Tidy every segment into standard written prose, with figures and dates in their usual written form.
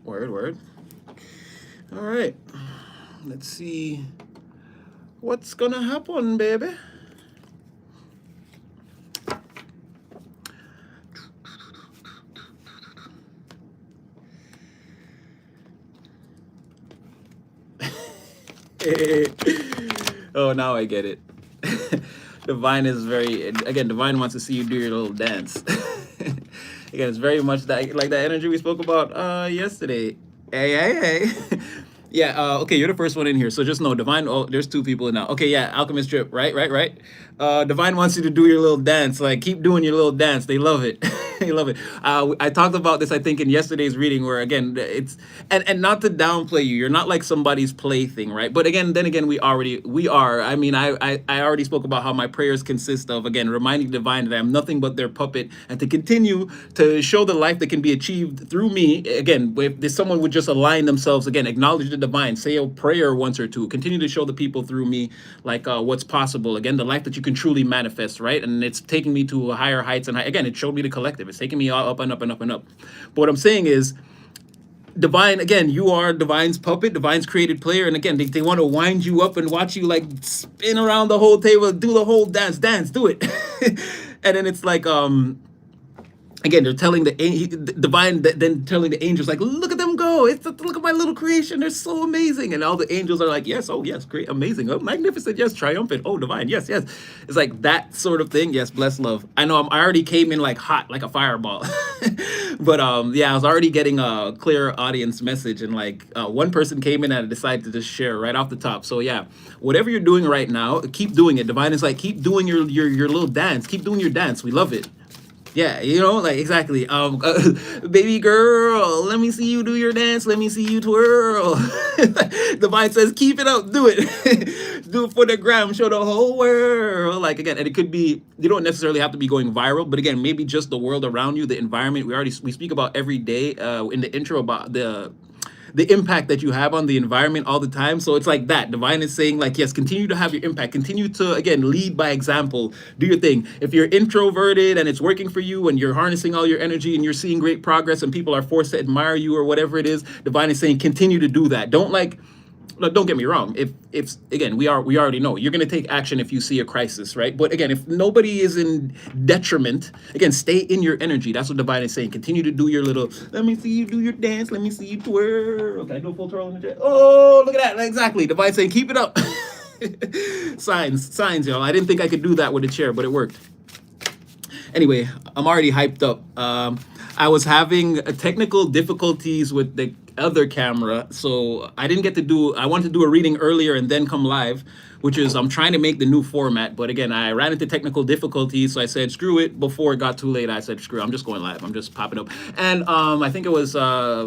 Word, word. All right. Let's see what's gonna happen, baby. Oh, now I get it. Divine is very again. Divine wants to see you do your little dance. Again, it's very much that like that energy we spoke about yesterday. Hey, hey, hey. Yeah. Okay, you're the first one in here, so just know Divine. Oh, there's two people now. Okay, yeah. Alchemist Trip. Right, right, right. Divine wants you to do your little dance. Like, keep doing your little dance. They love it. They love it. I talked about this, I think, in yesterday's reading, where again, it's and not to downplay you. You're not like somebody's plaything, right? But again, then again, we are. I mean, I already spoke about how my prayers consist of again reminding divine that I'm nothing but their puppet, and to continue to show the life that can be achieved through me. Again, if someone would just align themselves, again, acknowledge the divine, say a prayer once or two, continue to show the people through me like what's possible. Again, the life that you can truly manifest, right? And it's taking me to higher heights, and again, it showed me the collective. It's taking me all up and up and up and up. But what I'm saying is divine, again, you are divine's puppet, divine's created player, and again, they want to wind you up and watch you like spin around the whole table, do the whole dance, do it. And then it's like again, they're telling the divine, then telling the angels like, look at them go, look at my little creation, they're so amazing. And all the angels are like, yes, oh yes, great, amazing, oh magnificent, yes, triumphant, oh divine, yes, yes. It's like that sort of thing. Yes, bless love. I know I already came in like hot like a fireball. But yeah, I was already getting a clear audience message, and like one person came in and I decided to just share right off the top. So yeah, whatever you're doing right now, keep doing it. Divine is like, keep doing your little dance, keep doing your dance, we love it. Yeah, you know, like exactly. Baby girl, let me see you do your dance. Let me see you twirl. The mind says, keep it up, do it, do it for the gram, show the whole world. Like again, and it could be you don't necessarily have to be going viral, but again, maybe just the world around you, the environment. We speak about every day in the intro about the impact that you have on the environment all the time. So it's like that. Divine is saying, like, yes, continue to have your impact. Continue to, again, lead by example. Do your thing. If you're introverted and it's working for you and you're harnessing all your energy and you're seeing great progress and people are forced to admire you or whatever it is, Divine is saying, continue to do that. Don't like, look, don't get me wrong. If again, we already know you're gonna take action if you see a crisis, right? But again, if nobody is in detriment, again, stay in your energy. That's what divine is saying. Continue to do your little. Let me see you do your dance. Let me see you twirl. Can I do a full twirl in the jet? Oh, look at that! Exactly. Divine saying, keep it up. Signs, y'all. I didn't think I could do that with a chair, but it worked. Anyway, I'm already hyped up. I was having technical difficulties with the other camera, so I didn't get to do. I wanted to do a reading earlier and then come live, which is I'm trying to make the new format. But again, I ran into technical difficulties, so I said screw it. Before it got too late, I said screw. I'm just going live. I'm just popping up. And I think it was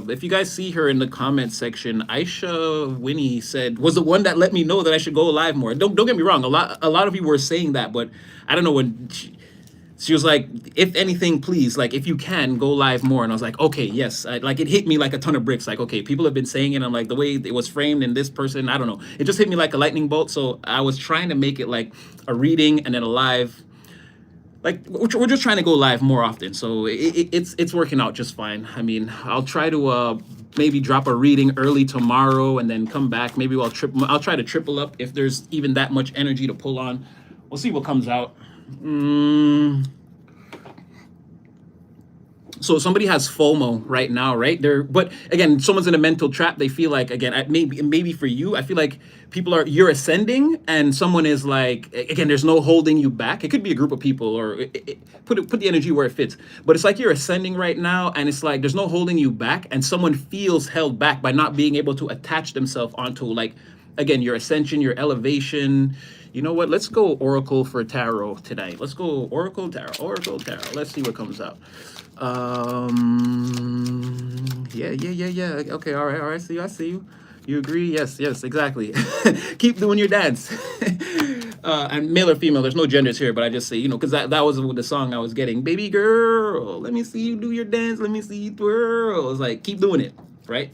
if you guys see her in the comment section, Aisha Winnie said was the one that let me know that I should go live more. Don't get me wrong. A lot of you were saying that, but I don't know when. She was like, if anything, please, like, if you can, go live more. And I was like, okay, yes. Like, it hit me like a ton of bricks. Like, okay, people have been saying it. I'm like, the way it was framed in this person, I don't know. It just hit me like a lightning bolt. So I was trying to make it like a reading and then a live. Like, we're just trying to go live more often. So it's working out just fine. I mean, I'll try to maybe drop a reading early tomorrow and then come back. Maybe I'll try to triple up if there's even that much energy to pull on. We'll see what comes out. So somebody has FOMO right now, right? But again, someone's in a mental trap. They feel like, again, maybe for you, I feel like you're ascending, and someone is like, again, there's no holding you back. It could be a group of people, or put the energy where it fits. But it's like you're ascending right now, and it's like there's no holding you back, and someone feels held back by not being able to attach themselves onto, like, again, your ascension, your elevation. You know what? Let's go Oracle for Tarot tonight. Let's go Oracle Tarot. Oracle Tarot. Let's see what comes out. Yeah. Okay, all right. I see you. You agree? Yes, exactly. Keep doing your dance. And male or female, there's no genders here, but I just say, because that was the song I was getting. Baby girl, let me see you do your dance. Let me see you twirl. It's like, keep doing it, right?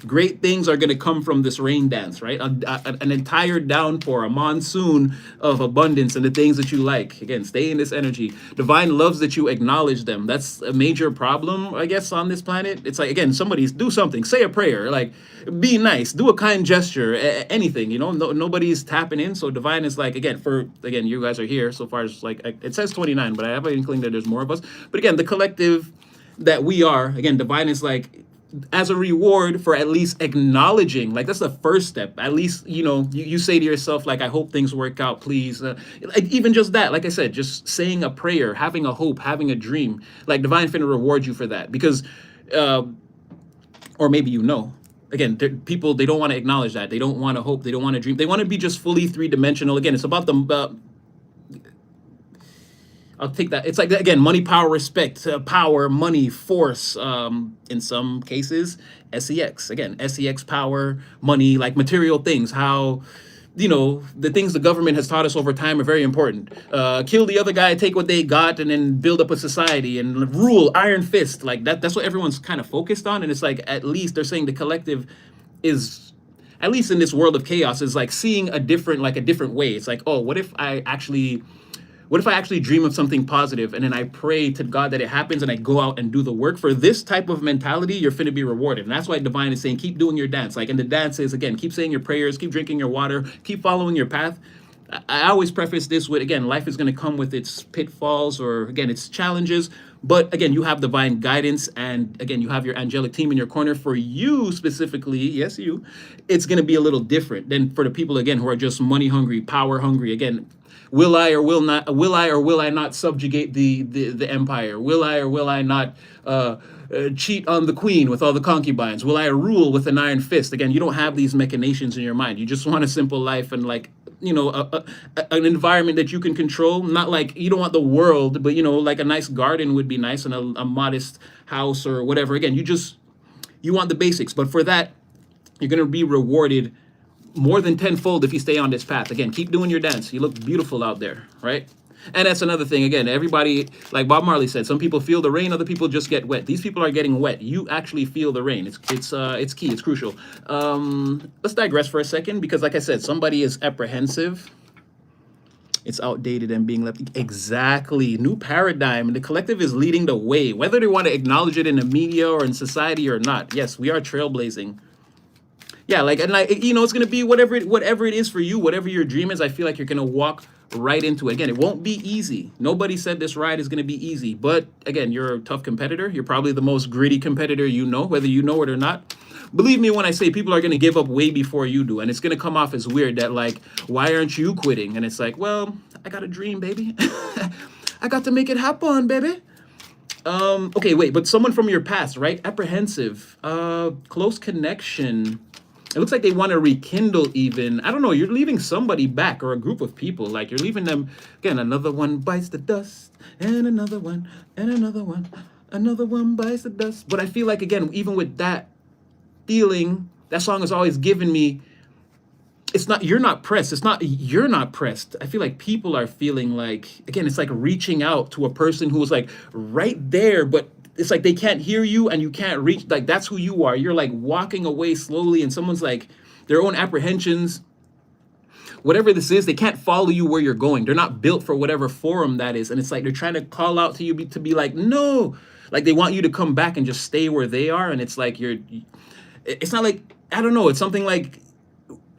Great things are going to come from this rain dance, right? An entire downpour, a monsoon of abundance and the things that you like. Again, stay in this energy. Divine loves that you acknowledge them. That's a major problem, I guess, on this planet. It's like, again, somebody do something, say a prayer, like be nice, do a kind gesture, anything, nobody's tapping in. So divine is like, again, you guys are here so far as like, it says 29, but I have an inkling that there's more of us. But again, the collective that we are, again, divine is like, as a reward for at least acknowledging, like that's the first step. At least, you say to yourself, like, I hope things work out, please. Like even just that, like I said, just saying a prayer, having a hope, having a dream, like divine finna reward you for that. Because, or maybe again, people, they don't want to acknowledge that. They don't want to hope. They don't want to dream. They want to be just fully three-dimensional. Again, it's about the, I'll take that. It's like, again, money, power, respect, power, money, force. In some cases, SEX. Again, SEX, power, money, like material things. How, the things the government has taught us over time are very important. Kill the other guy, take what they got, and then build up a society and rule, iron fist. Like that's what everyone's kind of focused on. And it's like, at least they're saying the collective is, at least in this world of chaos, is like seeing a different way. It's like, oh, what if I actually dream of something positive and then I pray to God that it happens and I go out and do the work? For this type of mentality, you're finna be rewarded. And that's why divine is saying, keep doing your dance. Like, and the dance is, again, keep saying your prayers, keep drinking your water, keep following your path. I always preface this with, again, life is going to come with its pitfalls or, again, its challenges. But again, you have divine guidance, and again, you have your angelic team in your corner. For you specifically, yes, you, it's going to be a little different than for the people, again, who are just money hungry, power hungry. Again, will I or will I not subjugate the empire? Will I or will I not cheat on the queen with all the concubines? Will I rule with an iron fist? Again, you don't have these machinations in your mind. You just want a simple life and, like, an environment that you can control. Not like you don't want the world, but like a nice garden would be nice, and a modest house or whatever. Again, you want the basics, but for that, you're going to be rewarded more than tenfold if you stay on this path. Again, keep doing your dance. You look beautiful out there, right? And that's another thing. Again, everybody, like Bob Marley said, some people feel the rain, other people just get wet. These people are getting wet. You actually feel the rain. It's key. It's crucial. Let's digress for a second, because like I said, somebody is apprehensive. It's outdated and being left. Exactly. New paradigm. And the collective is leading the way, whether they want to acknowledge it in the media or in society or not. Yes, we are trailblazing. Yeah, like, and like, it's going to be whatever it is for you, whatever your dream is. I feel like you're going to walk right into it. Again, it won't be easy. Nobody said this ride is going to be easy. But again, you're a tough competitor. You're probably the most gritty competitor whether you know it or not. Believe me when I say people are going to give up way before you do. And it's going to come off as weird that, like, why aren't you quitting? And it's like, well, I got a dream, baby. I got to make it happen, baby. Okay, wait, but someone from your past, right? Apprehensive, close connection. It looks like they want to rekindle even. I don't know. You're leaving somebody back, or a group of people. Like, you're leaving them. Again, another one bites the dust, and another one, and another one. Another one bites the dust. But I feel like, again, even with that feeling, that song has always given me, it's not, you're not pressed. It's not, you're not pressed. I feel like people are feeling like, again, it's like reaching out to a person who was like right there, but it's like they can't hear you and you can't reach. Like, that's who you are. You're like walking away slowly, and someone's like, their own apprehensions, whatever this is, they can't follow you where you're going. They're not built for whatever forum that is. And it's like they're trying to call out to you to be like, no. Like, they want you to come back and just stay where they are. And it's like it's not like, I don't know. It's something like,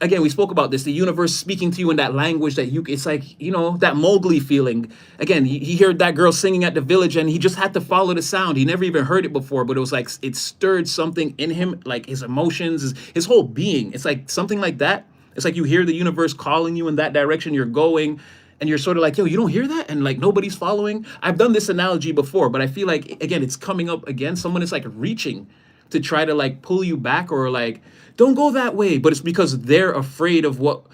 again, we spoke about this, the universe speaking to you in that language that it's like, that Mowgli feeling. Again, he heard that girl singing at the village, and he just had to follow the sound. He never even heard it before, but it was like, it stirred something in him, like his emotions, his whole being. It's like something like that. It's like you hear the universe calling you in that direction you're going, and you're sort of like, yo, you don't hear that? And like, nobody's following. I've done this analogy before, but I feel like, again, it's coming up again. Someone is like reaching to try to like pull you back, or like, don't go that way. But it's because they're afraid of what,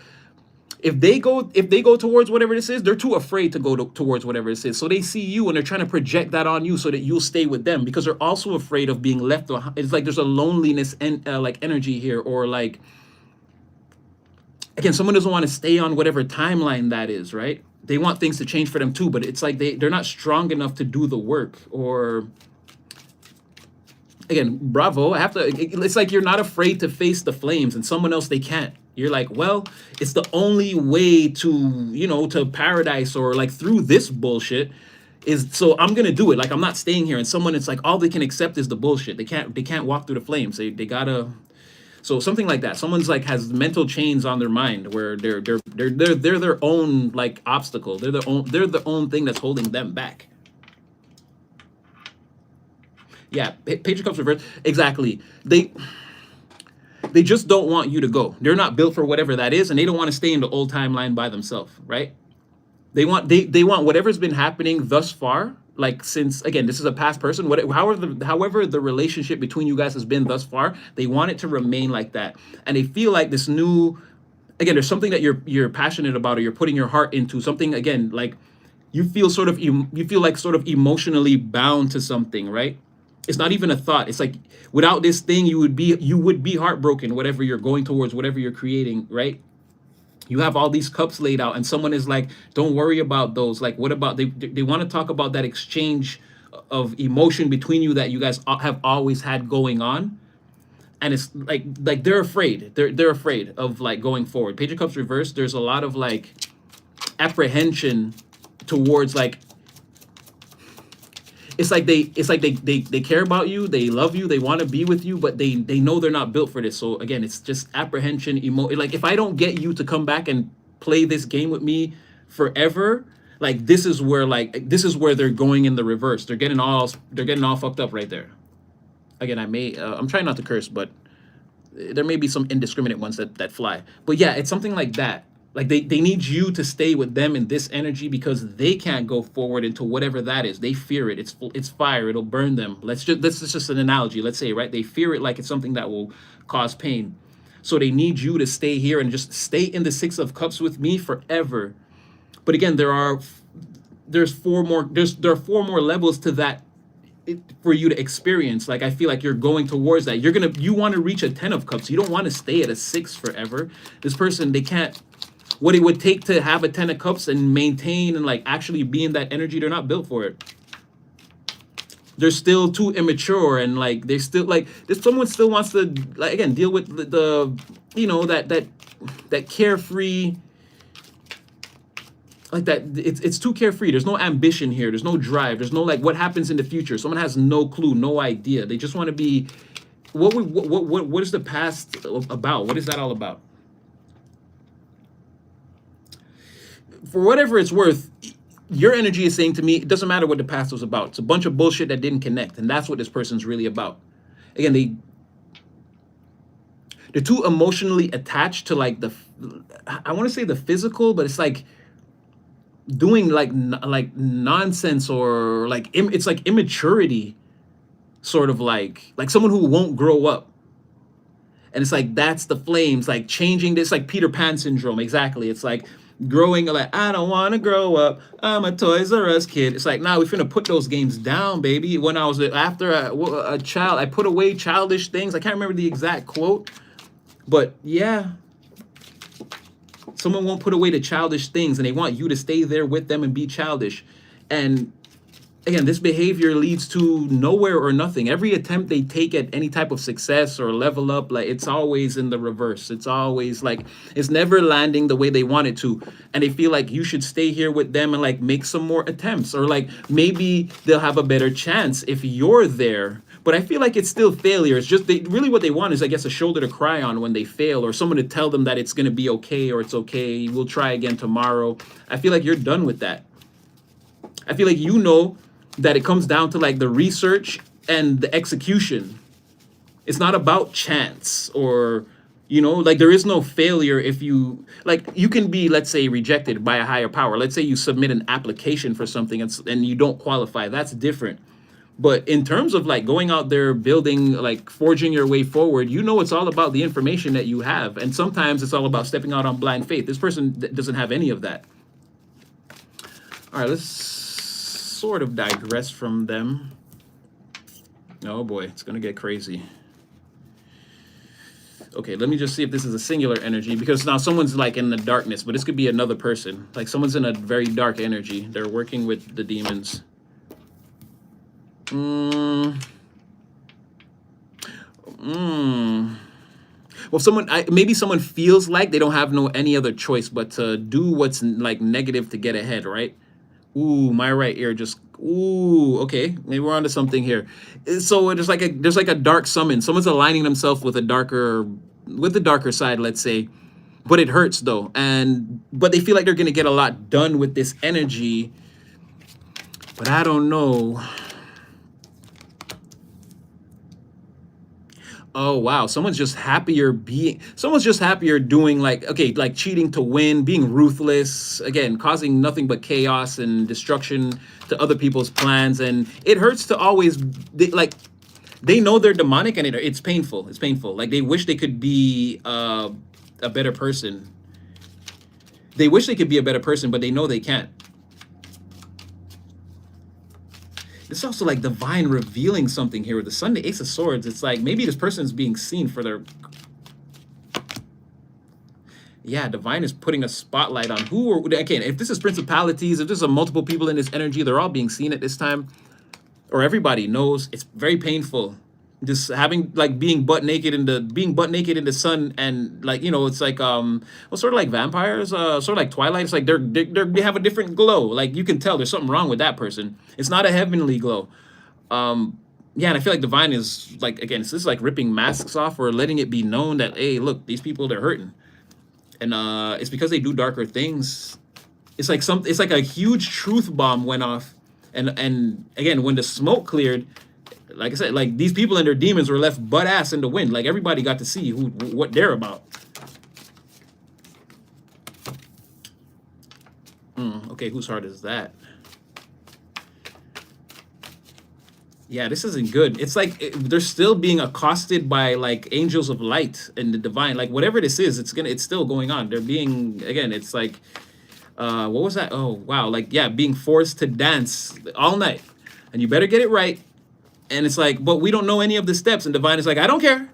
if they go towards whatever this is, they're too afraid to go towards whatever this is. So they see you and they're trying to project that on you so that you'll stay with them, because they're also afraid of being left behind. It's like there's a loneliness and like energy here, or like, again, someone doesn't want to stay on whatever timeline that is, right? They want things to change for them too, but it's like they're not strong enough to do the work, or again, bravo. I have to. It's like you're not afraid to face the flames, and someone else they can't. You're like, well, it's the only way to, to paradise or like through this bullshit is, so I'm gonna do it. Like I'm not staying here. And someone, it's like all they can accept is the bullshit. They can't walk through the flames. They gotta. So something like that. Someone's like has mental chains on their mind where they're their own like obstacle. They're their own thing that's holding them back. Yeah, Page of Cups reverse. Exactly. They just don't want you to go. They're not built for whatever that is, and they don't want to stay in the old timeline by themselves, right? They want whatever's been happening thus far, like since again, this is a past person. However the relationship between you guys has been thus far, they want it to remain like that, and they feel like this new, again, there's something that you're passionate about or you're putting your heart into something again, like you feel you feel like sort of emotionally bound to something, right? It's not even a thought. It's like without this thing, you would be heartbroken. Whatever you're going towards, whatever you're creating, right? You have all these cups laid out, and someone is like, "Don't worry about those." Like, what about they want to talk about that exchange of emotion between you that you guys have always had going on, and it's like they're afraid. They're afraid of like going forward. Page of Cups reversed. There's a lot of like apprehension towards like it's like they care about you, they love you, they want to be with you, but they know they're not built for this. So again, it's just apprehension, like if I don't get you to come back and play this game with me forever, like this is where they're going in the reverse. They're getting all fucked up right there. Again, I'm trying not to curse, but there may be some indiscriminate ones that fly. But yeah, it's something like that. Like they need you to stay with them in this energy because they can't go forward into whatever that is. They fear it. It's fire. It'll burn them. This is just an analogy. Let's say, right? They fear it like it's something that will cause pain. So they need you to stay here and just stay in the Six of Cups with me forever. But again, there are four more levels to that for you to experience. Like I feel like you're going towards that. You want to reach a 10 of Cups. You don't want to stay at a 6 forever. This person, they can't. What it would take to have a 10 of Cups and maintain and like actually be in that energy, they're not built for it. They're still too immature, and like they still like if someone still wants to like again deal with that carefree, like that it's too carefree. There's no ambition here. There's no drive. There's no like what happens in the future. Someone has no clue, no idea. They just want to be. What is the past about? What is that all about? For whatever it's worth, your energy is saying to me, it doesn't matter what the past was about. It's a bunch of bullshit that didn't connect, and that's what this person's really about. Again, they're too emotionally attached to like I want to say the physical, but it's like doing like nonsense or like it's like immaturity, sort of like someone who won't grow up. And it's like that's the flames, like changing this, like Peter Pan syndrome. Exactly. It's like growing, like I don't want to grow up. I'm a Toys R Us kid. It's like, nah, we're finna put those games down, baby. When I was after a child, I put away childish things. I can't remember the exact quote, but yeah, someone won't put away the childish things, and they want you to stay there with them and be childish. And again, this behavior leads to nowhere or nothing. Every attempt they take at any type of success or level up, like it's always in the reverse. It's always like it's never landing the way they want it to. And they feel like you should stay here with them and like make some more attempts, or like maybe they'll have a better chance if you're there. But I feel like it's still failure. It's just really what they want is, I guess, a shoulder to cry on when they fail, or someone to tell them that it's going to be okay, or it's okay, we'll try again tomorrow. I feel like you're done with that. I feel like that it comes down to like the research and the execution. It's not about chance or, like there is no failure if you can be, let's say, rejected by a higher power. Let's say you submit an application for something and you don't qualify. That's different. But in terms of like going out there, building, like forging your way forward, it's all about the information that you have. And sometimes it's all about stepping out on blind faith. This person doesn't have any of that. All right, let's sort of digress from them. Oh boy, it's gonna get crazy. Okay, let me just see if this is a singular energy, because now someone's like in the darkness, but this could be another person. Like someone's in a very dark energy. They're working with the demons. Mm. Well, maybe someone feels like they don't have no any other choice but to do what's like negative to get ahead, right? Ooh, my right ear just. Ooh, okay, maybe we're onto something here. So there's like a dark summon. Someone's aligning themselves with the darker side, let's say. But it hurts though, and but they feel like they're gonna get a lot done with this energy. But I don't know. Oh wow, someone's just happier doing like okay, like cheating to win, being ruthless, again, causing nothing but chaos and destruction to other people's plans. And it hurts to always like they know they're demonic, and it's painful. It's painful. Like they wish they could be a better person. They wish they could be a better person, but they know they can't. It's also like divine revealing something here with the Sun, the Ace of Swords. It's like maybe this person is being seen for their. Yeah, divine is putting a spotlight on who or again, if this is principalities, if there's a multiple people in this energy, they're all being seen at this time, or everybody knows. It's very painful. Just having like being butt naked in the sun, and like it's like well, sort of like vampires, sort of like Twilight. It's like they have a different glow. Like you can tell there's something wrong with that person. It's not a heavenly glow. Yeah, and I feel like divine is like again, it's just like ripping masks off or letting it be known that hey, look, these people they're hurting, and it's because they do darker things. It's like a huge truth bomb went off, and again when the smoke cleared, like I said, like these people and their demons were left butt ass in the wind. Like everybody got to see what they're about. Okay, whose heart is that? Yeah, this isn't good. It's like they're still being accosted by like angels of light and the divine. Like whatever this is, it's still going on. They're being again. It's like what was that? Oh wow, like yeah, being forced to dance all night, and you better get it right. And it's like, but we don't know any of the steps. And divine is like, I don't care.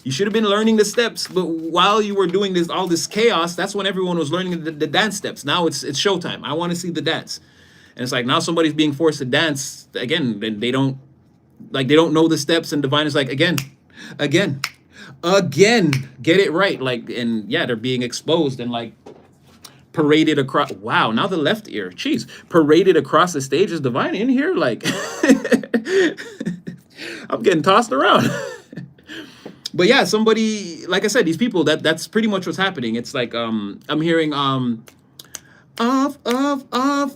You should have been learning the steps. But while you were doing all this chaos, that's when everyone was learning the dance steps. Now it's showtime. I want to see the dance. And it's like now somebody's being forced to dance again. And they don't know the steps. And divine is like, again, get it right. Like, and yeah, they're being exposed and like paraded across. Wow, now the left ear. Jeez, paraded across the stage. Is divine in here? Like, I'm getting tossed around. But yeah, somebody, like I said, these people, that's pretty much what's happening. It's like I'm hearing off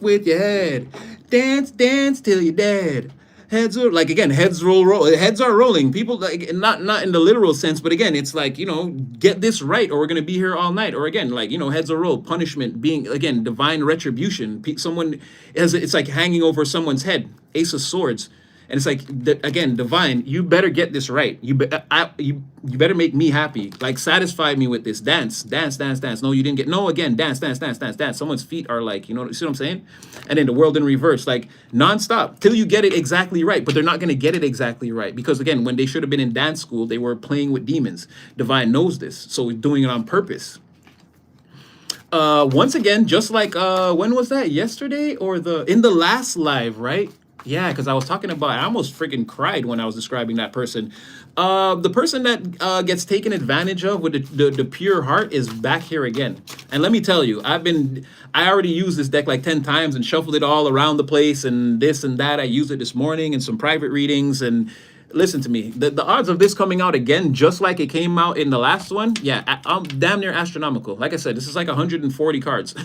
with your head, dance till you're dead. Heads are like again, heads heads are rolling. People like not in the literal sense, but again, it's like get this right, or we're gonna be here all night. Or again, like heads are rolled. Punishment being again divine retribution. Someone it's like hanging over someone's head. Ace of Swords. And it's like again, divine. You better get this right. You better make me happy. Like satisfy me with this. Dance. No, you didn't get. No, again, dance. Someone's feet are like, you see what I'm saying? And then the world in reverse, like nonstop till you get it exactly right. But they're not gonna get it exactly right because again, when they should have been in dance school, they were playing with demons. Divine knows this, so he's doing it on purpose. Once again, just like when was that? Yesterday or in the last live, right? Yeah, because I was talking about, I almost freaking cried when I was describing that person. The person that gets taken advantage of with the pure heart is back here again. And let me tell you, I already used this deck like 10 times and shuffled it all around the place and this and that. I used it this morning in some private readings. And listen to me, the odds of this coming out again, just like it came out in the last one, yeah, I'm damn near astronomical. Like I said, this is like 140 cards.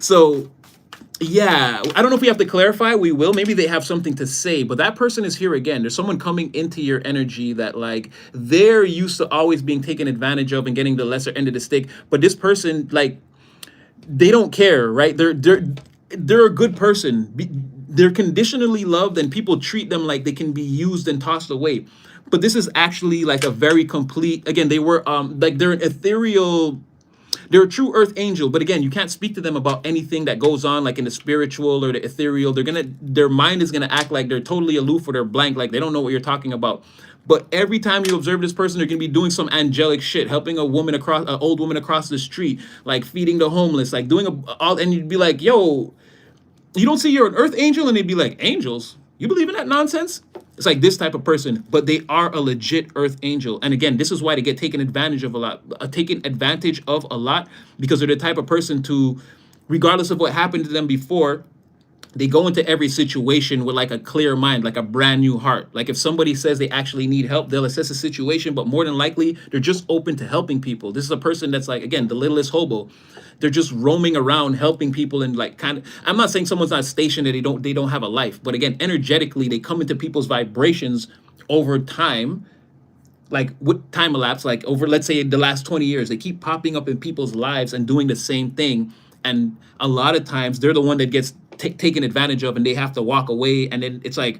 So yeah, I don't know if we have to clarify. We will. Maybe they have something to say, but that person is here again. There's someone coming into your energy that like they're used to always being taken advantage of and getting the lesser end of the stick. But this person, like, they don't care, right? They're a good person. They're conditionally loved, and people treat them like they can be used and tossed away. But this is actually like a very complete. Again, they were like they're an ethereal. They're a true earth angel, but again, you can't speak to them about anything that goes on, like in the spiritual or the ethereal. Their mind is gonna act like they're totally aloof or they're blank, like they don't know what you're talking about. But every time you observe this person, they're gonna be doing some angelic shit, helping an old woman across the street, like feeding the homeless, like doing all, and you'd be like, yo, you don't see you're an earth angel, and they'd be like, angels? You believe in that nonsense? It's like this type of person, but they are a legit earth angel. And again, this is why they get taken advantage of a lot, because they're the type of person to, regardless of what happened to them before, they go into every situation with like a clear mind, like a brand new heart. Like if somebody says they actually need help, they'll assess the situation, but more than likely, they're just open to helping people. This is a person that's like, again, the littlest hobo. They're just roaming around helping people and like kind of, I'm not saying someone's not stationed, that they don't have a life, but again, energetically, they come into people's vibrations over time, like with time elapse, like over, let's say, the last 20 years, they keep popping up in people's lives and doing the same thing. And a lot of times they're the one that gets taken advantage of, and they have to walk away. And then it's like,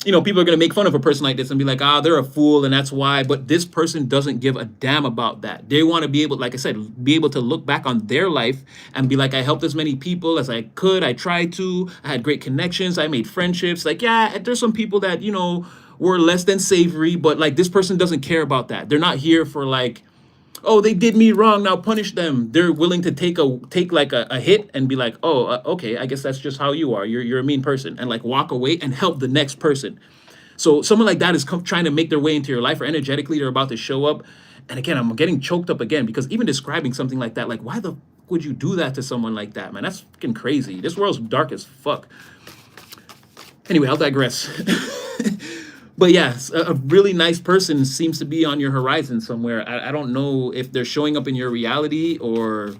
people are going to make fun of a person like this and be like, they're a fool, and that's why. But this person doesn't give a damn about that. They want to be able, like I said, be able to look back on their life and be like, I helped as many people as I could. I tried to. I had great connections. I made friendships. Like, yeah, there's some people that, were less than savory, but like this person doesn't care about that. They're not here for like, oh, they did me wrong, now punish them. They're willing to take like a hit and be like, oh, okay, I guess that's just how you are. You're a mean person, and like walk away and help the next person. So someone like that is trying to make their way into your life, or energetically they're about to show up. And again, I'm getting choked up again, because even describing something like that, like, why the would you do that to someone like that, man? That's fucking crazy. This world's dark as fuck. Anyway, I'll digress. But yes, a really nice person seems to be on your horizon somewhere. I don't know if they're showing up in your reality, or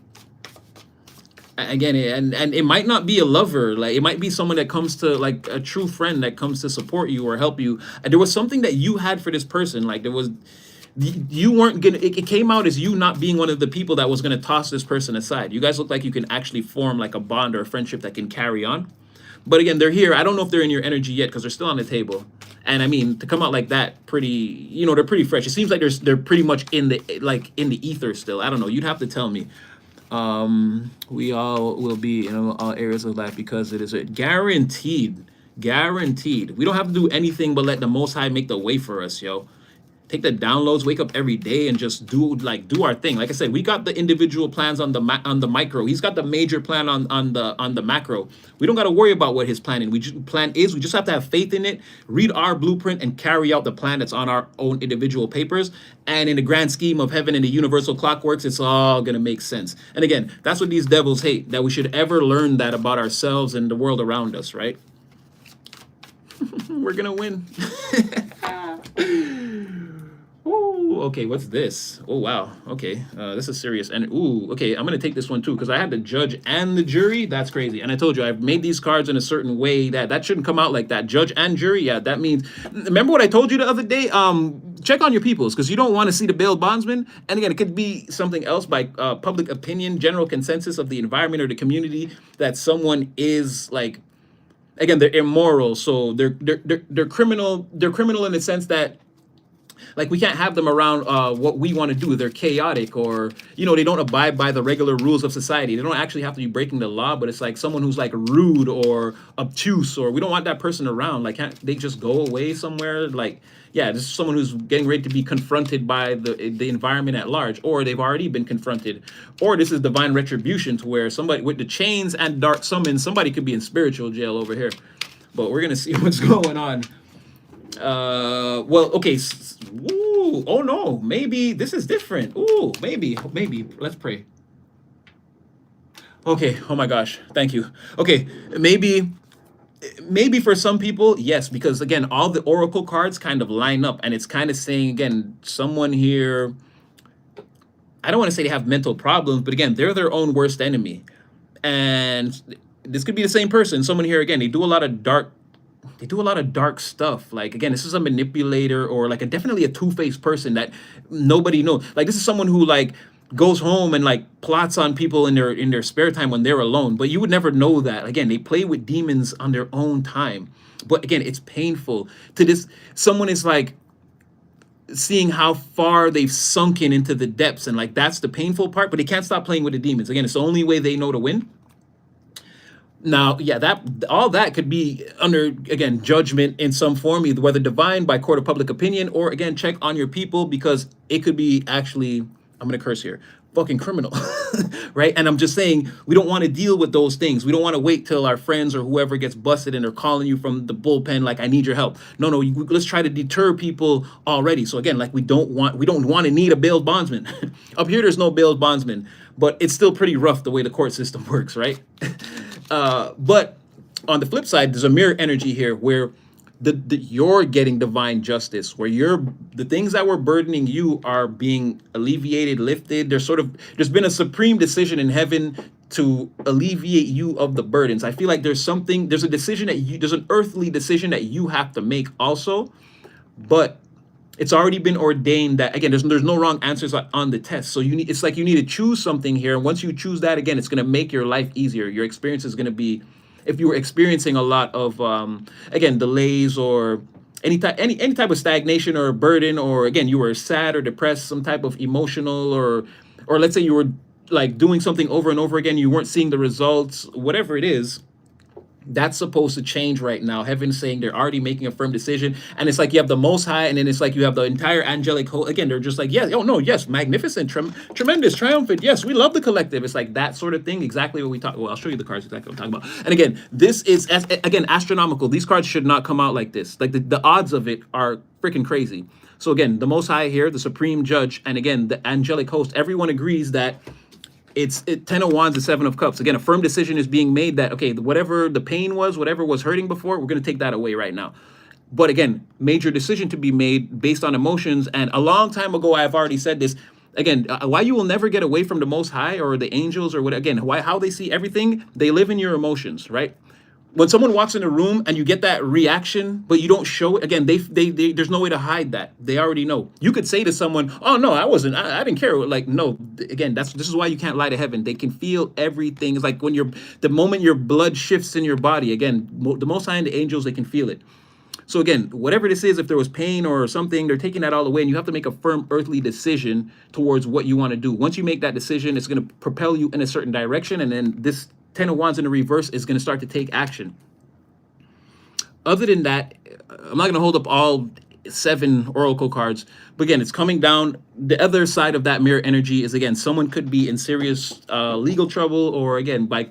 again, and it might not be a lover. Like it might be someone that comes to, like, a true friend that comes to support you or help you. And there was something that you had for this person. Like you weren't gonna, it came out as you not being one of the people that was gonna toss this person aside. You guys look like you can actually form like a bond or a friendship that can carry on. But again, they're here. I don't know if they're in your energy yet, because they're still on the table. And I mean, to come out like that, they're pretty fresh. It seems like they're pretty much in the ether still. I don't know. You'd have to tell me. We all will be in all areas of life, because it is guaranteed. Guaranteed. We don't have to do anything but let the Most High make the way for us, yo. Take the downloads, wake up every day, and just do our thing. Like I said, we got the individual plans on the micro. He's got the major plan on the macro. We don't got to worry about what his plan is. We just have to have faith in it, read our blueprint, and carry out the plan that's on our own individual papers. And in the grand scheme of heaven and the universal clockworks, it's all gonna make sense. And again, that's what these devils hate, that we should ever learn that about ourselves and the world around us, right? We're gonna win. Ooh, okay, what's this? Oh, wow. Okay, this is serious. And ooh, okay, I'm gonna take this one too, because I had the judge and the jury. That's crazy. And I told you, I've made these cards in a certain way that shouldn't come out like that. Judge and jury, yeah, that means, remember what I told you the other day? Check on your peoples, because you don't want to see the bail bondsman. And again, it could be something else by public opinion, general consensus of the environment or the community, that someone is like, again, they're immoral. So they're criminal. They're criminal in the sense that, like, we can't have them around what we want to do. They're chaotic, or, they don't abide by the regular rules of society. They don't actually have to be breaking the law, but it's like someone who's like rude or obtuse, or we don't want that person around. Like, can't they just go away somewhere? Like, yeah, this is someone who's getting ready to be confronted by the environment at large, or they've already been confronted, or this is divine retribution, to where somebody with the chains and dark summons, somebody could be in spiritual jail over here. But we're gonna see what's going on. Well, okay. Ooh, oh no, maybe this is different. Ooh, maybe. Let's pray. Okay. Oh my gosh. Thank you. Okay. Maybe for some people, yes, because again, all the oracle cards kind of line up, and it's kind of saying, again, someone here, I don't want to say they have mental problems, but again, they're their own worst enemy. And this could be the same person. Someone here, again, they do a lot of dark stuff. Like, again, this is a manipulator, or like definitely a two-faced person that nobody knows. Like, this is someone who like goes home and like plots on people in their spare time when they're alone, but you would never know that. Again, they play with demons on their own time. But again, it's painful to this. Someone is like seeing how far they've sunken into the depths, and like that's the painful part, but they can't stop playing with the demons. Again, it's the only way they know to win. Now, yeah, all that could be under, again, judgment in some form, either whether divine by court of public opinion, or again, check on your people, because it could be actually, I'm going to curse here, fucking criminal, right? And I'm just saying we don't want to deal with those things. We don't want to wait till our friends or whoever gets busted and they're calling you from the bullpen like, I need your help. No, let's try to deter people already. So again, like we don't want to need a bail bondsman. Up here, there's no bail bondsman, but it's still pretty rough the way the court system works, right? But on the flip side, there's a mirror energy here where you're getting divine justice, where the things that were burdening you are being alleviated, lifted. There's been a supreme decision in heaven to alleviate you of the burdens. I feel like there's a decision there's an earthly decision that you have to make also, but it's already been ordained that, again, there's no wrong answers on the test. So it's like you need to choose something here. And once you choose that, again, it's going to make your life easier. Your experience is going to be, if you were experiencing a lot of, again, delays or any type of stagnation or burden, or again, you were sad or depressed, some type of emotional, or let's say you were like doing something over and over again, you weren't seeing the results, whatever it is, that's supposed to change right now. Heaven's saying they're already making a firm decision. And it's like you have the Most High, and then it's like you have the entire angelic host. Again, they're just like, yes, oh no, yes, magnificent, tremendous, triumphant. Yes, we love the collective. It's like that sort of thing. Exactly what we talk. Well, I'll show you the cards exactly what I'm talking about. And again, this is again astronomical. These cards should not come out like this. Like the odds of it are freaking crazy. So again, the Most High here, the supreme judge, and again, the angelic host, everyone agrees that it's 10 of Wands and 7 of Cups. Again, a firm decision is being made that, okay, whatever the pain was, whatever was hurting before, we're going to take that away right now. But again, major decision to be made based on emotions. And a long time ago, I've already said this. Again, why you will never get away from the Most High or the angels or what, again, how they see everything, they live in your emotions, right? When someone walks in a room and you get that reaction, but you don't show it, again, they there's no way to hide that. They already know. You could say to someone, "Oh no, I didn't care." Like, no, again, this is why you can't lie to heaven. They can feel everything. It's like when the moment your blood shifts in your body. Again, the Most High and the angels, they can feel it. So again, whatever this is, if there was pain or something, they're taking that all away, and you have to make a firm earthly decision towards what you want to do. Once you make that decision, it's going to propel you in a certain direction, and then this 10 of Wands in the reverse is going to start to take action. Other than that, I'm not going to hold up all 7 oracle cards, but again, it's coming down. The other side of that mirror energy is, again, someone could be in serious legal trouble, or again, by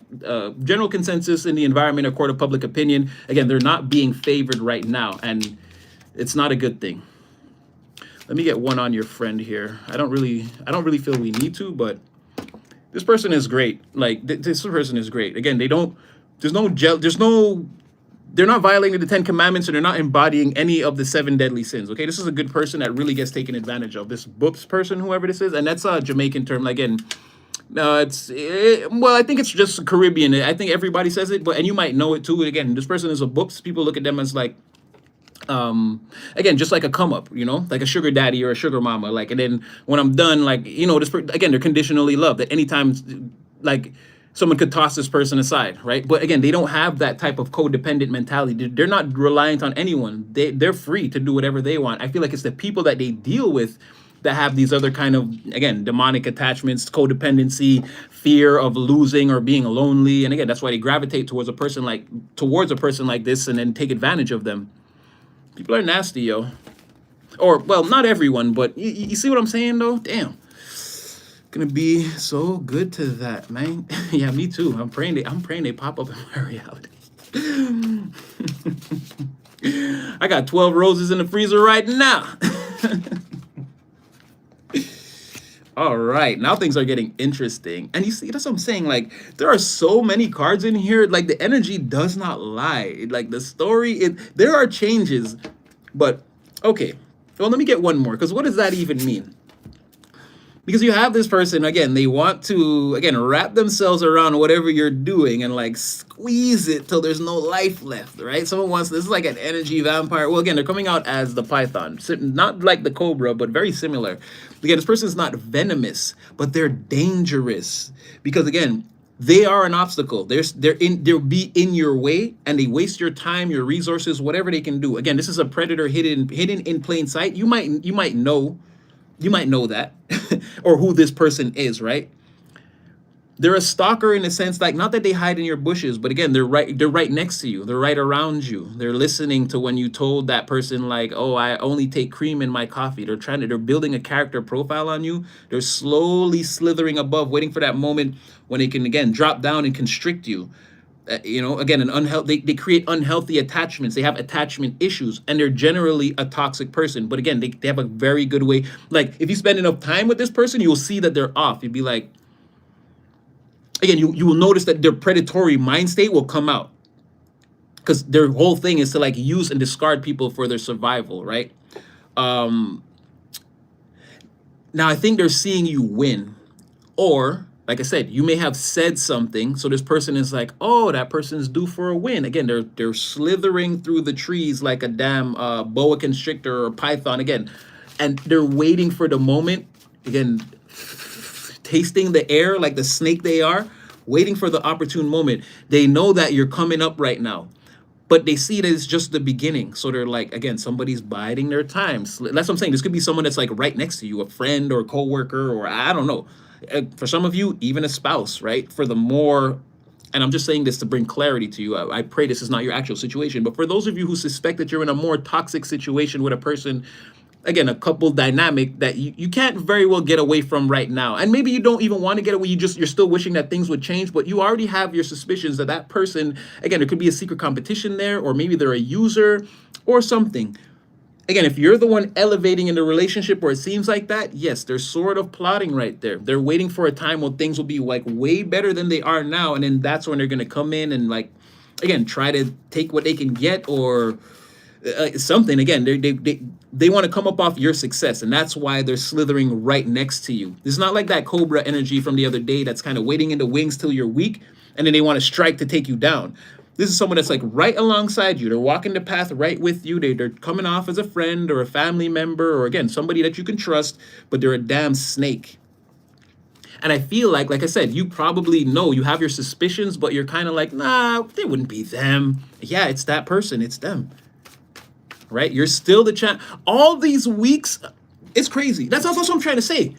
general consensus in the environment or court of public opinion, again, they're not being favored right now, and it's not a good thing. Let me get one on your friend here. I don't really feel we need to, but this person is great. Like, this person is great. Again, they're not violating the 10 commandments, and they're not embodying any of the 7 deadly sins. Okay, this is a good person that really gets taken advantage of. This Boops person, whoever this is, and that's a Jamaican term. Again, well, I think it's just Caribbean. I think everybody says it, and you might know it too. Again, this person is a Boops. People look at them as like, again, just like a come up, like a sugar daddy or a sugar mama. Like, and then when I'm done, like, again, they're conditionally loved. At any time, like, someone could toss this person aside, right? But again, they don't have that type of codependent mentality. They're not reliant on anyone. They're free to do whatever they want. I feel like it's the people that they deal with that have these other kind of, again, demonic attachments, codependency, fear of losing or being lonely. And again, that's why they gravitate towards a person like this and then take advantage of them. People are nasty, yo. Or, well, not everyone, but you see what I'm saying, though? Damn. Gonna be so good to that, man. Yeah, me too. I'm praying they pop up in my reality. I got 12 roses in the freezer right now. All right, now things are getting interesting. And you see, that's what I'm saying. Like, there are so many cards in here. Like, the energy does not lie. Like, the story, there are changes. But, okay. Well, let me get one more, because what does that even mean? Because you have this person, again, they want to, again, wrap themselves around whatever you're doing and like squeeze it till there's no life left, right? Someone wants, this is like an energy vampire. Well, again, they're coming out as the python, not like the cobra, but very similar. Again, this person's not venomous, but they're dangerous because, again, they are an obstacle. They'll be in your way, and they waste your time, your resources, whatever they can do. Again, this is a predator hidden in plain sight. You might know that or who this person is, right? They're a stalker in a sense, like not that they hide in your bushes, but again, they're right next to you. They're right around you. They're listening to when you told that person like, "Oh, I only take cream in my coffee." They're building a character profile on you. They're slowly slithering above, waiting for that moment when they can again drop down and constrict you. Again, they create unhealthy attachments. They have attachment issues, and they're generally a toxic person. But again, they have a very good way. Like if you spend enough time with this person, you'll see that they're off. You'd be like, again, you will notice that their predatory mind state will come out because their whole thing is to like use and discard people for their survival, right? um Now I think they're seeing you win, or like I said, you may have said something, so this person is like, oh, that person's due for a win. Again, they're slithering through the trees like a damn boa constrictor or python again, and they're waiting for the moment, again, tasting the air like the snake they are, waiting for the opportune moment. They know that you're coming up right now, but they see it as just the beginning. So they're like, again, somebody's biding their time. That's what I'm saying. This could be someone that's like right next to you, a friend or a coworker, or I don't know. For some of you, even a spouse, right? For the more, and I'm just saying this to bring clarity to you. I pray this is not your actual situation, but for those of you who suspect that you're in a more toxic situation with a person, again, a couple dynamic that you can't very well get away from right now, and maybe you don't even want to get away, you're still wishing that things would change, but you already have your suspicions that that person, again, there could be a secret competition there, or maybe they're a user or something. Again, if you're the one elevating in the relationship where it seems like that, yes, they're sort of plotting right there. They're waiting for a time when things will be like way better than they are now, and then that's when they're going to come in and like, again, try to take what they can get, or something. Again, they want to come up off your success, and that's why they're slithering right next to you. It's not like that cobra energy from the other day that's kind of waiting in the wings till you're weak, and then they want to strike to take you down. This is someone that's like right alongside you. They're walking the path right with you. They're coming off as a friend or a family member, or again, somebody that you can trust, but they're a damn snake. And I feel like I said, you probably know, you have your suspicions, but you're kind of like, nah, they wouldn't be them. Yeah, it's that person. It's them. Right? You're still the champ. All these weeks, it's crazy. That's also what I'm trying to say.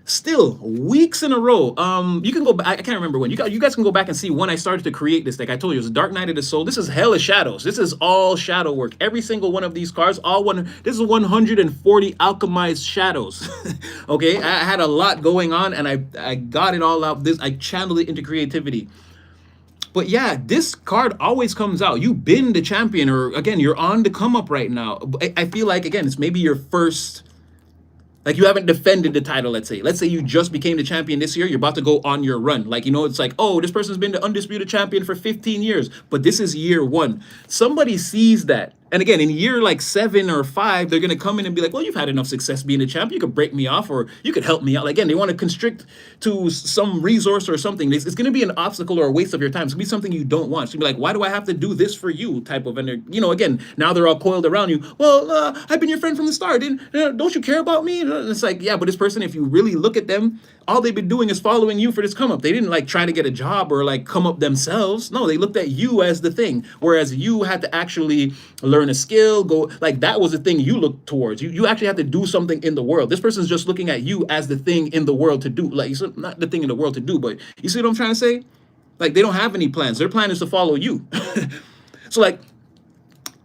Still, weeks in a row. You can go back. I can't remember when. You guys can go back and see when I started to create this deck. I told you it was Dark Knight of the Soul. This is Hell of Shadows. This is all shadow work. Every single one of these cards, this is 140 alchemized shadows. Okay, I had a lot going on, and I got it all out. I channeled it into creativity. But yeah, this card always comes out. You've been the champion, or again, you're on the come up right now. I feel like, again, it's maybe your first, like you haven't defended the title, let's say. Let's say you just became the champion this year. You're about to go on your run. Like, it's like, oh, this person's been the undisputed champion for 15 years. But this is year one. Somebody sees that. And again, in year like 7 or 5, they're going to come in and be like, well, you've had enough success being a champ. You could break me off, or you could help me out. Again, they want to constrict to some resource or something. It's going to be an obstacle or a waste of your time. It's going to be something you don't want. So you'll be like, why do I have to do this for you type of, and again, now they're all coiled around you. Well, I've been your friend from the start. Don't you care about me? It's like, yeah, but this person, if you really look at them, all they've been doing is following you for this come up. They didn't like try to get a job or like come up themselves. No, they looked at you as the thing, whereas you had to actually learn a skill, go, like that was the thing you looked towards. You actually have to do something in the world. This person's just looking at you as the thing in the world to do. Like, not the thing in the world to do, but you see what I'm trying to say? Like, they don't have any plans. Their plan is to follow you. So like,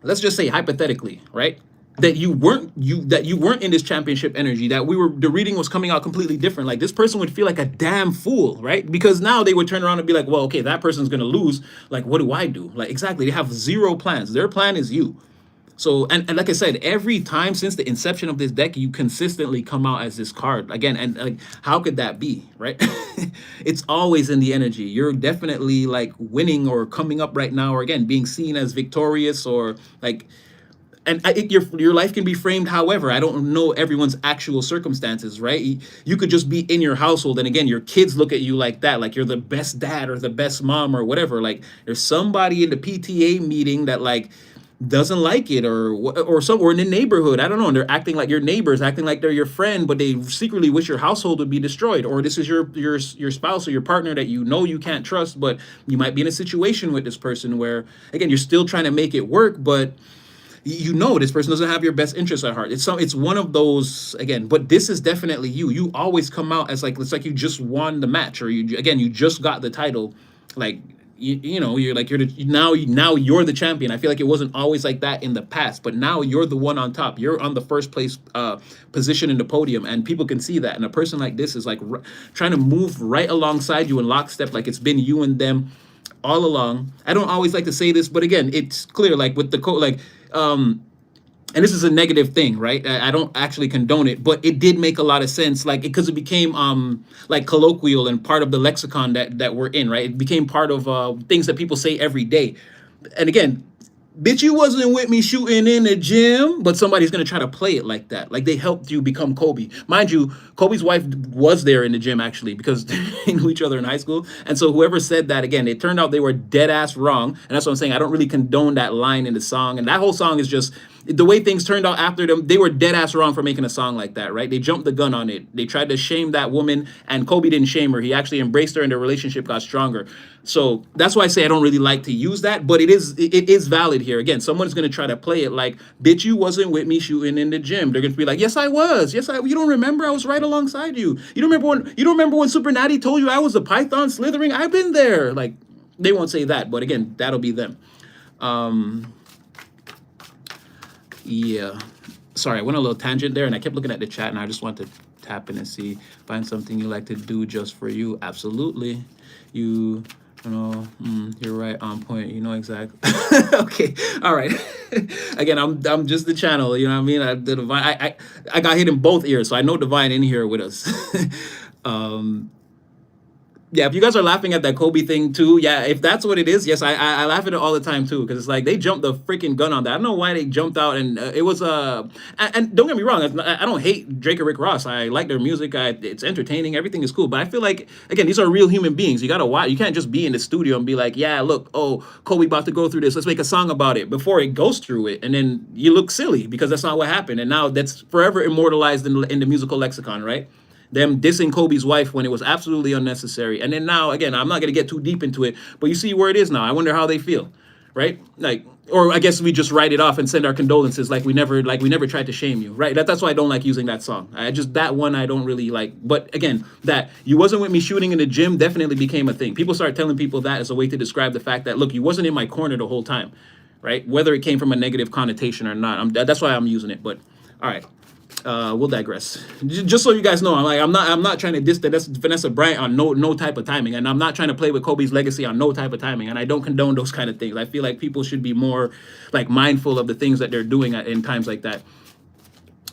let's just say hypothetically, right? That you weren't in this championship energy, that the reading was coming out completely different. Like, this person would feel like a damn fool, right? Because now they would turn around and be like, well, okay, that person's gonna lose. Like, what do I do? Like, exactly, they have zero plans. Their plan is you. So, and like I said, every time since the inception of this deck, you consistently come out as this card again. And like, how could that be, right? It's always in the energy. You're definitely like winning or coming up right now, or again, being seen as victorious, or like, and your life can be framed however. I don't know everyone's actual circumstances, right? You could just be in your household, and again, your kids look at you like that, like you're the best dad or the best mom or whatever. Like, there's somebody in the PTA meeting that like doesn't like it, or in the neighborhood, I don't know, and they're acting like your neighbors, acting like they're your friend, but they secretly wish your household would be destroyed. Or this is your spouse or your partner that you can't trust, but you might be in a situation with this person where, again, you're still trying to make it work, but you know this person doesn't have your best interest at heart. It's one of those again, but this is definitely you. You always come out as like it's like you just won the match, or you just got the title, like you know you're like now you're the champion. I feel like it wasn't always like that in the past, but now you're the one on top. You're on the first place position in the podium, and people can see that. And a person like this is like trying to move right alongside you in lockstep, like it's been you and them all along. I don't always like to say this, but again, it's clear, like with the and this is a negative thing, right? I don't actually condone it, but it did make a lot of sense, like because it became like colloquial and part of the lexicon that we're in, right? It became part of things that people say every day. And again, bitch, you wasn't with me shooting in the gym, but somebody's gonna try to play it like that. Like they helped you become Kobe. Mind you, Kobe's wife was there in the gym actually because they knew each other in high school. And so whoever said that, again, it turned out they were dead ass wrong. And that's what I'm saying. I don't really condone that line in the song. And that whole song is just the way things turned out after them. They were dead ass wrong for making a song like that, right? They jumped the gun on it. They tried to shame that woman, and Kobe didn't shame her. He actually embraced her, and their relationship got stronger. So that's why I say I don't really like to use that, but it is valid here. Again, someone's gonna try to play it like, bitch, you wasn't with me shooting in the gym. They're gonna be like, yes, I was. Yes, you don't remember? I was right alongside you. You don't remember when Super Natty told you I was a python slithering? I've been there. Like, they won't say that, but again, that'll be them. Yeah. Sorry, I went a little tangent there, and I kept looking at the chat, and I just want to tap in and see, find something you like to do just for you. Absolutely. You know, you're right on point. You know exactly. Okay. All right. Again, I'm just the channel. You know what I mean? The divine. I got hit in both ears, so I know divine in here with us. Yeah, if you guys are laughing at that Kobe thing too, yeah, if that's what it is, yes, I laugh at it all the time too, because it's like they jumped the freaking gun on that. I don't know why they jumped out, and it was and don't get me wrong, I don't hate Drake or Rick Ross. I like their music. It's entertaining. Everything is cool, but I feel like again, these are real human beings. You gotta watch. You can't just be in the studio and be like, yeah, look, oh, Kobe about to go through this. Let's make a song about it before it goes through it, and then you look silly because that's not what happened, and now that's forever immortalized in the musical lexicon, right? Them dissing Kobe's wife when it was absolutely unnecessary. And then now, again, I'm not going to get too deep into it, but you see where it is now. I wonder how they feel, right? Like, or I guess we just write it off and send our condolences like we never tried to shame you, right? That's why I don't like using that song. That one I don't really like. But again, that you wasn't with me shooting in the gym definitely became a thing. People start telling people that as a way to describe the fact that, look, you wasn't in my corner the whole time, right? Whether it came from a negative connotation or not. That's why I'm using it. But all right. We'll digress. Just so you guys know, I'm not trying to diss that's Vanessa Bryant on no type of timing, and I'm not trying to play with Kobe's legacy on no type of timing, and I don't condone those kind of things. I feel like people should be more like mindful of the things that they're doing in times like that.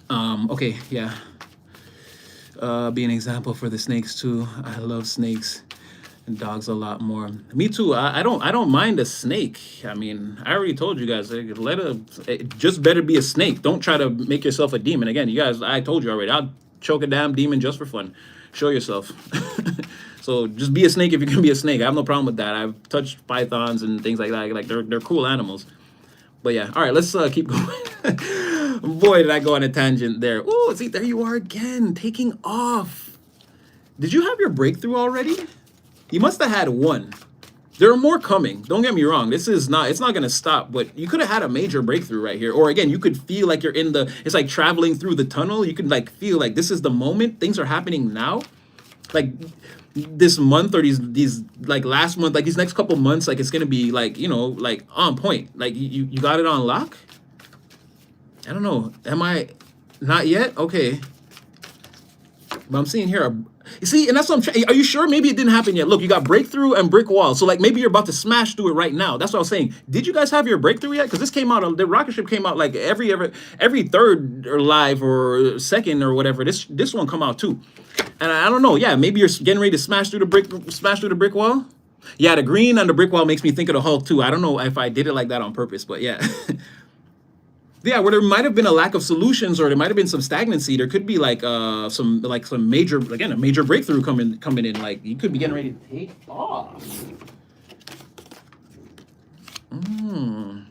Okay, yeah. Be an example for the snakes too. I love snakes and dogs a lot more. Me too. I don't mind a snake. I mean, I already told you guys, it just better be a snake. Don't try to make yourself a demon. Again, you guys, I told you already, I'll choke a damn demon just for fun. Show yourself. So just be a snake if you can be a snake. I have no problem with that. I've touched pythons and things like that. Like they're cool animals. But yeah, all right, let's keep going. Boy, did I go on a tangent there. Oh, see, there you are again, taking off. Did you have your breakthrough already? You must have had one. There are more coming. Don't get me wrong. It's not going to stop, but you could have had a major breakthrough right here. Or again, you could feel like you're it's like traveling through the tunnel. You could like feel like this is the moment. Things are happening now. Like this month or these like last month, like these next couple months, like it's going to be like, like on point. Like you got it on lock. I don't know. Am I not yet? Okay. But I'm seeing here you see, and that's what I'm trying. Are you sure? Maybe it didn't happen yet. Look, you got breakthrough and brick wall. So like maybe you're about to smash through it right now. That's what I was saying. Did you guys have your breakthrough yet? Because this came out, the rocket ship came out like every third or live or second or whatever. This one come out too. And I don't know. Yeah, maybe you're getting ready to smash through the brick wall. Yeah, the green on the brick wall makes me think of the Hulk too. I don't know if I did it like that on purpose, but yeah. Yeah, where there might have been a lack of solutions, or there might have been some stagnancy. There could be like some major, again, a major breakthrough coming in. Like you could be getting ready to take off. And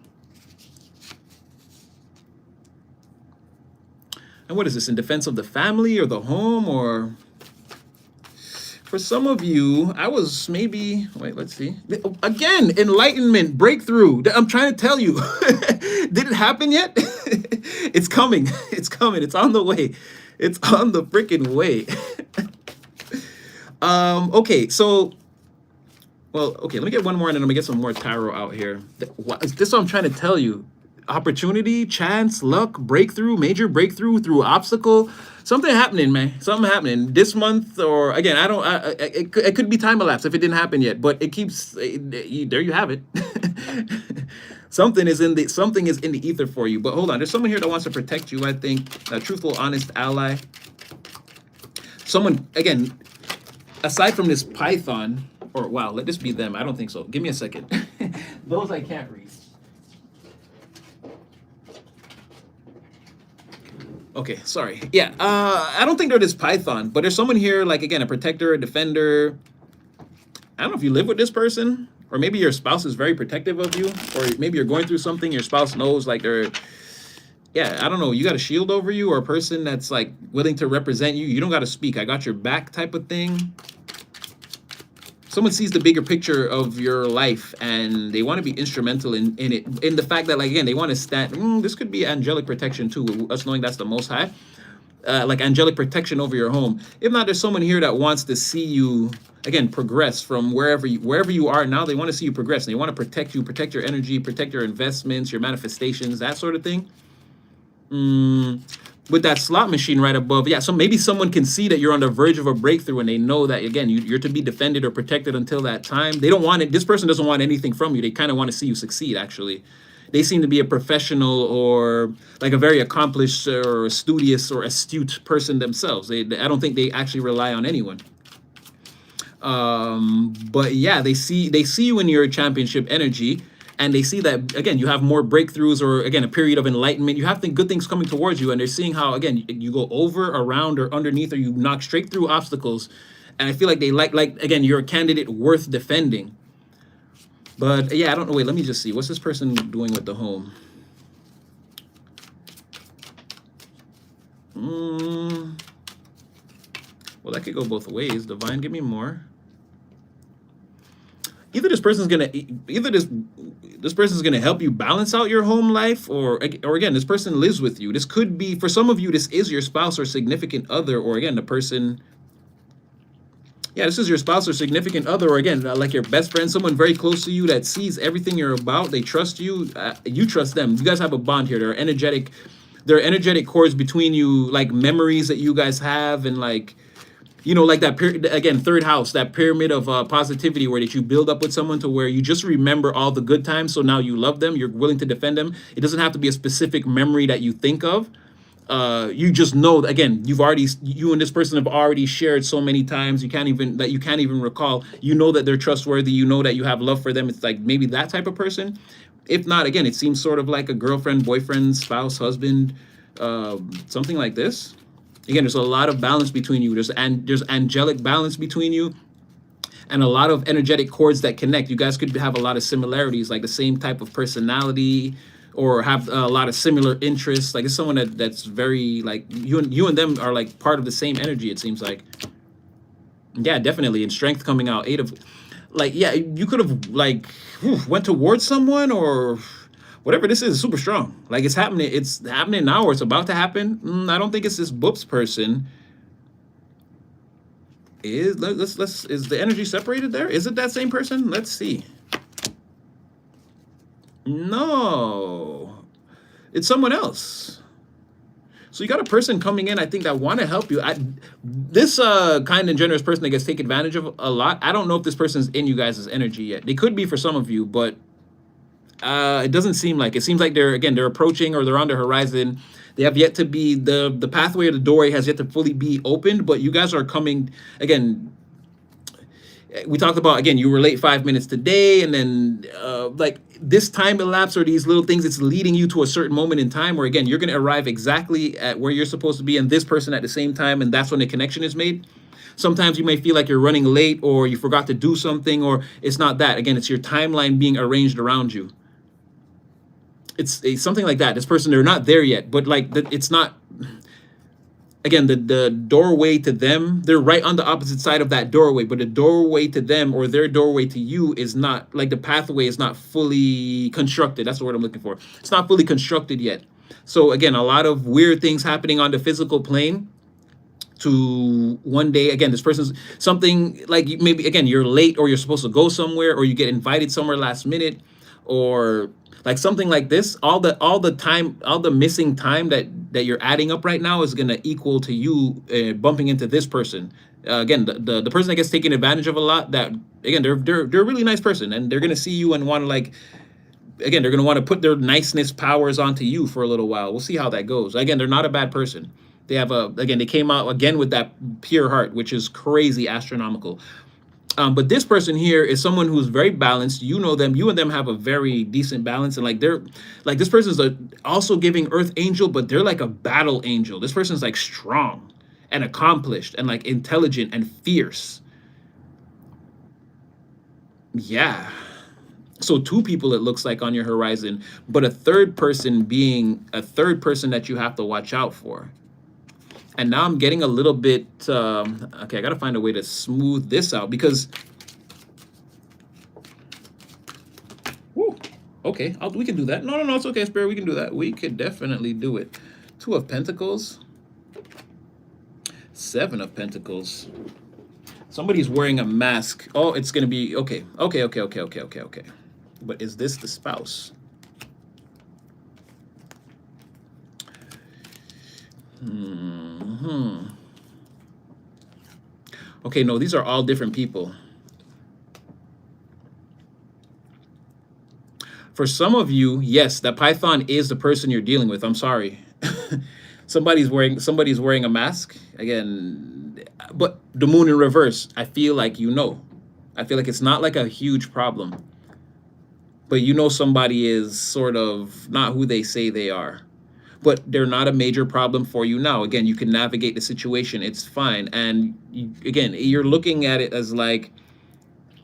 what is this, in defense of the family or the home, or For some of you, I was maybe, wait, let's see. Again, enlightenment, breakthrough. I'm trying to tell you. Did it happen yet? It's coming. It's coming. It's on the way. It's on the freaking way. Okay, so, well, okay, let me get one more and then I'm gonna get some more tarot out here. This is what I'm trying to tell you. Opportunity, chance, luck, breakthrough, major breakthrough through obstacle. Something happening, man. Something happening this month, or again, I don't. It could be time elapse if it didn't happen yet, but it keeps. There you have it. Something is in the ether for you. But hold on, there's someone here that wants to protect you. I think a truthful, honest ally. Someone again, aside from this Python, or wow, let this be them. I don't think so. Give me a second. Those I can't read. Okay, sorry. Yeah, I don't think they're this Python, but there's someone here, like, again, a protector, a defender. I don't know if you live with this person, or maybe your spouse is very protective of you, or maybe you're going through something, your spouse knows, like, yeah, I don't know, you got a shield over you, or a person that's, like, willing to represent you. You don't got to speak. I got your back type of thing. Someone sees the bigger picture of your life and they want to be instrumental in it, in the fact that, like, again, they want to stand. This could be angelic protection too, us knowing that's the Most High, like angelic protection over your home. If not, there's someone here that wants to see you again progress from wherever you are now. They want to see you progress, and they want to protect you, protect your energy, protect your investments, your manifestations, that sort of thing. With that slot machine right above, yeah, so maybe someone can see that you're on the verge of a breakthrough, and they know that, again, you're to be defended or protected until that time. They don't want it. This person doesn't want anything from you. They kind of want to see you succeed, actually. They seem to be a professional, or like a very accomplished or studious or astute person themselves. I don't think they actually rely on anyone. But yeah, they see you in your championship energy. And they see that, again, you have more breakthroughs, or, again, a period of enlightenment. You have good things coming towards you. And they're seeing how, again, you go over, around, or underneath, or you knock straight through obstacles. And I feel like they like again, you're a candidate worth defending. But, yeah, I don't know. Wait, let me just see. What's this person doing with the home? Well, that could go both ways. Divine, give me more. Either this person's gonna help you balance out your home life, or again, this person lives with you. This could be, for some of you, this is your spouse or significant other, or again, the person. Yeah, this is your spouse or significant other, or again, like your best friend, someone very close to you that sees everything you're about. They trust you. You trust them. You guys have a bond here. There are energetic cords between you, like memories that you guys have, and like. Like that, again, third house, that pyramid of positivity where that you build up with someone to where you just remember all the good times. So now you love them. You're willing to defend them. It doesn't have to be a specific memory that you think of. You just know, again, you and this person have already shared so many times you can't even recall. You know that they're trustworthy. You know that you have love for them. It's like maybe that type of person. If not, again, it seems sort of like a girlfriend, boyfriend, spouse, husband, something like this. Again, there's a lot of balance between you. There's angelic balance between you, and a lot of energetic cords that connect. You guys could have a lot of similarities, like the same type of personality, or have a lot of similar interests. Like it's someone that's very, like, you and them are like part of the same energy, it seems like. Yeah, definitely. And strength coming out. 8 of, like, yeah, you could have like went towards someone, or whatever this is super strong. Like it's happening now, or it's about to happen. I don't think it's this Boops person. Is the energy separated there? Is it that same person? Let's see. No, it's someone else. So you got a person coming in, I think, that want to help you. This kind and generous person that gets taken advantage of a lot. I don't know if this person's in you guys' energy yet. They could be for some of you, but it doesn't seem like. It seems like they're approaching, or they're on the horizon. They have yet to be, the pathway or the doorway has yet to fully be opened, but you guys are coming. Again, we talked about, again, you were late 5 minutes today, and then like this time elapse, or these little things, it's leading you to a certain moment in time where, again, you're going to arrive exactly at where you're supposed to be, and this person at the same time, and that's when the connection is made. Sometimes you may feel like you're running late, or you forgot to do something, or it's not that. Again, it's your timeline being arranged around you. It's something like that. This person, they're not there yet, but like it's not. again, the doorway to them, they're right on the opposite side of that doorway, but the doorway to them or their doorway to you is not, like, the pathway is not fully constructed. That's the word I'm looking for. It's not fully constructed yet. So again, a lot of weird things happening on the physical plane to one day, again, this person's something like, maybe again you're late, or you're supposed to go somewhere, or you get invited somewhere last minute, or like something like this. All the time, all the missing time that you're adding up right now is going to equal to you bumping into this person. Again, the person that gets taken advantage of a lot, that again, they're a really nice person, and they're going to see you and want to, like, again, they're going to want to put their niceness powers onto you for a little while. We'll see how that goes. Again, they're not a bad person. They have again, they came out again with that pure heart, which is crazy astronomical. But this person here is someone who's very balanced. You know them. You and them have a very decent balance. And like, they're like, this person's also giving earth angel, but they're like a battle angel. This person's like strong and accomplished and like intelligent and fierce. Yeah. So two people, it looks like, on your horizon, but a third person being a third person that you have to watch out for. And now I'm getting a little bit, okay, I got to find a way to smooth this out because, whew, okay, we can do that. No, it's okay, Spirit, we can do that. We could definitely do it. 2 of Pentacles, 7 of Pentacles. Somebody's wearing a mask. Oh, it's going to be, okay. But is this the spouse? Okay, no, these are all different people. For some of you, yes, that Python is the person you're dealing with. I'm sorry. Somebody's wearing a mask again, but the moon in reverse. I feel like, I feel like it's not like a huge problem, but somebody is sort of not who they say they are. But they're not a major problem for you now. Again, you can navigate the situation. It's fine. And again, you're looking at it as like,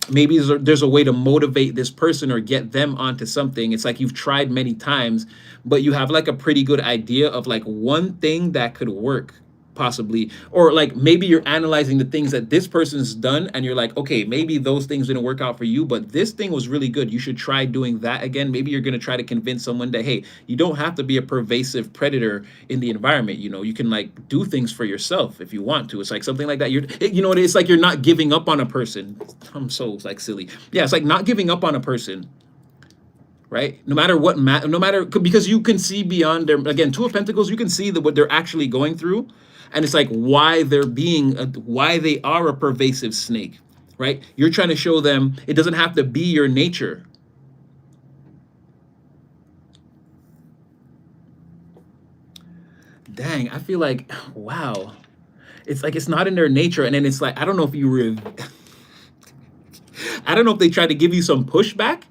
maybe there's a way to motivate this person or get them onto something. It's like you've tried many times, but you have like a pretty good idea of like one thing that could work possibly, or like maybe you're analyzing the things that this person's done and you're like, okay, maybe those things didn't work out for you, but this thing was really good. You should try doing that again. Maybe you're going to try to convince someone that, hey, you don't have to be a pervasive predator in the environment. You can like do things for yourself if you want to. It's like something like that. It's like you're not giving up on a person. I'm so like silly. Yeah, it's like not giving up on a person. Right? No matter what, because you can see beyond their, again, 2 of Pentacles, you can see what they're actually going through. And it's like why they are a pervasive snake, right? You're trying to show them it doesn't have to be your nature. Dang, I feel like, wow. It's like it's not in their nature. And then it's like, I don't know if I don't know if they try to give you some pushback.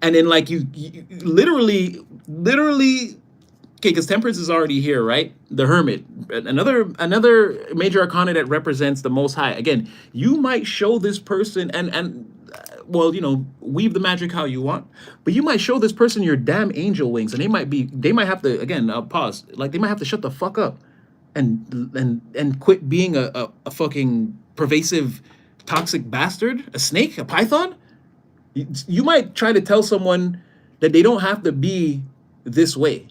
And then like you literally, okay, because Temperance is already here, right? The Hermit, another major arcana that represents the Most High. Again, you might show this person and well, weave the magic how you want, but you might show this person your damn angel wings, and they might have to, again, pause, like they might have to shut the fuck up and quit being a fucking pervasive, toxic bastard, a snake, a python. You might try to tell someone that they don't have to be this way.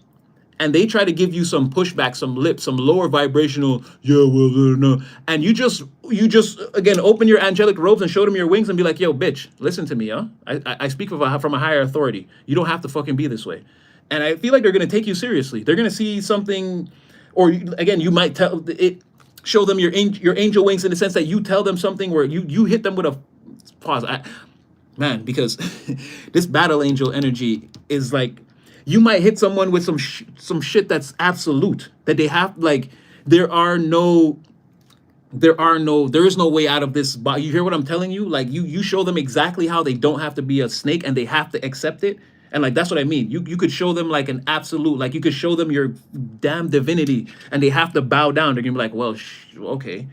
And they try to give you some pushback, some lower vibrational, no. And you just again open your angelic robes and show them your wings and be like, yo, bitch, listen to me, huh? I speak from a higher authority. You don't have to fucking be this way. And I feel like they're gonna take you seriously. They're gonna see something, or again, you might show them your angel wings in the sense that you tell them something where you hit them with a pause. Man, because this battle angel energy is like, you might hit someone with some shit that's absolute, that they have, like, there is no way out of this. But you hear what I'm telling you? Like you show them exactly how they don't have to be a snake and they have to accept it. And like, that's what I mean. You could show them like an absolute, like you could show them your damn divinity and they have to bow down. They're gonna be like, well, okay.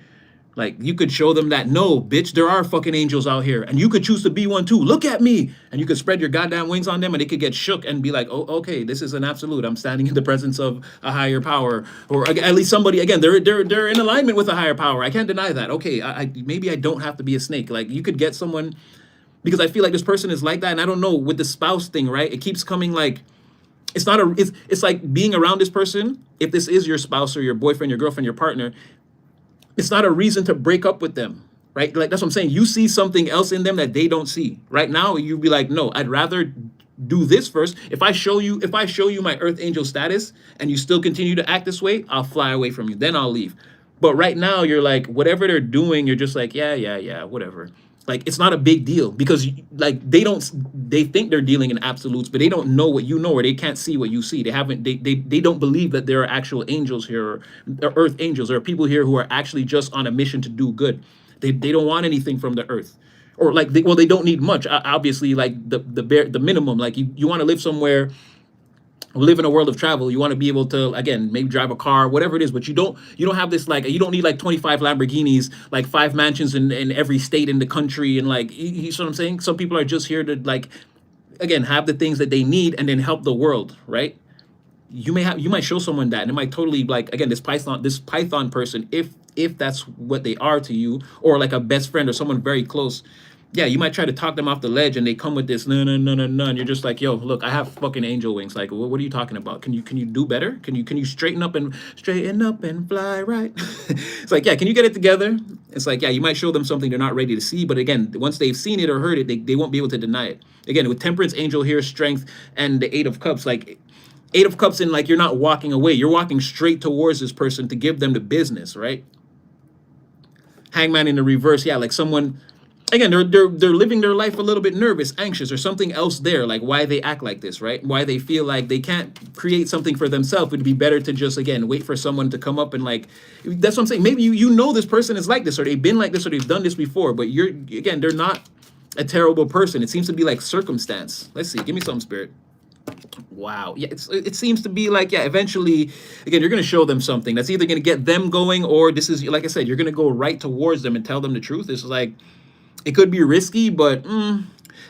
Like you could show them that no, bitch, there are fucking angels out here, and you could choose to be one too. Look at me, and you could spread your goddamn wings on them, and they could get shook and be like, oh, okay, this is an absolute. I'm standing in the presence of a higher power, or at least somebody. Again, they're in alignment with a higher power. I can't deny that. Okay, I maybe I don't have to be a snake. Like you could get someone because I feel like this person is like that, and I don't know with the spouse thing, right? It keeps coming like it's not a it's like being around this person. If this is your spouse or your boyfriend, your girlfriend, your partner, it's not a reason to break up with them, right? Like that's what I'm saying. You see something else in them that they don't see. Right now, you'd be like, no, I'd rather do this first. If I show you my earth angel status and you still continue to act this way, I'll fly away from you. Then I'll leave. But right now, you're like, whatever they're doing, you're just like, yeah, whatever. Like it's not a big deal because like they think they're dealing in absolutes, but they don't know what you know, or they can't see what you see. They don't believe that there are actual angels here, or earth angels. There are people here who are actually just on a mission to do good. They don't want anything from the earth, or like they don't need much. Obviously, like the minimum. Like you want to live somewhere, live in a world of travel. You want to be able to again maybe drive a car, whatever it is, but you don't have this like you don't need like 25 Lamborghinis, like 5 mansions in every state in the country, and like you see what I'm saying. Some people are just here to like again have the things that they need and then help the world, right? You might show someone that and it might totally like again this python person, if that's what they are to you, or like a best friend or someone very close. Yeah, you might try to talk them off the ledge and they come with this no, and you're just like, yo, look, I have fucking angel wings. Like what are you talking about? Can you do better? Can you straighten up and fly right? It's like, yeah, can you get it together? It's like, yeah, you might show them something they're not ready to see, but again, once they've seen it or heard it, they won't be able to deny it. Again, with temperance, angel here, strength, and the 8 of cups, like 8 of cups, in like you're not walking away, you're walking straight towards this person to give them the business, right? Hangman in the reverse, yeah, like someone again they're living their life a little bit nervous, anxious, or something else there, like why they act like this, right? Why they feel like they can't create something for themselves. It'd be better to just again wait for someone to come up and like that's what I'm saying. Maybe you know this person is like this, or they've been like this, or they've done this before, but they're not a terrible person. It seems to be like circumstance. Let's see, give me some spirit. Wow. Yeah, it seems to be like, yeah, eventually, again, you're going to show them something that's either going to get them going, or this is, like I said, you're going to go right towards them and tell them the truth. This is like, it could be risky, but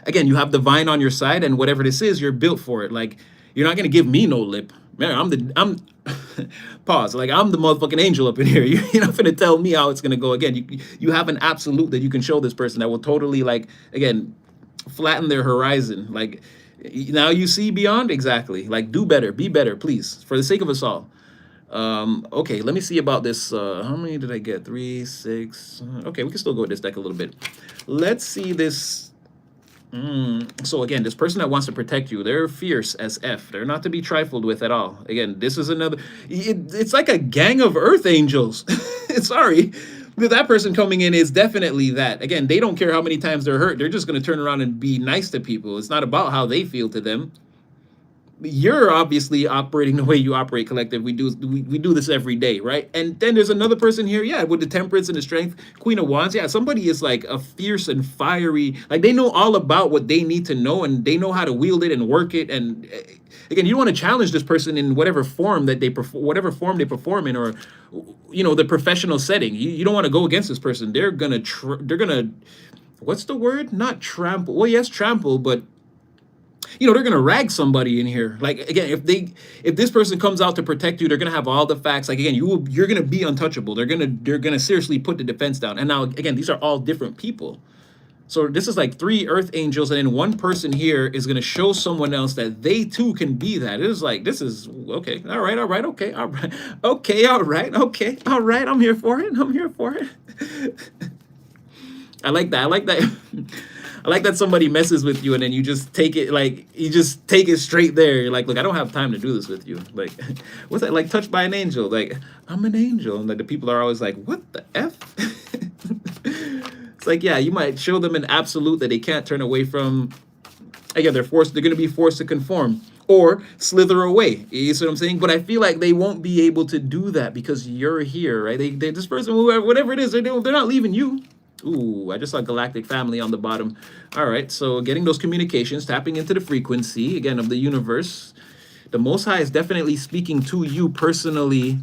again, you have the vine on your side, and whatever this is, you're built for it. Like, you're not going to give me no lip. Man, I'm pause. Like, I'm the motherfucking angel up in here. You're not going to tell me how it's going to go. Again, you have an absolute that you can show this person that will totally, like, again, flatten their horizon. Like, now you see beyond. Exactly. Like, do better, be better, please, for the sake of us all. Okay, let me see about this. How many did I get? 3, 6. Okay, we can still go with this deck a little bit. Let's see this. So again, this person that wants to protect you, they're fierce as F. They're not to be trifled with at all. Again, this is another. It's like a gang of earth angels. Sorry. That person coming in is definitely that. Again, they don't care how many times they're hurt. They're just going to turn around and be nice to people. It's not about how they feel to them. You're obviously operating the way you operate, collective. We do this every day, right? And then there's another person here, yeah, with the temperance and the strength, Queen of Wands. Yeah, somebody is like a fierce and fiery, like they know all about what they need to know, and they know how to wield it and work it. And again, you don't want to challenge this person in whatever form that they perform, whatever form they perform in, or the professional setting. You don't want to go against this person. They're gonna what's the word? Not trample. Well, yes, trample, but they're gonna rag somebody in here. Like again, if this person comes out to protect you, they're gonna have all the facts. Like again, you're gonna be untouchable. They're gonna seriously put the defense down. And now again, these are all different people. So this is like 3 earth angels, and then one person here is gonna show someone else that they too can be that. It is like, this is okay. All right, okay, all right, okay, all right, okay, all right. I'm here for it. I like that. I like that somebody messes with you and then you just take it straight there. You're like, look, I don't have time to do this with you. Like, what's that? Like, touched by an angel. Like, I'm an angel. And like the people are always like, what the F? It's like, yeah, you might show them an absolute that they can't turn away from. Again, they're going to be forced to conform or slither away. You see what I'm saying? But I feel like they won't be able to do that because you're here, right? This person, whatever it is, they're not leaving you. Ooh, I just saw Galactic Family on the bottom. All right, so getting those communications, tapping into the frequency, again, of the universe. The Most High is definitely speaking to you personally.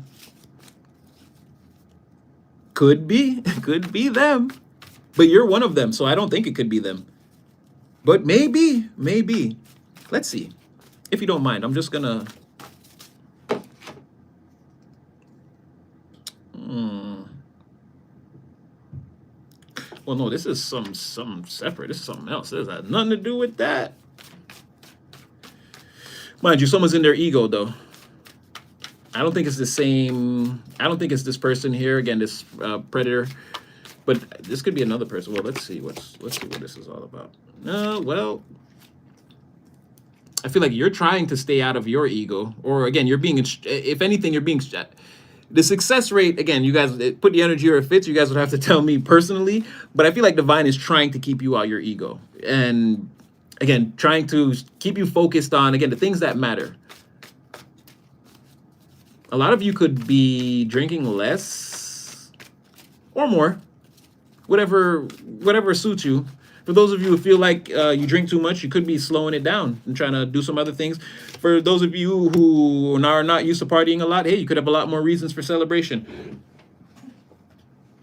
Could be, could be them, but you're one of them, so I don't think it could be them. But maybe, maybe. Let's see. If you don't mind, I'm just gonna. Hmm. Well, no, this is some separate. This is something else. This has nothing to do with that. Mind you, someone's in their ego though. I don't think it's the same. I don't think it's this person here again. This predator, but this could be another person. Well, let's see. Let's see what this is all about. Well, I feel like you're trying to stay out of your ego, or again, you're being. If anything, you're being. The success rate again. You guys put the energy where it fits. You guys would have to tell me personally, but I feel like Divine is trying to keep you out your ego, and again, trying to keep you focused on again the things that matter. A lot of you could be drinking less or more, whatever suits you. For those of you who feel like you drink too much, you could be slowing it down and trying to do some other things. For those of you who are not used to partying a lot, hey, you could have a lot more reasons for celebration.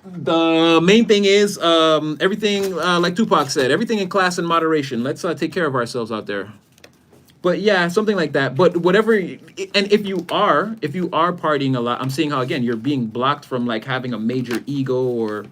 The main thing is everything, like Tupac said, everything in class and moderation. Let's take care of ourselves out there. But yeah, something like that. But whatever, and if you are partying a lot, I'm seeing how again you're being blocked from like having a major ego or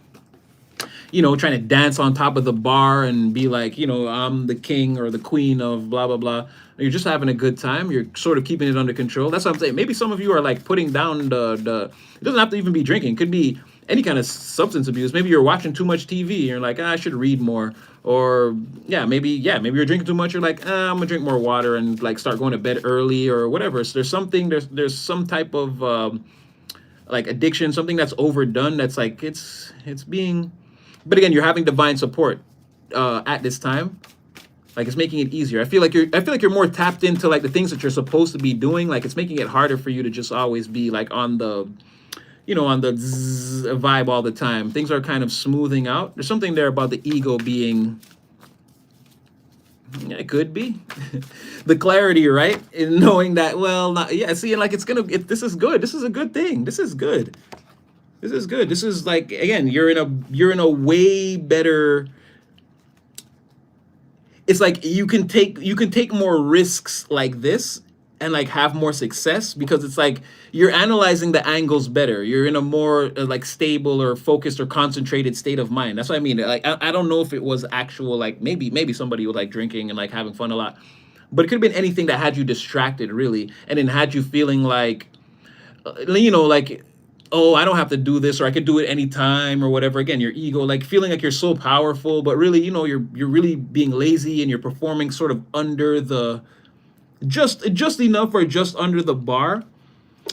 trying to dance on top of the bar and be like, I'm the king or the queen of blah blah blah. You're just having a good time. You're sort of keeping it under control. That's what I'm saying. Maybe some of you are like putting down the. It doesn't have to even be drinking. It could be any kind of substance abuse. Maybe you're watching too much TV. And you're like, I should read more. Or maybe you're drinking too much. You're like, I'm gonna drink more water and like start going to bed early or whatever. So there's some type of like addiction, something that's overdone. That's like it's being. But again, you're having divine support at this time. Like it's making it easier. I feel like you're more tapped into like the things that you're supposed to be doing. Like it's making it harder for you to just always be like on the, on the vibe all the time. Things are kind of smoothing out. There's something there about the ego being. Yeah, it could be the clarity, right? In knowing that, see, like this is good. This is a good thing. This is good. This is good. This is like again, you're in a way better. It's like you can take more risks like this and like have more success because it's like you're analyzing the angles better. You're in a more like stable or focused or concentrated state of mind. That's what I mean. Like I don't know if it was actual like maybe somebody was like drinking and like having fun a lot, but it could have been anything that had you distracted really, and then had you feeling like, like. Oh, I don't have to do this, or I could do it anytime, or whatever. Again, your ego, like feeling like you're so powerful, but really, you're really being lazy and you're performing sort of under the just enough or just under the bar.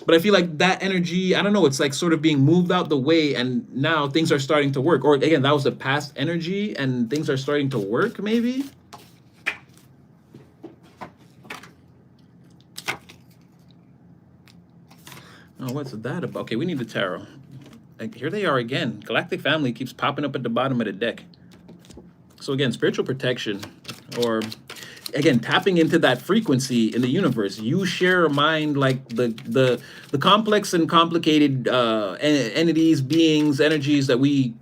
But I feel like that energy, I don't know, it's like sort of being moved out the way, and now things are starting to work. Or again, that was the past energy, and things are starting to work, maybe. Oh, what's that about? Okay, we need the tarot. Like, here they are again. Galactic family keeps popping up at the bottom of the deck. So again, spiritual protection, or again, tapping into that frequency in the universe. You share a mind like the complex and complicated entities, beings, energies that we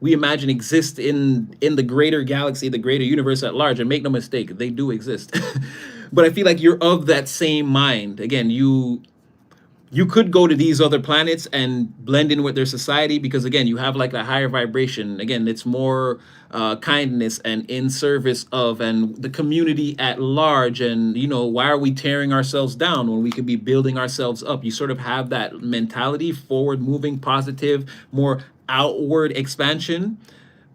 imagine exist in the greater galaxy, the greater universe at large. And make no mistake, they do exist. But I feel like you're of that same mind. Again, you could go to these other planets and blend in with their society because again you have like a higher vibration. Again, it's more kindness and in service of and the community at large. And why are we tearing ourselves down when we could be building ourselves up? You sort of have that mentality, forward moving, positive, more outward expansion.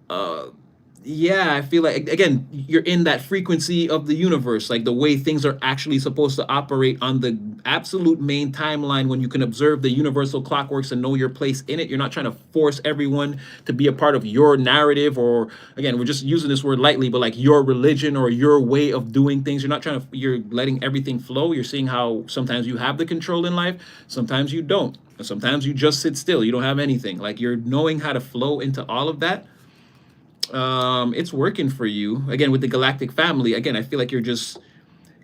I feel like again you're in that frequency of the universe, like the way things are actually supposed to operate on the absolute main timeline, when you can observe the universal clockworks and know your place in it. You're not trying to force everyone to be a part of your narrative, or again, we're just using this word lightly, but like your religion or your way of doing things. You're letting everything flow. You're seeing how sometimes you have the control in life, sometimes you don't, and sometimes you just sit still, you don't have anything. Like you're knowing how to flow into all of that. It's working for you again with the galactic family. Again, I feel like you're just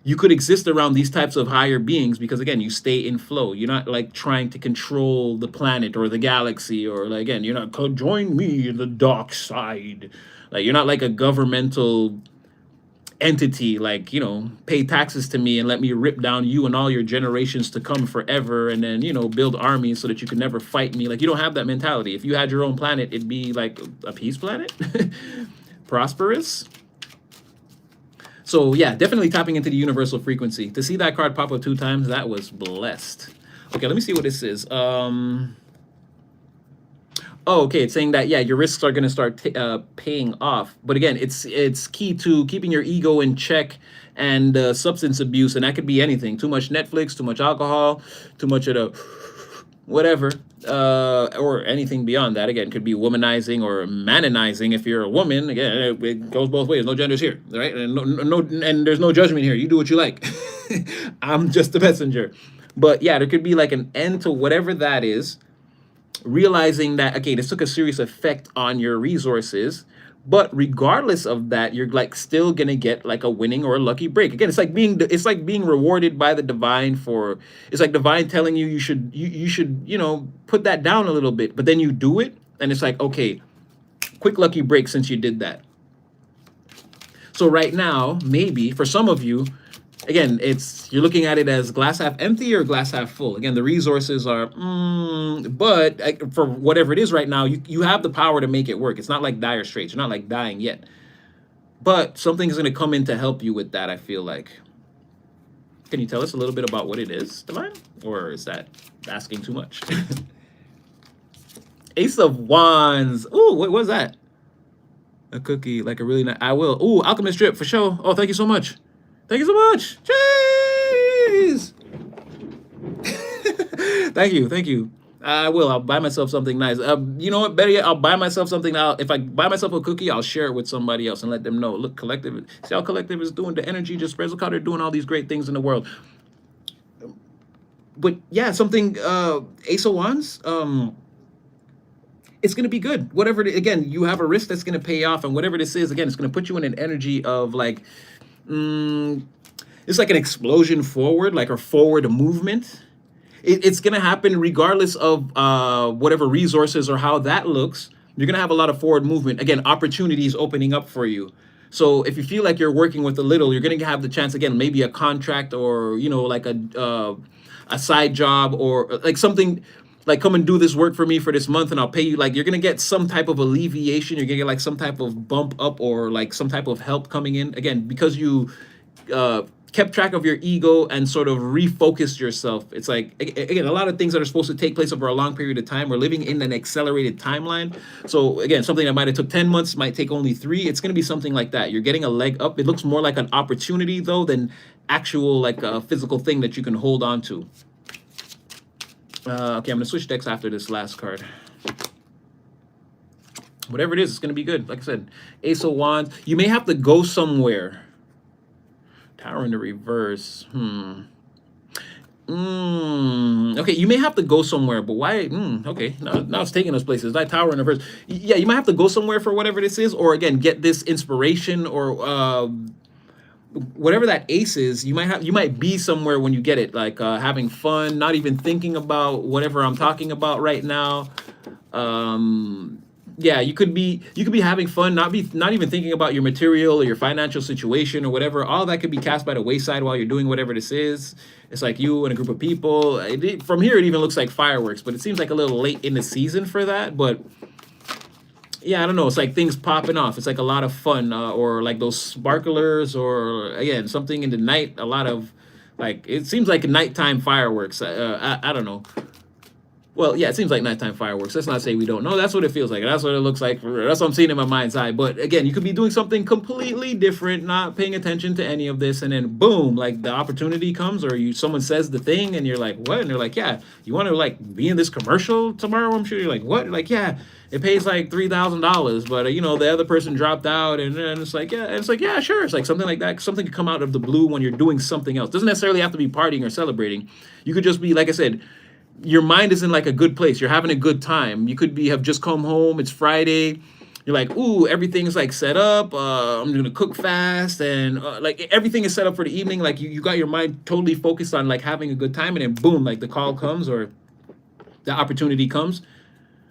you could exist around these types of higher beings because again you stay in flow. You're not like trying to control the planet or the galaxy, or like, again, you're not join me in the dark side. Like, you're not like a governmental entity, like, pay taxes to me and let me rip down you and all your generations to come forever, and then build armies so that you could never fight me. Like, you don't have that mentality. If you had your own planet, it'd be like a peace planet. Prosperous. So yeah, definitely tapping into the universal frequency. To see that card pop up 2 times, that was blessed. Okay, let me see what this is. Oh, okay. It's saying that, yeah, your risks are going to start paying off. But again, it's key to keeping your ego in check, and substance abuse, and that could be anything. Too much Netflix, too much alcohol, too much of the whatever, or anything beyond that. Again, could be womanizing or manonizing if you're a woman. Again, it goes both ways. No genders here, right? And and there's no judgment here. You do what you like. I'm just a messenger. But yeah, there could be like an end to whatever that is, realizing that, okay, this took a serious effect on your resources, but regardless of that, you're like still gonna get like a winning or a lucky break. Again, it's like being rewarded by the divine for, it's like divine telling you you should put that down a little bit, but then you do it, and it's like, okay, quick lucky break since you did that. So right now, maybe for some of you, again, you're looking at it as glass half empty or glass half full. Again, the resources are, but for whatever it is right now, you have the power to make it work. It's not like dire straits. You're not like dying yet. But something's going to come in to help you with that, I feel like. Can you tell us a little bit about what it is, Divine? Or is that asking too much? Ace of Wands. Ooh, what was that? A cookie, like a really nice, I will. Ooh, Alchemist Drip, for sure. Oh, thank you so much. Thank you so much. Jeez. Thank you. I will. I'll buy myself something nice. You know what? Better yet, I'll buy myself something. If I buy myself a cookie, I'll share it with somebody else and let them know. Look, Collective. See how Collective is doing? The energy just spreads. Look how they're doing all these great things in the world. But yeah, something. Ace of Wands. It's going to be good. Whatever. Again, you have a risk that's going to pay off, and whatever this is, again, it's going to put you in an energy of like. It's like an explosion forward, like a forward movement. It's going to happen regardless of whatever resources or how that looks. You're going to have a lot of forward movement. Again, opportunities opening up for you. So if you feel like you're working with a little, you're going to have the chance, again, maybe a contract, or, like a side job, or like something like, come and do this work for me for this month and I'll pay you. Like, you're going to get some type of alleviation. You're going to get like some type of bump up, or like some type of help coming in. Again, because you kept track of your ego and sort of refocused yourself. It's like, again, a lot of things that are supposed to take place over a long period of time. We're living in an accelerated timeline. So again, something that might have took 10 months might take only 3. It's going to be something like that. You're getting a leg up. It looks more like an opportunity though than actual like a physical thing that you can hold on to. Okay, I'm gonna switch decks after this last card. Whatever it is, it's gonna be good. Like I said, Ace of Wands. You may have to go somewhere. Tower in the reverse. Okay, you may have to go somewhere, but why? Okay, now it's taking us places. That Tower in the reverse. Yeah, you might have to go somewhere for whatever this is, or again, get this inspiration, or whatever that ace is. You might be somewhere when you get it, like having fun, not even thinking about whatever I'm talking about right now. Yeah, you could be having fun, not even thinking about your material or your financial situation or whatever. All that could be cast by the wayside while you're doing whatever this is. It's like you and a group of people. From here, it even looks like fireworks, but it seems like a little late in the season for that. But yeah, I don't know. It's like things popping off. It's like a lot of fun, or like those sparklers, or again, something in the night. A lot of like, it seems like nighttime fireworks. I don't know. Well, yeah, it seems like nighttime fireworks. Let's not say we don't know. That's what it feels like. That's what it looks like. That's what I'm seeing in my mind's eye. But again, you could be doing something completely different, not paying attention to any of this, and then boom, like the opportunity comes, or someone says the thing, and you're like, what? And they're like, yeah, you want to like be in this commercial tomorrow? I'm sure you're like, what? Like, yeah, it pays like $3,000, but the other person dropped out, and it's like, yeah, and it's like, yeah, sure. It's like something like that. Something could come out of the blue when you're doing something else. Doesn't necessarily have to be partying or celebrating. You could just be, like I said, your mind is in like a good place. You're having a good time. You could have just come home. It's Friday. You're like, ooh, everything's like set up. I'm gonna cook fast, and like everything is set up for the evening. Like you got your mind totally focused on like having a good time, and then boom, like the call comes or the opportunity comes.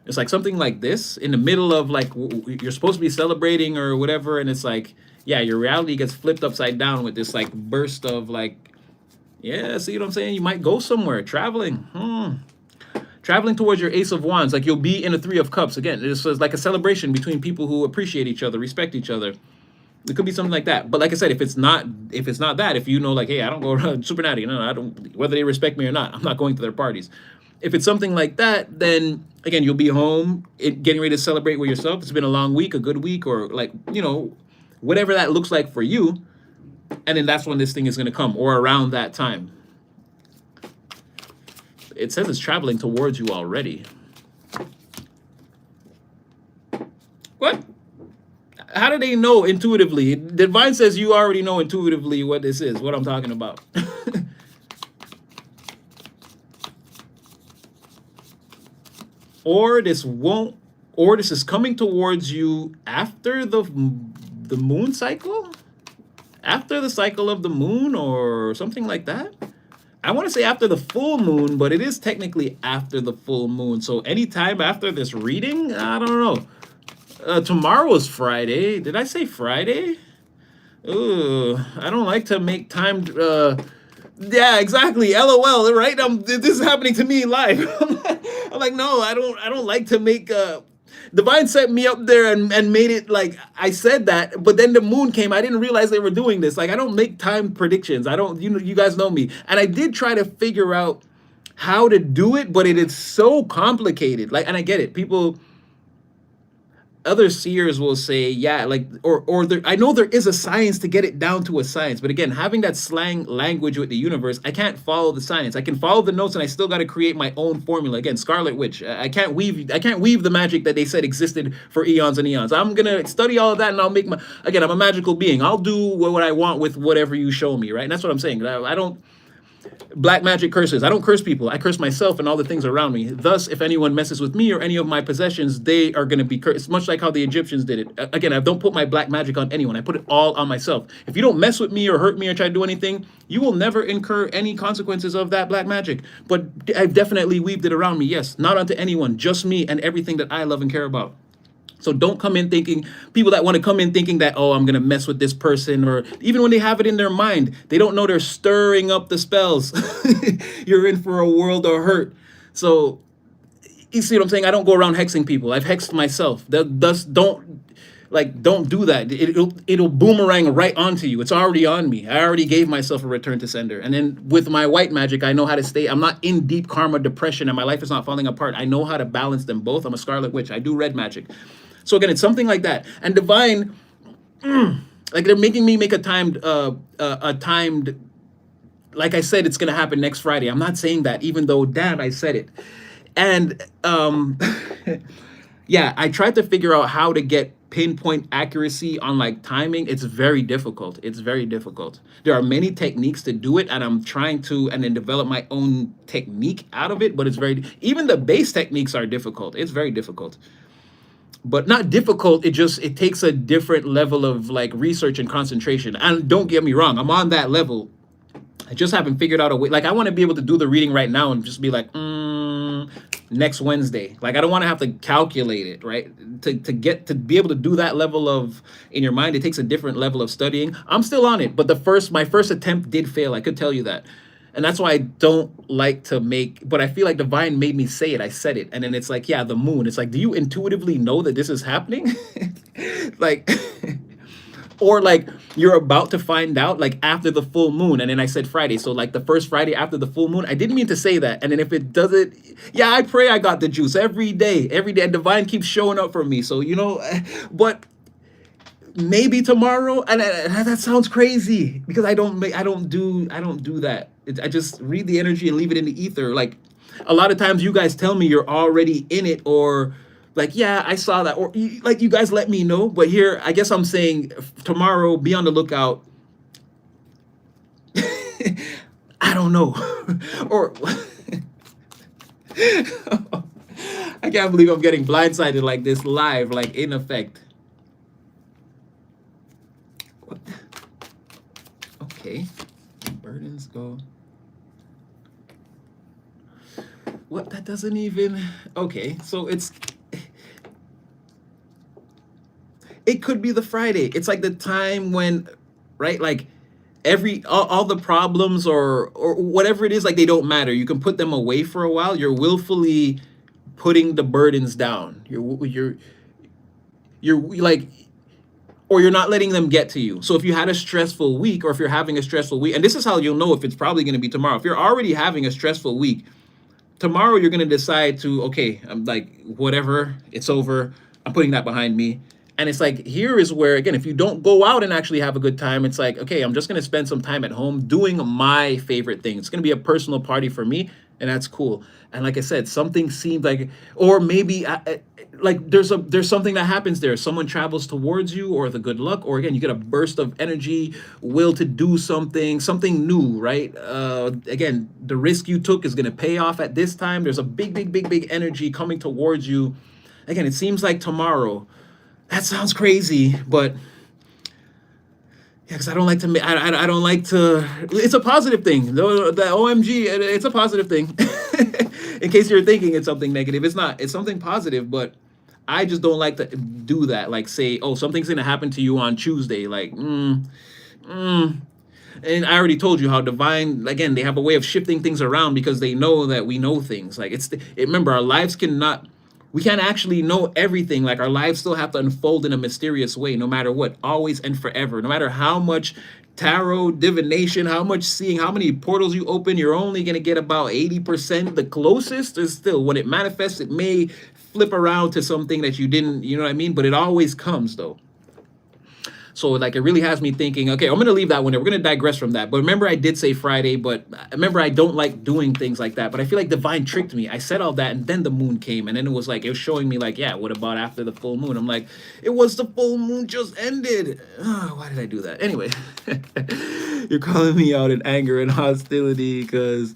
It's like something like this in the middle of like you're supposed to be celebrating or whatever, and it's like, yeah, your reality gets flipped upside down with this like burst of like, yeah, see what I'm saying? You might go somewhere traveling. Traveling towards your Ace of Wands, like you'll be in a Three of Cups again. It's like a celebration between people who appreciate each other, respect each other. It could be something like that. But like I said, if it's not that, if you know, like, hey, I don't go around super natty, no, I don't. Whether they respect me or not, I'm not going to their parties. If it's something like that, then again, you'll be home, getting ready to celebrate with yourself. It's been a long week, a good week, or like whatever that looks like for you. And then that's when this thing is going to come, or around that time. It says it's traveling towards you already. What? How do they know intuitively? The Divine says you already know intuitively what this is, what I'm talking about. Or this won't, or this is coming towards you after the moon cycle? After the cycle of the moon or something like that? I want to say after the full moon, but it is technically after the full moon. So anytime after this reading, I don't know. Tomorrow is Friday. Did I say Friday? Ooh, I don't like to make time. Yeah, exactly. LOL. Right? This is happening to me live. I'm like, no, I don't like to make. Divine set me up there and made it like I said that, but then the moon came. I didn't realize they were doing this. Like I don't make time predictions. I don't, you guys know me. And I did try to figure out how to do it, but it is so complicated. Like, and I get it. Other seers will say, yeah, like, or there, I know there is a science to get it down to a science, but again, having that slang language with the universe, I can't follow the science. I can follow the notes, and I still got to create my own formula. Again, Scarlet Witch. I can't weave the magic that they said existed for eons and eons. I'm gonna study all of that, and I'll make my. Again, I'm a magical being. I'll do what I want with whatever you show me, right? And that's what I'm saying. I don't. Black magic curses. I don't curse people. I curse myself and all the things around me. Thus, if anyone messes with me or any of my possessions, they are going to be cursed. Much like how the Egyptians did it. Again, I don't put my black magic on anyone. I put it all on myself. If you don't mess with me or hurt me or try to do anything, you will never incur any consequences of that black magic. But I've definitely weaved it around me. Yes, not onto anyone, just me and everything that I love and care about. So don't come in thinking, people that want to come in thinking that, oh, I'm going to mess with this person, or even when they have it in their mind, they don't know they're stirring up the spells. You're in for a world of hurt. So you see what I'm saying? I don't go around hexing people. I've hexed myself. Thus, don't do that. It'll boomerang right onto you. It's already on me. I already gave myself a return to sender. And then with my white magic, I know how to stay. I'm not in deep karma depression and my life is not falling apart. I know how to balance them both. I'm a Scarlet Witch. I do red magic. So again, it's something like that. And Divine, like they're making me make a timed, like I said, it's gonna happen next Friday. I'm not saying that, even though, damn, I said it. And yeah, I tried to figure out how to get pinpoint accuracy on like timing. It's very difficult. It's very difficult. There are many techniques to do it, and I'm trying to and then develop my own technique out of it. But it's even the base techniques are difficult. It's very difficult. But not difficult, it takes a different level of like research and concentration. And don't get me wrong, I'm on that level. I just haven't figured out a way. Like I want to be able to do the reading right now and just be like, next Wednesday. Like I don't want to have to calculate it, right? To be able to do that level of in your mind, it takes a different level of studying. I'm still on it, but my first attempt did fail. I could tell you that. And that's why I don't like to but I feel like Divine made me say it. I said it. And then it's like, yeah, the moon. It's like, do you intuitively know that this is happening? Like, or like you're about to find out like after the full moon. And then I said Friday. So like the first Friday after the full moon, I didn't mean to say that. And then if it doesn't, yeah, I pray I got the juice every day. And Divine keeps showing up for me. So, but maybe tomorrow, and that sounds crazy because I don't do that. I just read the energy and leave it in the ether. Like a lot of times you guys tell me you're already in it, or like, yeah, I saw that, or like you guys let me know. But here, I guess I'm saying tomorrow, be on the lookout. I don't know. Or I can't believe I'm getting blindsided like this live, like in effect. What? Okay. Burdens go. What? That doesn't even. Okay, so it could be the Friday. It's like the time when, right? Like all the problems or whatever it is, like they don't matter. You can put them away for a while. You're willfully putting the burdens down. You're like, or you're not letting them get to you. So if you had a stressful week, or if you're having a stressful week, and this is how you'll know if it's probably going to be tomorrow. If you're already having a stressful week, tomorrow you're going to decide to, okay, I'm like, whatever, it's over. I'm putting that behind me. And it's like, here is where, again, if you don't go out and actually have a good time, it's like, okay, I'm just going to spend some time at home doing my favorite thing. It's going to be a personal party for me, and that's cool. And like I said, something seemed like, or maybe like there's something that happens there. Someone travels towards you, or the good luck, or again, you get a burst of energy, will to do something new, right? Again, the risk you took is going to pay off at this time. There's a big energy coming towards you. Again, it seems like tomorrow. That sounds crazy, but yeah, because I don't like to. I don't like to. It's a positive thing. The OMG, it's a positive thing. In case you're thinking it's something negative, it's not. It's something positive, but I just don't like to do that. Like say, oh, something's gonna happen to you on Tuesday. Like, And I already told you how divine. Again, they have a way of shifting things around because they know that we know things. Like remember, our lives cannot. We can't actually know everything. Like our lives still have to unfold in a mysterious way, no matter what, always and forever. No matter how much tarot, divination, how much seeing, how many portals you open, you're only going to get about 80%. The closest is still, when it manifests, it may flip around to something that you didn't, you know what I mean? But it always comes though. So like it really has me thinking, okay, I'm going to leave that one there. We're going to digress from that. But remember, I did say Friday, but remember, I don't like doing things like that. But I feel like divine tricked me. I said all that, and then the moon came, and then it was like, it was showing me like, yeah, what about after the full moon? I'm like, it was the full moon just ended. Oh, why did I do that? Anyway, you're calling me out in anger and hostility because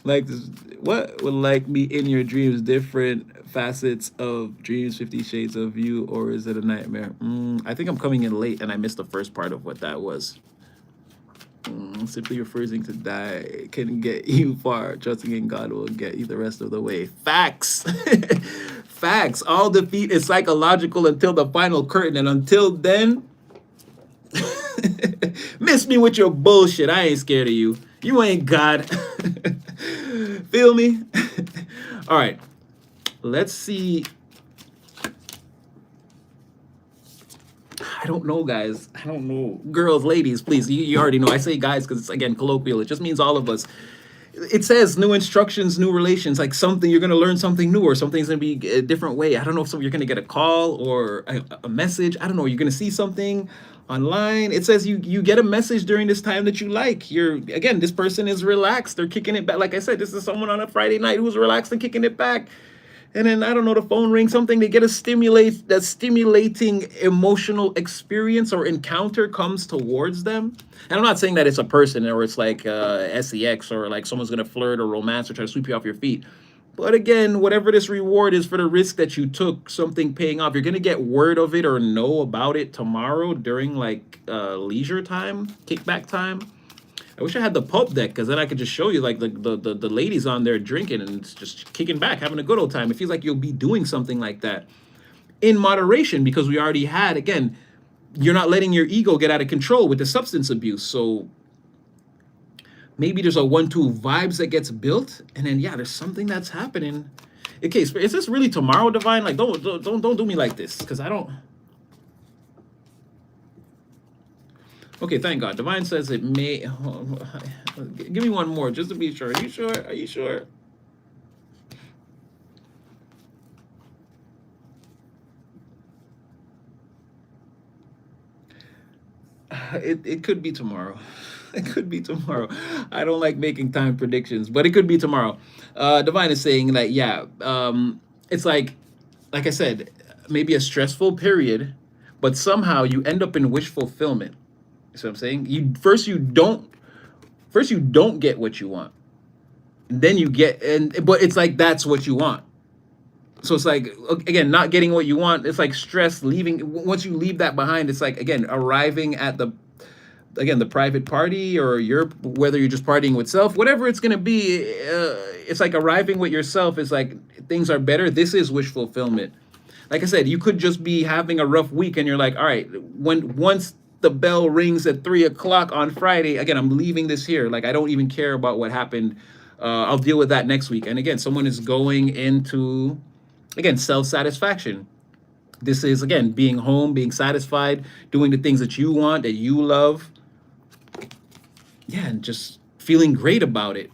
like this, what would like me in your dreams different facets of dreams, 50 shades of you, or is it a nightmare? I think I'm coming in late and I missed the first part of what that was. Simply refusing to die can get you far. Trusting in God will get you the rest of the way. Facts. Facts. All defeat is psychological until the final curtain, and until then, miss me with your bullshit. I ain't scared of you. You ain't God. Feel me? All right. Let's see. I don't know, guys. I don't know. Girls, ladies, please. You already know. I say guys because it's, again, colloquial. It just means all of us. It says new instructions, new relations, like something, you're going to learn something new, or something's going to be a different way. I don't know if you're going to get a call or a message. I don't know. You're going to see something online. It says you get a message during this time that you like. Again, this person is relaxed. They're kicking it back. Like I said, this is someone on a Friday night who's relaxed and kicking it back. And then, I don't know, the phone rings, something, they get that stimulating emotional experience or encounter comes towards them. And I'm not saying that it's a person or it's like sex or like someone's going to flirt or romance or try to sweep you off your feet. But again, whatever this reward is for the risk that you took, something paying off, you're going to get word of it or know about it tomorrow during like leisure time, kickback time. I wish I had the pulp deck, because then I could just show you like the ladies on there drinking and just kicking back, having a good old time. It feels like you'll be doing something like that in moderation, because we already had, again, you're not letting your ego get out of control with the substance abuse. So maybe there's a 1-2 vibes that gets built, and then yeah, there's something that's happening. Okay, is this really tomorrow, Divine? Like don't do me like this, because I don't. Okay, thank God. Divine says it may. Give me one more just to be sure. Are you sure? Are you sure? It could be tomorrow. It could be tomorrow. I don't like making time predictions, but it could be tomorrow. Divine is saying that, yeah, it's like I said, maybe a stressful period, but somehow you end up in wish fulfillment. You see what I'm saying? First you don't get what you want. And then you get, but it's like that's what you want. So it's like, again, not getting what you want. It's like stress leaving. Once you leave that behind, it's like, again, arriving at the, again, the private party, or whether you're just partying with self, whatever it's going to be. It's like arriving with yourself is like, things are better. This is wish fulfillment. Like I said, you could just be having a rough week and you're like, all right, once the bell rings at 3 o'clock on Friday, again, I'm leaving this here. Like, I don't even care about what happened. I'll deal with that next week. And again, someone is going into, again, self-satisfaction. This is, again, being home, being satisfied, doing the things that you want, that you love. Yeah, and just feeling great about it.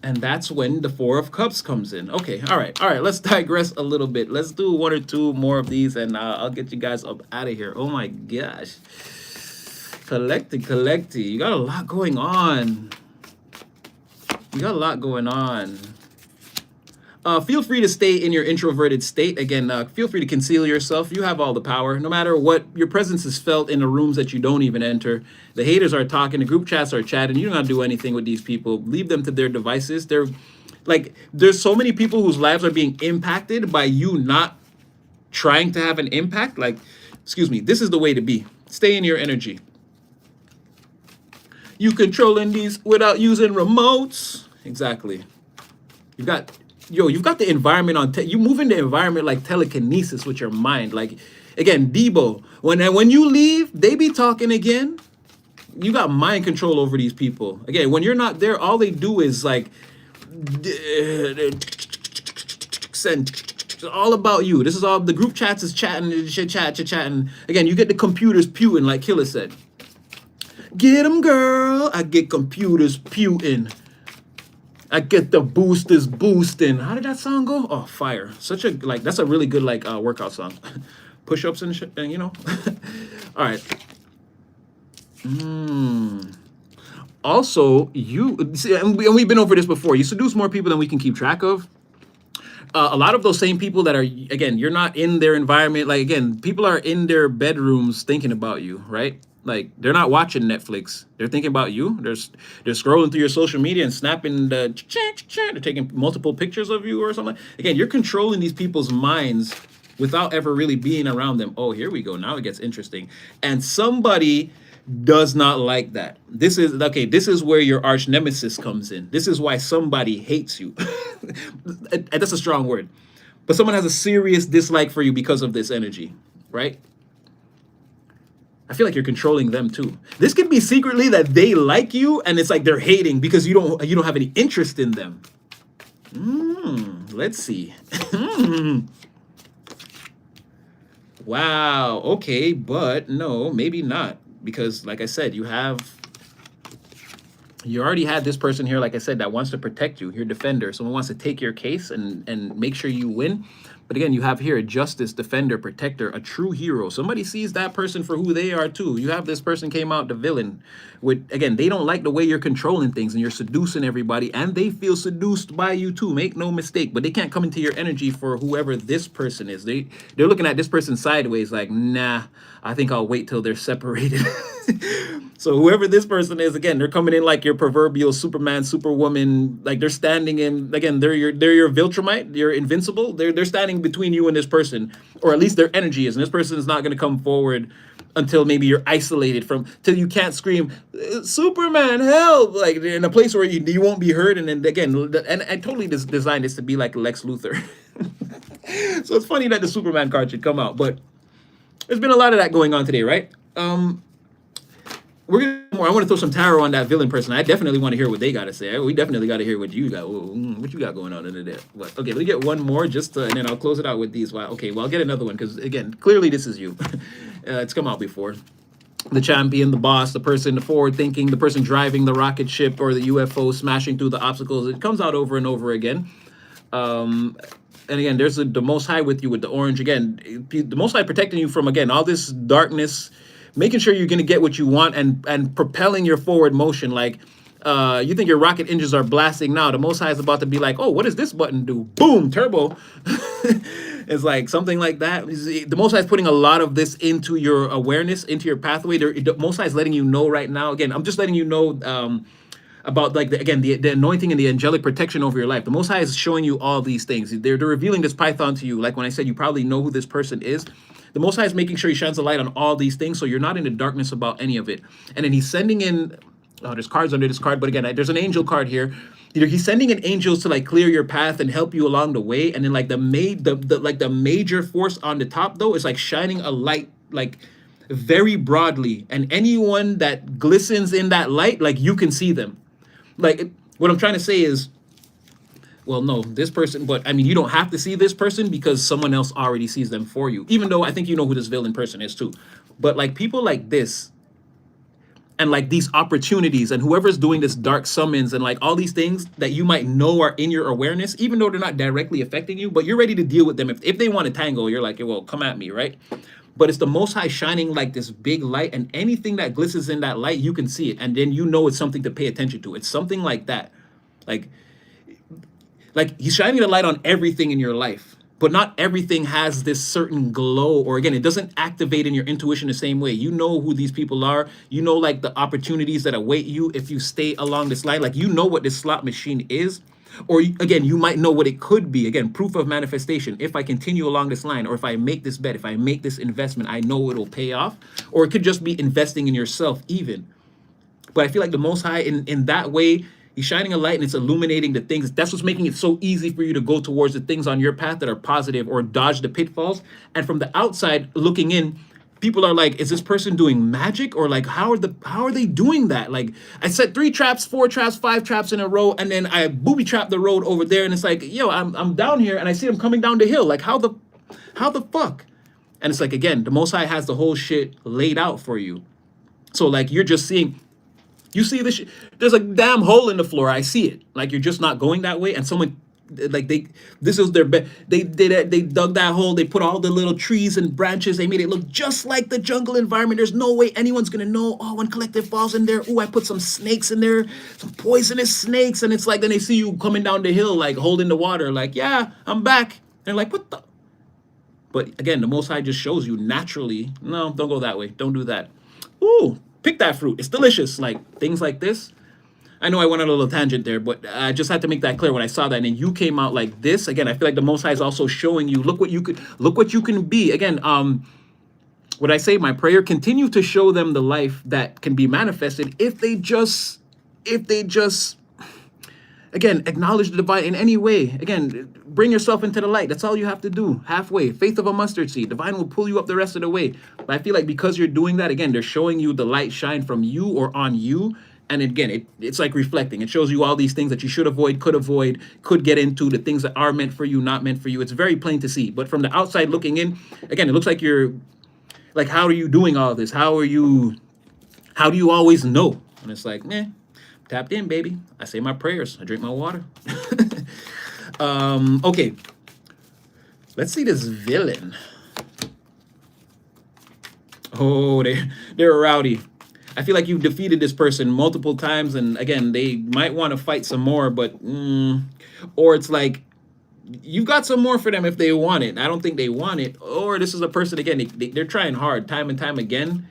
And that's when the Four of Cups comes in. Okay, all right. Let's digress a little bit. Let's do one or two more of these, and I'll get you guys up out of here. Oh my gosh, collecti. You got a lot going on. Feel free to stay in your introverted state. Again, feel free to conceal yourself. You have all the power. No matter what, your presence is felt in the rooms that you don't even enter. The haters are talking. The group chats are chatting. You don't have to do anything with these people. Leave them to their devices. They're like, there's so many people whose lives are being impacted by you not trying to have an impact. Like, excuse me, this is the way to be. Stay in your energy. You controlling these without using remotes. Exactly. You've got the environment on. You move in the environment like telekinesis with your mind. Like, again, Debo. When you leave, they be talking again. You got mind control over these people. Again, when you're not there, all they do is like send all about you. This is all the group chats is chatting, chatting. Again, you get the computers pewing, like Killer said. Get 'em, girl. I get computers pewing. I get the boosters boosting. How did that song go? Oh, fire. Such a, like, that's a really good, like, workout song. Push-ups and shit, and, you know. All right. Also, you see, and we've been over this before. You seduce more people than we can keep track of. A lot of those same people that are, again, you're not in their environment. Like, again, people are in their bedrooms thinking about you, right? Like, they're not watching Netflix. They're thinking about you. They're scrolling through your social media and snapping they're taking multiple pictures of you or something. Again, you're controlling these people's minds without ever really being around them. Oh, here we go. Now it gets interesting. And somebody does not like that. This is where your arch nemesis comes in. This is why somebody hates you. And that's a strong word. But someone has a serious dislike for you because of this energy, right? I feel like you're controlling them too. This could be secretly that they like you and it's like they're hating because you don't have any interest in them. Let's see. Wow, okay, but no, maybe not. Because like I said, you already had this person here, like I said, that wants to protect you, your defender. Someone wants to take your case and make sure you win. But again, you have here a justice, defender, protector, a true hero. Somebody sees that person for who they are too. You have this person came out, the villain. With, again, they don't like the way you're controlling things and you're seducing everybody, and they feel seduced by you too. Make no mistake. But they can't come into your energy for whoever this person is. They're looking at this person sideways, like, nah, I think I'll wait till they're separated. So whoever this person is, again, they're coming in like your proverbial Superman, Superwoman. Like, they're standing in, again, they're your Viltrumite, you're invincible. They're standing between you and this person, or at least their energy is. And this person is not going to come forward until maybe you're isolated till you can't scream, Superman, help! Like, in a place where you won't be heard. And then again, and I totally designed this to be like Lex Luthor. So it's funny that the Superman card should come out, but there's been a lot of that going on today, right? We're gonna more. I want to throw some tarot on that villain person. I definitely want to hear what they got to say. We definitely got to hear what you got. What you got going on under there? But okay, let me get one more and then I'll close it out with these. Wow. Okay, well, I'll get another one because again, clearly this is you. It's come out before. The champion, the boss, the person, the forward thinking, the person driving the rocket ship or the UFO, smashing through the obstacles. It comes out over and over again. And again, there's the Most High with you with the orange. Again, the Most High protecting you from, again, all this darkness, making sure you're going to get what you want and propelling your forward motion. Like, you think your rocket engines are blasting now. The Most High is about to be like, oh, what does this button do? Boom, turbo. It's like something like that. The Most High is putting a lot of this into your awareness, into your pathway. The Most High is letting you know right now. Again, I'm just letting you know about like the anointing and the angelic protection over your life. The Most High is showing you all these things. They're revealing this python to you. Like when I said, you probably know who this person is. The Most High is making sure He shines the light on all these things, so you're not in the darkness about any of it. And then He's sending in. Oh, there's cards under this card, but again, there's an angel card here. Either He's sending in angels to like clear your path and help you along the way, and then like the major force on the top though is like shining a light like very broadly, and anyone that glistens in that light, like you can see them. Like what I'm trying to say is, well, no, this person, but I mean, you don't have to see this person because someone else already sees them for you. Even though I think you know who this villain person is too. But like people like this, and like these opportunities, and whoever's doing this dark summons and like all these things that you might know are in your awareness, even though they're not directly affecting you, but you're ready to deal with them. If they want to tangle, you're like, well, come at me, right? But it's the Most High shining like this big light, and anything that glistens in that light, you can see it, and then you know it's something to pay attention to. It's something like that. Like He's shining the light on everything in your life, but not everything has this certain glow, or again, it doesn't activate in your intuition the same way. You know who these people are. You know like the opportunities that await you if you stay along this line. Like you know what this slot machine is. Or again, you might know what it could be. Again, proof of manifestation. If I continue along this line, or if I make this bet, if I make this investment, I know it'll pay off. Or it could just be investing in yourself even. But I feel like the Most High in that way, He's shining a light and it's illuminating the things. That's what's making it so easy for you to go towards the things on your path that are positive, or dodge the pitfalls. And from the outside looking in, people are like, is this person doing magic? Or like, how are they doing that? Like I set 3 traps, 4 traps, 5 traps in a row, and then I booby trapped the road over there, and it's like, yo, I'm down here and I see them coming down the hill. Like how the fuck? And it's like, again, the Most High has the whole shit laid out for you. So like you're just seeing, you see this shit, there's a damn hole in the floor. I see it. Like you're just not going that way, and someone like this is their bed. They dug that hole. They put all the little trees and branches. They made it look just like the jungle environment. There's no way anyone's gonna know. Oh, when collective falls in there. Oh, I put some snakes in there, some poisonous snakes, and it's like then they see you coming down the hill like holding the water. Like yeah, I'm back. They're like what the. But again, the Most High just shows you naturally. No, don't go that way. Don't do that. Ooh, pick that fruit. It's delicious. Like things like this. I know I went on a little tangent there, but I just had to make that clear when I saw that. And then you came out like this. Again, I feel like the Most High is also showing you, look what you can be. Again, what I say, my prayer, continue to show them the life that can be manifested if they just, again, acknowledge the divine in any way. Again, bring yourself into the light. That's all you have to do. Halfway. Faith of a mustard seed. Divine will pull you up the rest of the way. But I feel like because you're doing that, again, they're showing you the light shine from you or on you. And again, it's like reflecting. It shows you all these things that you should avoid, could get into, the things that are meant for you, not meant for you. It's very plain to see. But from the outside looking in, again, it looks like you're, like, how are you doing all this? How do you always know? And it's like, tapped in, baby. I say my prayers. I drink my water. Okay. Let's see this villain. Oh, they're rowdy. I feel like you've defeated this person multiple times, and again, they might want to fight some more, but or it's like you've got some more for them if they want it. I don't think they want it. Or this is a person, again, they're trying hard time and time again.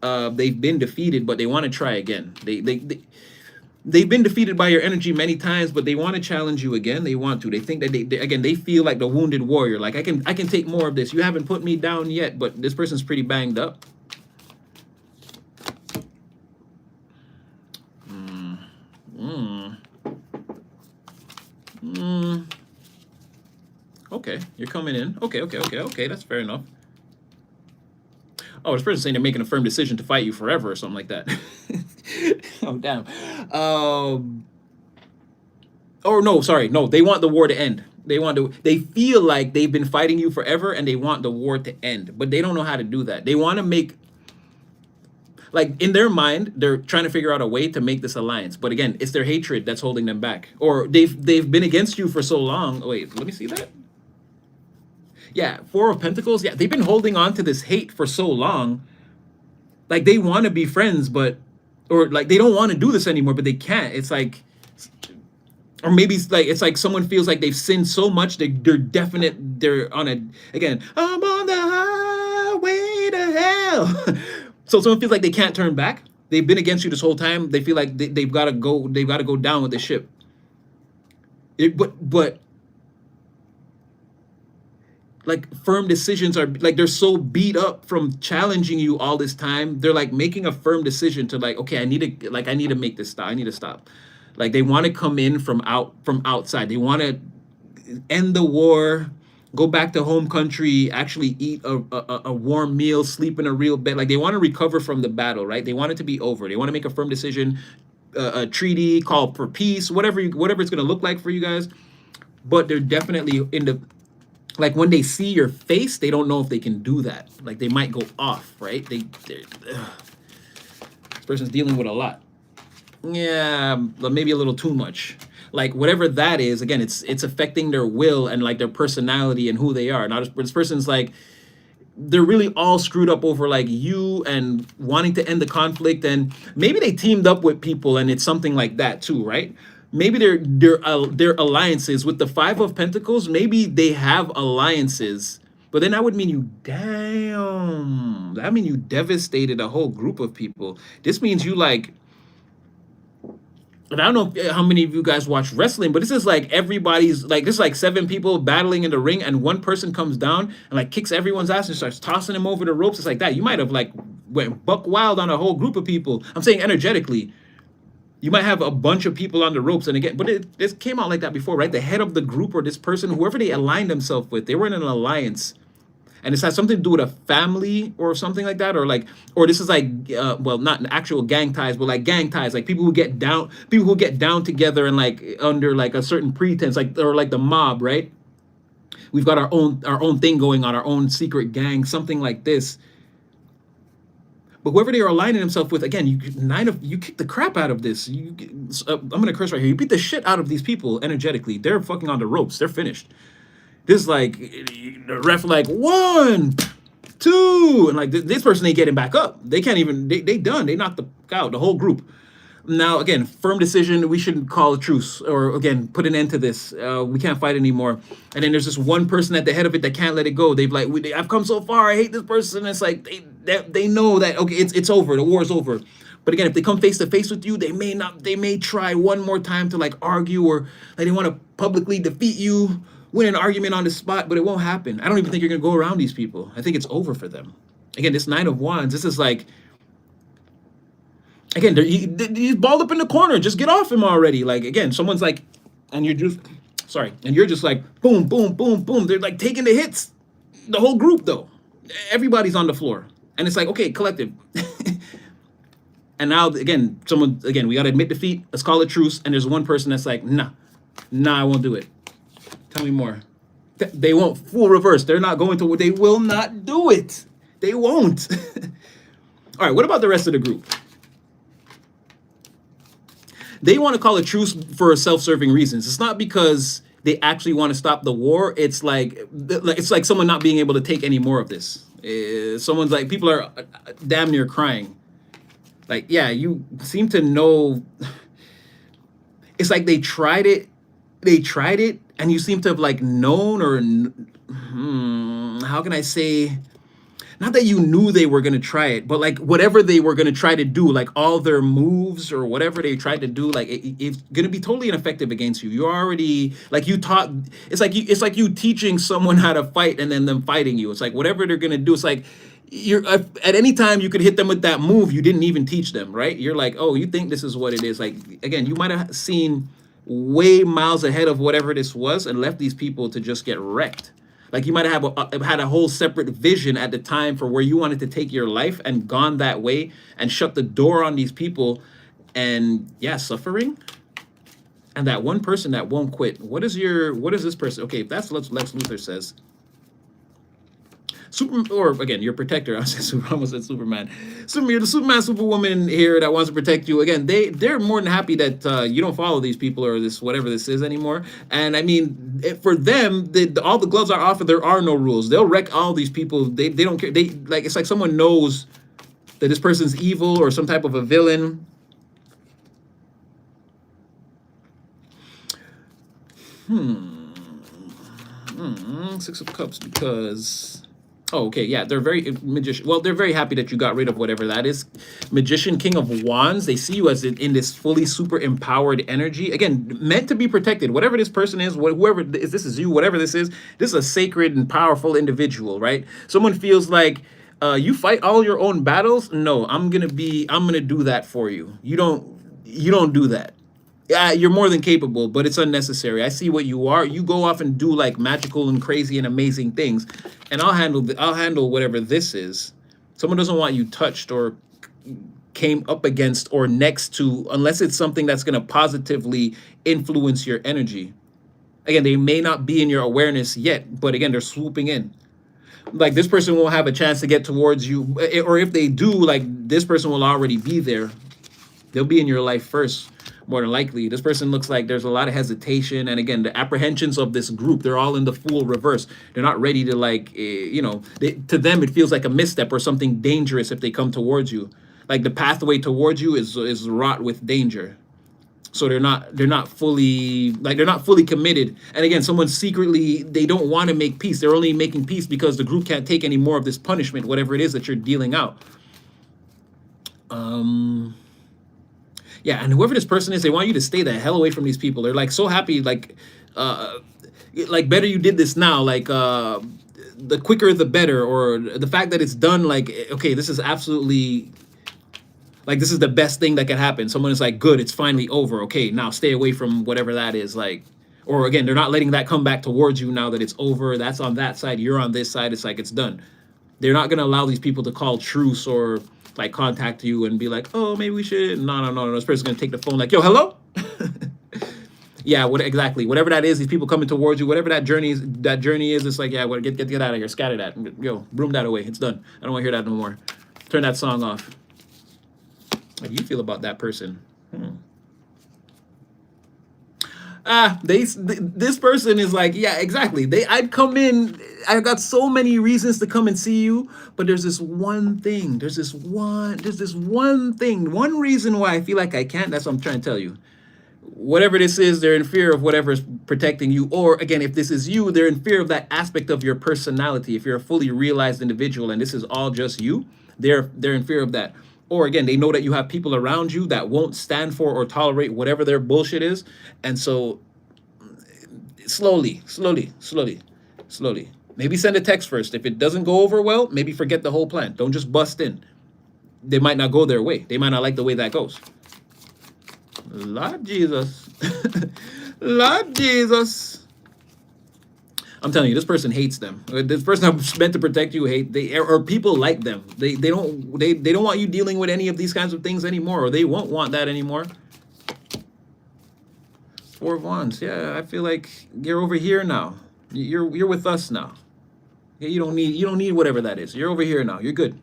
They've been defeated, but they want to try again. They've been defeated by your energy many times, but they want to challenge you again. They want to. They think that they feel like the wounded warrior. Like I can take more of this. You haven't put me down yet, but this person's pretty banged up. Okay, you're coming in. Okay, that's fair enough. Oh, this person's saying they're making a firm decision to fight you forever or something like that. Oh, damn. Oh, no, sorry. No, they want the war to end. They feel like they've been fighting you forever and they want the war to end, but they don't know how to do that. They want to make, like, in their mind, they're trying to figure out a way to make this alliance. But again, it's their hatred that's holding them back. Or they've been against you for so long. Oh, wait, let me see that. Yeah, 4 of Pentacles. Yeah, they've been holding on to this hate for so long. Like, they want to be friends, but, or like, they don't want to do this anymore, but they can't. It's like, or maybe it's like someone feels like they've sinned so much that they're on a, again, I'm on the highway to hell. So someone feels like they can't turn back. They've been against you this whole time. They feel like they've got to go. They've got to go down with the ship. But like firm decisions are like they're so beat up from challenging you all this time. They're like making a firm decision to like, okay, I need to make this stop. I need to stop. Like they want to come in from outside. They want to end the war, go back to home country, actually eat a warm meal, sleep in a real bed. Like they want to recover from the battle, right? They want it to be over. They want to make a firm decision, a treaty, call for peace, whatever it's going to look like for you guys. But they're definitely in the, like when they see your face, they don't know if they can do that. Like they might go off, right? This person's dealing with a lot. Yeah, maybe a little too much. Like whatever that is, again, it's affecting their will and like their personality and who they are. Now this person's like, they're really all screwed up over like you and wanting to end the conflict, and maybe they teamed up with people and it's something like that too, right? Maybe their alliances with the Five of Pentacles, maybe they have alliances, but then that would mean you, damn, that mean you devastated a whole group of people. This means you like, and I don't know how many of you guys watch wrestling, but this is like everybody's like, this is like 7 people battling in the ring and one person comes down and like kicks everyone's ass and starts tossing them over the ropes. It's like that. You might have like went buck wild on a whole group of people. I'm saying energetically, you might have a bunch of people on the ropes. And again, but this came out like that before, right? The head of the group or this person, whoever they aligned themselves with, they were in an alliance. And this has something to do with a family or something like that, or like, or this is like, well, not actual gang ties, but like gang ties, like people who get down together and like under like a certain pretense, like or like the mob, right? We've got our own thing going on, our own secret gang, something like this. But whoever they are aligning themselves with, again, you kick the crap out of this. I'm gonna curse right here. You beat the shit out of these people energetically. They're fucking on the ropes. They're finished. This like the ref like 1, 2, and like this person ain't getting back up. They can't even. They done. They knocked out the whole group. Now again, firm decision. We shouldn't call a truce or again put an end to this. We can't fight anymore. And then there's this one person at the head of it that can't let it go. They've like, I've come so far. I hate this person. It's like they know that okay, it's over. The war's over. But again, if they come face to face with you, they may try one more time to like argue or like they want to publicly defeat you, win an argument on the spot, but it won't happen. I don't even think you're gonna go around these people. I think it's over for them. Again, this 9 of Wands, this is like, again, he's balled up in the corner. Just get off him already. Like again, someone's like, and you're just like boom, boom, boom, boom. They're like taking the hits. The whole group though, everybody's on the floor, and it's like okay, collective. And now again, we gotta admit defeat. Let's call it truce. And there's one person that's like, nah, I won't do it. Tell me more. They won't. Full reverse. They're not going to. They will not do it. They won't. All right. What about the rest of the group? They want to call a truce for self-serving reasons. It's not because they actually want to stop the war. It's like someone not being able to take any more of this. Someone's like, people are damn near crying. Like, yeah, you seem to know. It's like they tried it, and you seem to have like known or, how can I say, not that you knew they were going to try it, but like whatever they were going to try to do, like all their moves or whatever they tried to do, like it's going to be totally ineffective against you. You already, like you taught, it's like you teaching someone how to fight and then them fighting you. It's like whatever they're going to do, it's like you're at any time you could hit them with that move you didn't even teach them, right? You're like, oh, you think this is what it is. Like, again, you might have seen way miles ahead of whatever this was and left these people to just get wrecked. Like you might have had a whole separate vision at the time for where you wanted to take your life and gone that way and shut the door on these people and yeah, suffering. And that one person that won't quit. What is this person? Okay, if that's Lex Luthor says. Or again, your protector. I almost said Superman. You're the Superman, Superwoman here that wants to protect you. Again, they're more than happy that you don't follow these people or this whatever this is anymore. And I mean, for them, all the gloves are off, and there are no rules. They'll wreck all these people. They don't care. They like it's like someone knows that this person's evil or some type of a villain. Six of Cups because Oh, okay, yeah, they're very magician. Well, they're very happy that you got rid of whatever that is. Magician, King of Wands. They see you as in this fully super empowered energy. Again, meant to be protected. Whatever this person is, whoever this is you, whatever this is a sacred and powerful individual, right? Someone feels like you fight all your own battles. No, I'm gonna do that for you. You don't do that. Yeah, you're more than capable, but it's unnecessary. I see what you are. You go off and do like magical and crazy and amazing things, and I'll handle whatever this is. Someone doesn't want you touched or came up against or next to unless it's something that's going to positively influence your energy. Again, they may not be in your awareness yet, but again, they're swooping in. Like this person won't have a chance to get towards you, or if they do, like this person will already be there. They'll be in your life first, more than likely. This person looks like there's a lot of hesitation, and again, the apprehensions of this group, they're all in the full reverse. They're not ready to to them it feels like a misstep or something dangerous if they come towards you. Like the pathway towards you is wrought with danger. So they're not fully committed. And again, someone secretly, they don't want to make peace. They're only making peace because the group can't take any more of this punishment, whatever it is that you're dealing out. Yeah, and whoever this person is, they want you to stay the hell away from these people. They're like so happy, like better you did this now, the quicker the better, or the fact that it's done, like okay, this is absolutely like this is the best thing that can happen. Someone is like, good, it's finally over. Okay, now stay away from whatever that is, like, or again, they're not letting that come back towards you now that it's over. That's on that side, you're on this side. It's like it's done. They're not gonna allow these people to call truce or like contact you and be like, oh, maybe we should. No, no, no, no. This person's gonna take the phone like, yo, hello. Yeah, what exactly? Whatever that is, these people coming towards you. Whatever that journey is, it's like, yeah, well, get out of here, scatter that, yo, broom that away. It's done. I don't want to hear that no more. Turn that song off. How do you feel about that person? This person is like, yeah, exactly. I'd come in. I've got so many reasons to come and see you, but there's this one thing. There's this one thing. One reason why I feel like I can't. That's what I'm trying to tell you. Whatever this is, they're in fear of whatever's protecting you. Or again, if this is you, they're in fear of that aspect of your personality. If you're a fully realized individual and this is all just you, they're in fear of that. Or again, they know that you have people around you that won't stand for or tolerate whatever their bullshit is. And so slowly, maybe send a text first. If it doesn't go over well, maybe forget the whole plan. Don't just bust in. They might not go their way. They might not like the way that goes. Lord Jesus. Lord Jesus. I'm telling you, this person hates them. This person that's meant to protect you or people like them. They don't want you dealing with any of these kinds of things anymore, or they won't want that anymore. Four of Wands. Yeah, I feel like you're over here now. You're with us now. Yeah, you don't need whatever that is. You're over here now. You're good.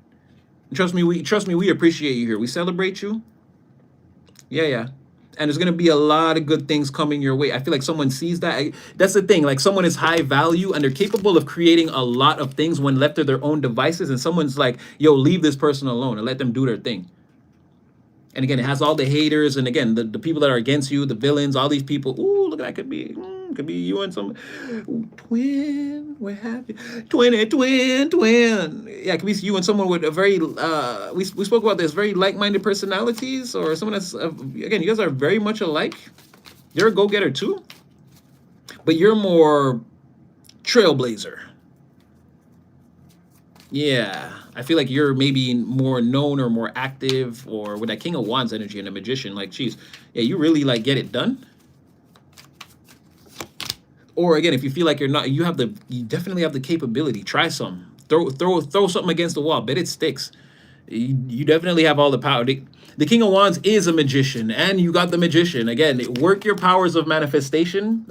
Trust me, we appreciate you here. We celebrate you. Yeah. And there's gonna be a lot of good things coming your way. I feel like someone sees that. That's the thing. Like someone is high value and they're capable of creating a lot of things when left to their own devices. And someone's like, yo, leave this person alone and let them do their thing. And again, it has all the haters and again, the people that are against you, the villains, all these people. Ooh, look at that. Could be you and some twin. We're happy. Twin. Yeah, it could be you and someone with a very we spoke about this, very like-minded personalities, or someone that's again, you guys are very much alike. You're a go-getter too, but you're more trailblazer. Yeah, I feel like you're maybe more known or more active, or with that King of Wands energy and a magician, like, geez, yeah, you really like get it done. Or again, if you feel like you're not, you definitely have the capability. Try some. Throw something against the wall. Bet it sticks. You definitely have all the power. The King of Wands is a magician, and you got the magician. Again, work your powers of manifestation.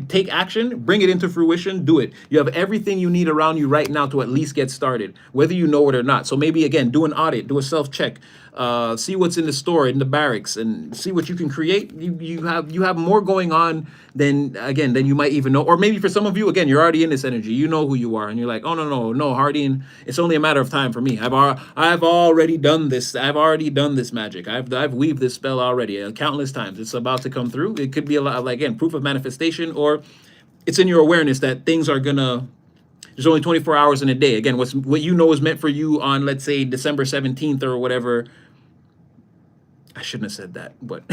Take action, bring it into fruition, do it. You have everything you need around you right now to at least get started, whether you know it or not. So maybe, again, do an audit, do a self-check. See what's in the store, in the barracks, and see what you can create. You have more going on than you might even know. Or maybe for some of you, again, you're already in this energy. You know who you are, and you're like, oh no, Hardin. It's only a matter of time for me. I've already done this. I've already done this magic. I've weaved this spell already countless times. It's about to come through. It could be a lot, like, again, proof of manifestation, or it's in your awareness that things are gonna There's only 24 hours in a day. Again, what you know is meant for you on, let's say, December 17th or whatever. I shouldn't have said that, but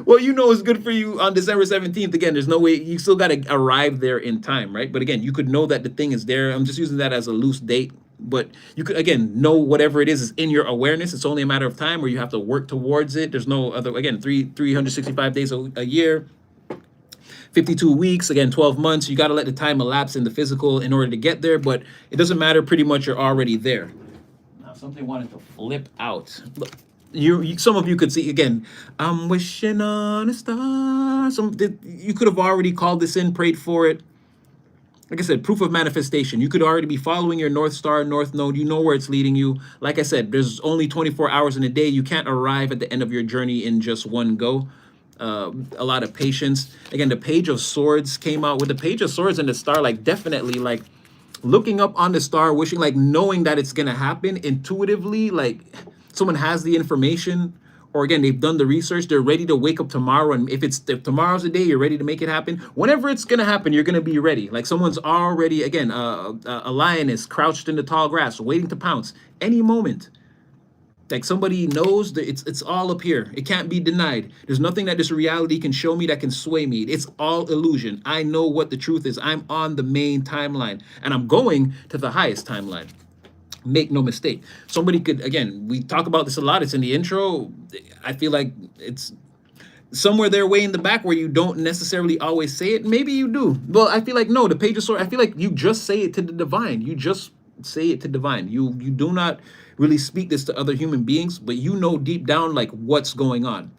what you know is good for you on December 17th. Again, there's no way, you still got to arrive there in time, right? But again, you could know that the thing is there. I'm just using that as a loose date, but you could, again, know whatever it is in your awareness. It's only a matter of time where you have to work towards it. There's no other, again, 365 days a year, 52 weeks, again, 12 months. You got to let the time elapse in the physical in order to get there, but it doesn't matter. Pretty much you're already there. Now, something wanted to flip out. Look, some of you could see, again, I'm wishing on a star. You could have already called this in, prayed for it. Like I said, proof of manifestation. You could already be following your North Star, North Node. You know where it's leading you. Like I said, there's only 24 hours in a day. You can't arrive at the end of your journey in just one go. A lot of patience. Again, the Page of Swords came out. With the Page of Swords and the star, like definitely like looking up on the star, wishing, like knowing that it's going to happen intuitively, like someone has the information, or again, they've done the research, they're ready to wake up tomorrow. And if tomorrow's the day, you're ready to make it happen. Whenever it's going to happen, you're going to be ready. Like someone's already, again, a lioness crouched in the tall grass, waiting to pounce any moment. Like somebody knows that it's all up here. It can't be denied. There's nothing that this reality can show me that can sway me. It's all illusion. I know what the truth is. I'm on the main timeline, and I'm going to the highest timeline. Make no mistake. Somebody could, again, we talk about this a lot. It's in the intro. I feel like it's somewhere there way in the back where you don't necessarily always say it. Maybe you do. Well, I feel like, no, the Page of Swords, I feel like you just say it to the divine. You just say it to divine. You do not really speak this to other human beings, but you know deep down like what's going on.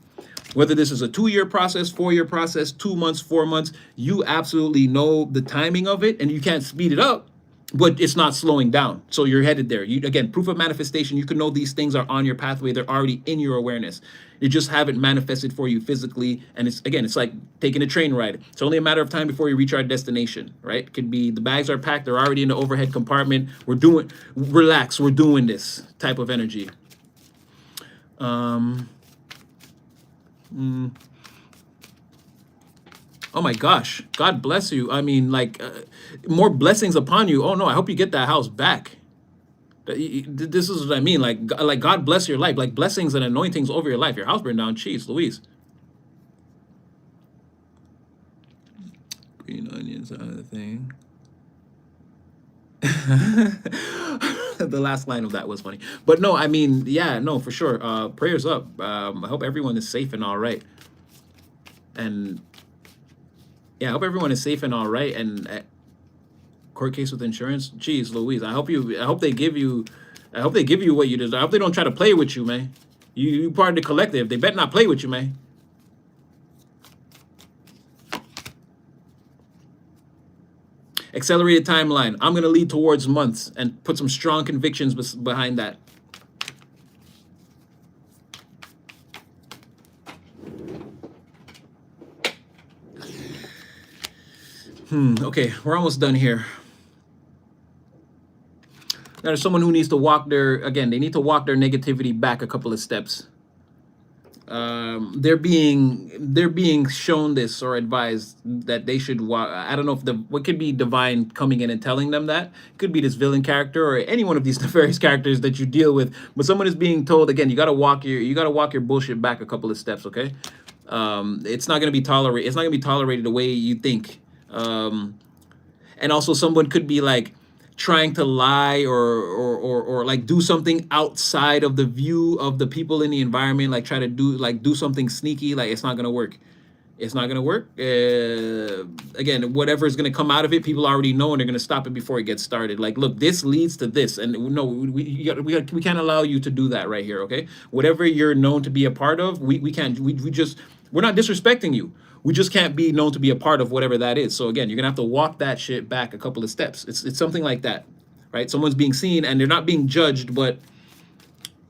Whether this is a 2-year process, 4-year process, 2 months, 4 months, you absolutely know the timing of it, and you can't speed it up, but it's not slowing down. So you're headed there. You, again, proof of manifestation. You can know these things are on your pathway. They're already in your awareness. You just haven't manifested for you physically. And it's, again, it's like taking a train ride. It's only a matter of time before you reach our destination, right? It could be the bags are packed. They're already in the overhead compartment. Relax. We're doing this type of energy. Oh my gosh, God bless you. I mean, like, more blessings upon you. Oh no, I hope you get that house back. This is what I mean. Like God bless your life. Like blessings and anointings over your life. Your house burned down. Jeez, Louise. Green onions are the thing. The last line of that was funny. But no, I mean, yeah, no, for sure. Prayers up. I hope everyone is safe and all right. And yeah, I hope everyone is safe and all right. And court case with insurance. Jeez, Louise. I hope they give you what you deserve. I hope they don't try to play with you, man. You part of the collective. They better not play with you, man. Accelerated timeline. I'm gonna lead towards months and put some strong convictions behind that. Okay, we're almost done here. There's someone who needs to they need to walk their negativity back a couple of steps. They're being shown this or advised that they should walk. I don't know if what could be divine coming in and telling them that. It could be this villain character or any one of these nefarious characters that you deal with. But someone is being told, again, you gotta walk your bullshit back a couple of steps, okay? It's not gonna be tolerated. It's not gonna be tolerated the way you think. And also someone could be like trying to lie or like do something outside of the view of the people in the environment, like try to do something sneaky. Like it's not gonna work. It's not gonna work. Again, whatever is gonna come out of it, people already know, and they're gonna stop it before it gets started. Like, look, this leads to this, and no, we can't allow you to do that right here. Okay, whatever you're known to be a part of, we can't. We're not disrespecting you. We just can't be known to be a part of whatever that is. So again, you're gonna have to walk that shit back a couple of steps. It's something like that, right? Someone's being seen and they're not being judged, but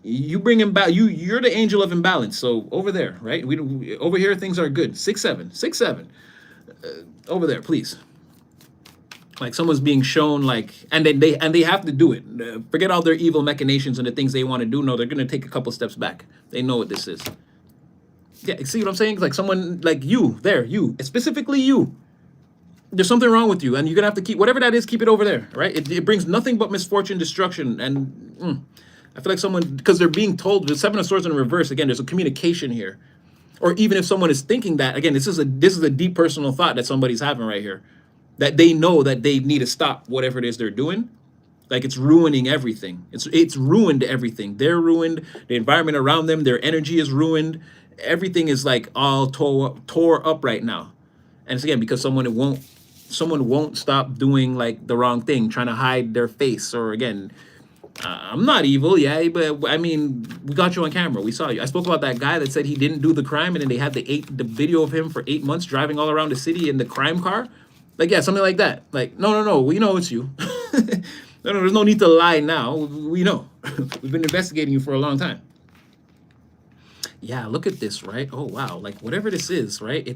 you bring him back. You're the angel of imbalance. So over there, right? We over here things are good. 6-7, over there, please. Like someone's being shown, like, and they have to do it. Forget all their evil machinations and the things they want to do. No, they're gonna take a couple steps back. They know what this is. Yeah, see what I'm saying? Like someone like you, specifically you. there's something wrong with you, and you're gonna have to keep whatever that is, keep it over there, right? It brings nothing but misfortune, destruction, and I feel like someone, because they're being told the Seven of Swords in reverse. Again, there's a communication here, or even if someone is thinking that, again, this is a deep personal thought that somebody's having right here, that they know that they need to stop whatever it is they're doing. Like it's ruining everything. It's ruined everything. They're ruined. The environment around them, their energy is ruined. Everything is like all tore up right now, and it's again because someone won't stop doing like the wrong thing, trying to hide their face, or again, I'm not evil, yeah, but I mean, we got you on camera. We saw you. I spoke about that guy that said he didn't do the crime, and then they had the video of him for 8 months driving all around the city in the crime car. Like, yeah, something like that. Like, no, we know it's you. No, there's no need to lie now. We know. We've been investigating you for a long time. Yeah, look at this, right? Oh wow, like whatever this is, right?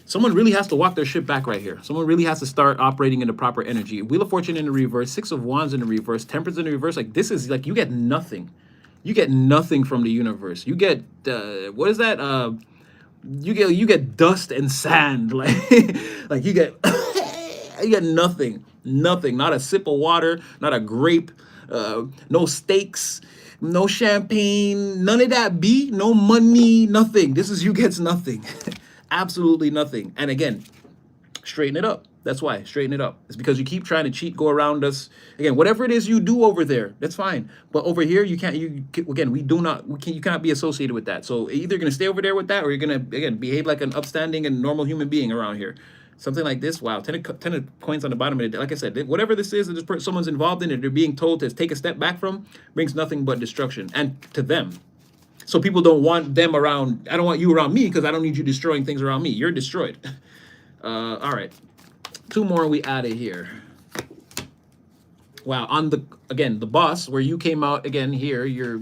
Someone really has to walk their shit back right here. Someone really has to start operating in the proper energy. Wheel of Fortune in the reverse, Six of Wands in the reverse, Temperance in the reverse. Like this is like you get nothing. You get nothing from the universe. You get what is that? You get dust and sand. Like you get you get nothing. Nothing. Not a sip of water. Not a grape. No steaks. No champagne. None of that. No money. Nothing. This is you gets nothing. Absolutely nothing. And again, straighten it up. That's why. Straighten it up. It's because you keep trying to cheat, go around us. Again, whatever it is you do over there, that's fine. But over here, you can't. Again, you cannot be associated with that. So either you're gonna stay over there with that, or you're gonna again behave like an upstanding and normal human being around here. Something like this. Wow, 10 of coins on the bottom of it. Like I said, whatever this is that someone's involved in, and they're being told to take a step back from, brings nothing but destruction, and to them. So people don't want them around. I don't want you around me because I don't need you destroying things around me. You're destroyed. All right. 2 more we added here. Wow. On the boss, where you came out again here, you're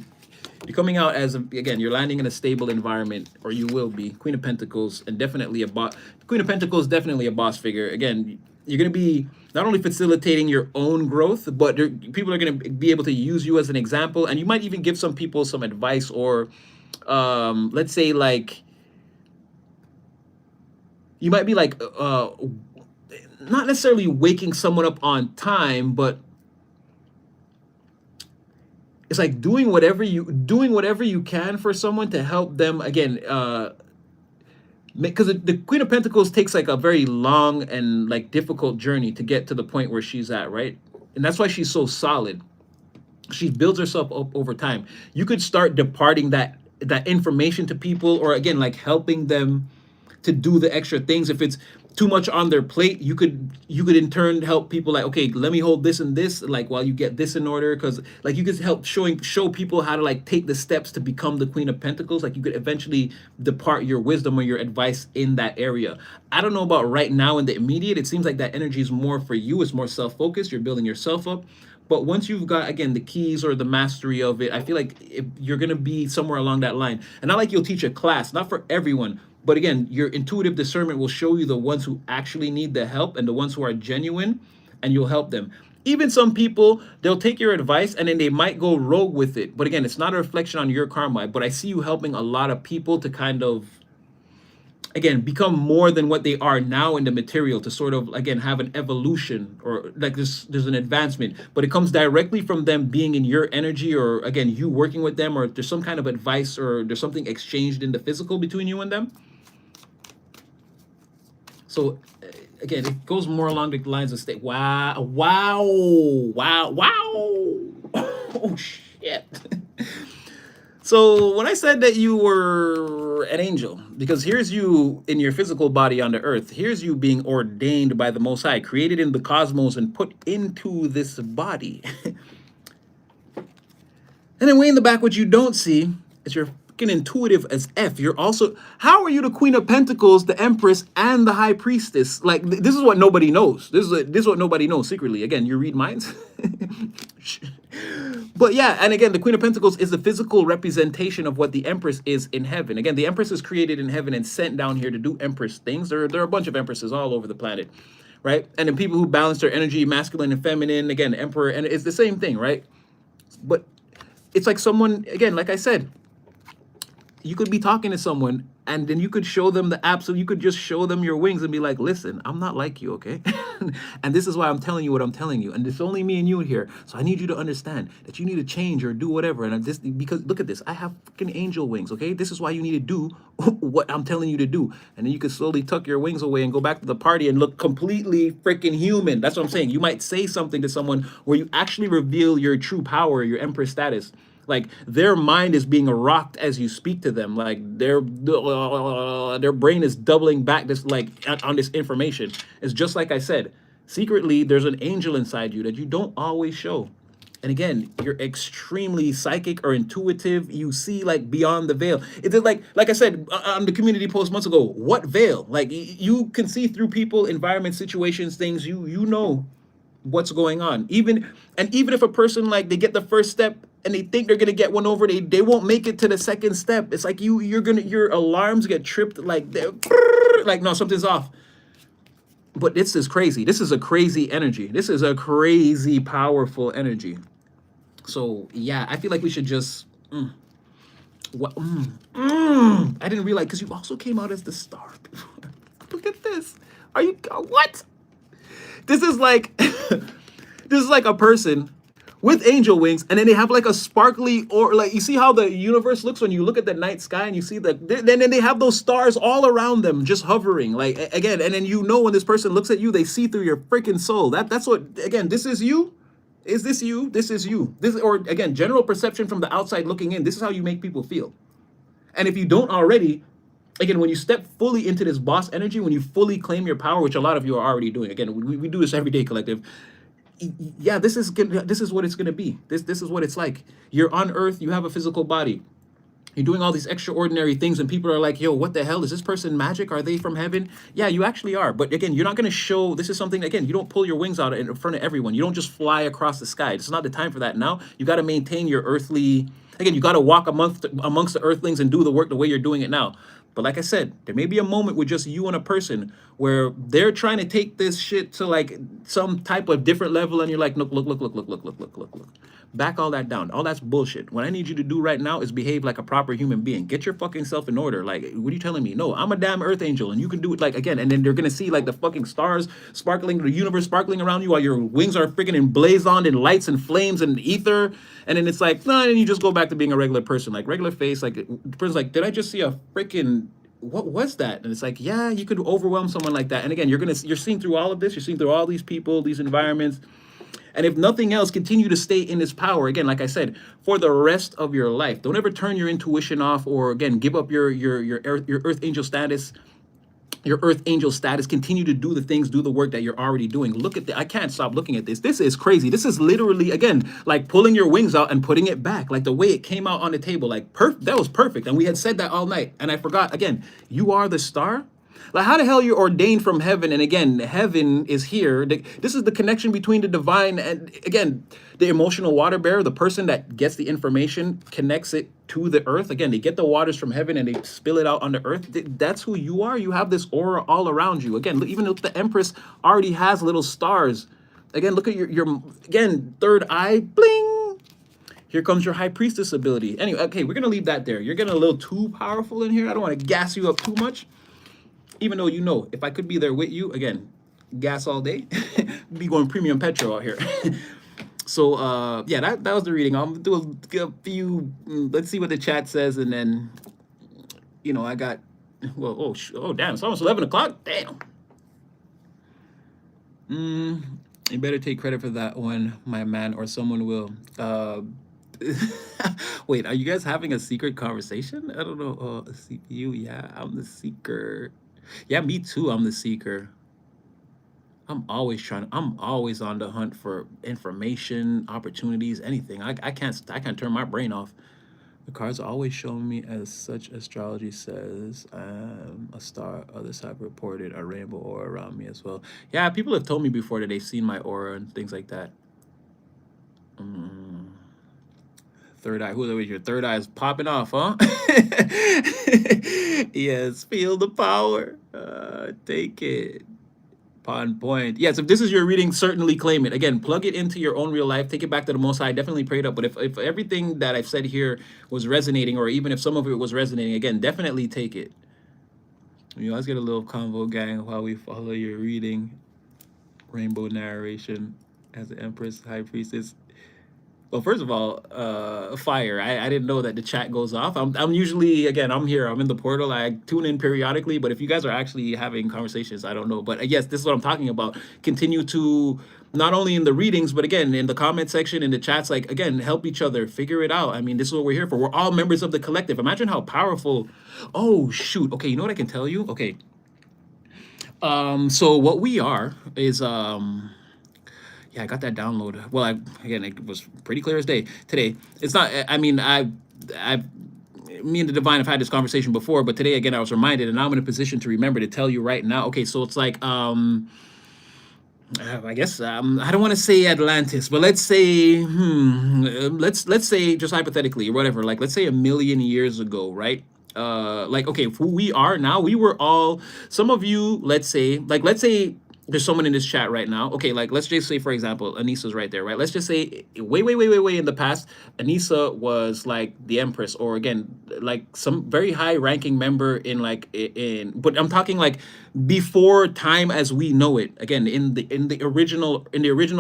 coming out as you're landing in a stable environment, or you will be. Queen of Pentacles, and definitely a boss. Queen of Pentacles, definitely a boss figure. Again, you're going to be not only facilitating your own growth, but people are going to be able to use you as an example, and you might even give some people some advice, or let's say like you might be like not necessarily waking someone up on time, but it's like doing whatever you can for someone to help them again, because the Queen of Pentacles takes like a very long and like difficult journey to get to the point where she's at, right? And that's why she's so solid. She builds herself up over time. You could start departing that information to people, or again like helping them to do the extra things. If it's too much on their plate, you could in turn help people, like, okay, let me hold this and this, like, while you get this in order, because like you could help show people how to like take the steps to become the Queen of Pentacles. Like you could eventually depart your wisdom or your advice in that area. I don't know about right now in the immediate. It seems like that energy is more for you. It's more self-focused. You're building yourself up. But once you've got, again, the keys or the mastery of it, I feel like you're going to be somewhere along that line. And not like you'll teach a class, not for everyone. But again, your intuitive discernment will show you the ones who actually need the help and the ones who are genuine, and you'll help them. Even some people, they'll take your advice and then they might go rogue with it. But again, it's not a reflection on your karma. But I see you helping a lot of people to kind of, again, become more than what they are now in the material, to sort of, again, have an evolution, or like there's an advancement, but it comes directly from them being in your energy, or again, you working with them, or there's some kind of advice, or there's something exchanged in the physical between you and them. So again, it goes more along the lines of state. Wow. Oh shit. So when I said that you were an angel, because here's you in your physical body on the earth, here's you being ordained by the Most High, created in the cosmos and put into this body. And then way in the back, what you don't see is you're fucking intuitive as F. You're also, how are you the Queen of Pentacles, the Empress, and the High Priestess? Like, this is what nobody knows. This is what nobody knows secretly. Again, you read minds. But yeah, and again, the Queen of Pentacles is the physical representation of what the Empress is in heaven. Again, the Empress is created in heaven and sent down here to do Empress things. There are a bunch of Empresses all over the planet, right? And then people who balance their energy, masculine and feminine, again, Emperor, and it's the same thing, right? But it's like someone, again, like I said, You could be talking to someone and then you could show them the absolute, you could just show them your wings and be like, listen, I'm not like you, okay? And this is why I'm telling you what I'm telling you. And it's only me and you here. So I need you to understand that you need to change or do whatever. And this, because look at this, I have freaking angel wings, okay? This is why you need to do what I'm telling you to do. And then you can slowly tuck your wings away and go back to the party and look completely freaking human. That's what I'm saying. You might say something to someone where you actually reveal your true power, your empress status. Like their mind is being rocked as you speak to them. Like their brain is doubling back this like on this information. It's just like I said. Secretly, there's an angel inside you that you don't always show. And again, you're extremely psychic or intuitive. You see like beyond the veil. It's like I said on the community post months ago. What veil? Like you can see through people, environments, situations, things. You know what's going on. Even if a person like they get the first step and they think they're gonna get one over, they won't make it to the second step. It's like your alarms get tripped like they're like no, something's off. But this is crazy. This is a crazy energy. This is a crazy powerful energy. So yeah, I feel like we should just I didn't realize because you also came out as the star. Look at this. Are you what? This is like this is like a person with angel wings, and then they have like a sparkly, or like you see how the universe looks when you look at the night sky and you see then they have those stars all around them just hovering like again, and then you know when this person looks at you, they see through your freaking soul. That's what, again, this is you. Is this you? This is you. This, or again, general perception from the outside looking in. This is how you make people feel. And if you don't already, again, when you step fully into this boss energy, when you fully claim your power, which a lot of you are already doing, again, we do this every day, collective. Yeah, this is what it's gonna be. This is what it's like. You're on Earth. You have a physical body. You're doing all these extraordinary things, and people are like, "Yo, what the hell is this person magic? Are they from heaven?" Yeah, you actually are. But again, you're not gonna show. This is something. Again, you don't pull your wings out in front of everyone. You don't just fly across the sky. It's not the time for that now. You got to maintain your earthly. Again, you got to walk amongst the earthlings and do the work the way you're doing it now. But like I said, there may be a moment with just you and a person where they're trying to take this shit to like some type of different level, and you're like, look. Back all that down. All that's bullshit. What I need you to do right now is behave like a proper human being. Get your fucking self in order. Like, what are you telling me? No, I'm a damn earth angel, and you can do it like again. And then they're gonna see like the fucking stars sparkling, the universe sparkling around you while your wings are freaking emblazoned in lights and flames and ether. And then it's like, no, and you just go back to being a regular person, like regular face. Like the person's like, did I just see a freaking what was that? And it's like, yeah, you could overwhelm someone like that. And again, you're seeing through all of this. You're seeing through all these people, these environments. And if nothing else, continue to stay in this power. Again, like I said, for the rest of your life. Don't ever turn your intuition off, or again, give up your earth angel status. Your earth angel status. Continue to do the things, do the work that you're already doing. Look at I can't stop looking at this. This is crazy. This is literally, again, like pulling your wings out and putting it back. Like the way it came out on the table. Like that was perfect. And we had said that all night. And I forgot, again, you are the star. Like, how the hell you're ordained from heaven? And again, heaven is here. This is the connection between the divine and, again, the emotional water bearer, the person that gets the information, connects it to the earth. Again, they get the waters from heaven and they spill it out on the earth. That's who you are. You have this aura all around you. Again, even though the Empress already has little stars. Again, look at your again, third eye, bling. Here comes your high priestess ability. Anyway, okay, we're going to leave that there. You're getting a little too powerful in here. I don't want to gas you up too much. Even though, you know, if I could be there with you, again, gas all day, be going premium petrol out here. So, yeah, that was the reading. I'm going to do a few, let's see what the chat says. And then, you know, I got, well, oh, damn, it's almost 11 o'clock. Damn. You better take credit for that one, my man, or someone will. Wait, are you guys having a secret conversation? I don't know. CPU, yeah, I'm the seeker. Yeah, me too. I'm the seeker. I'm always on the hunt for information, opportunities, anything. I can't turn my brain off. The cards always show me as such. Astrology says a star. Others have reported a rainbow aura around me as well. Yeah, people have told me before that they've seen my aura and things like that. Third eye. Who is your third eye is popping off, huh? Yes, feel the power. Take it. upon point. Yes, if this is your reading, certainly claim it. Again, plug it into your own real life. Take it back to the Most High. Definitely pray it up. But if everything that I've said here was resonating, or even if some of it was resonating, again, definitely take it. You know, let's get a little convo, gang, while we follow your reading. Rainbow narration as the Empress High Priestess. Well, first of all, fire. I didn't know that the chat goes off. I'm usually, again, I'm here. I'm in the portal. I tune in periodically, but if you guys are actually having conversations, I don't know. But yes, this is what I'm talking about. Continue to, not only in the readings, but again, in the comment section, in the chats, like, again, help each other, figure it out. I mean, this is what we're here for. We're all members of the collective. Imagine how powerful. Oh, shoot. Okay, you know what I can tell you? Okay. So what we are is, yeah, I got that download. Well, again, it was pretty clear as day today. It's not. I mean, me and the divine have had this conversation before, but today again, I was reminded, and now I'm in a position to remember to tell you right now. Okay, so it's like, I guess I don't want to say Atlantis, but let's say, let's say just hypothetically or whatever. Like, let's say 1,000,000 years ago, right? Like, okay, who we are now, we were all. Some of you, let's say there's someone in this chat right now. Okay, like let's just say, for example, Anissa's right there, right? Let's just say way in the past, Anissa was like the Empress, or again, like some very high ranking member in but I'm talking like before time as we know it. Again, in the original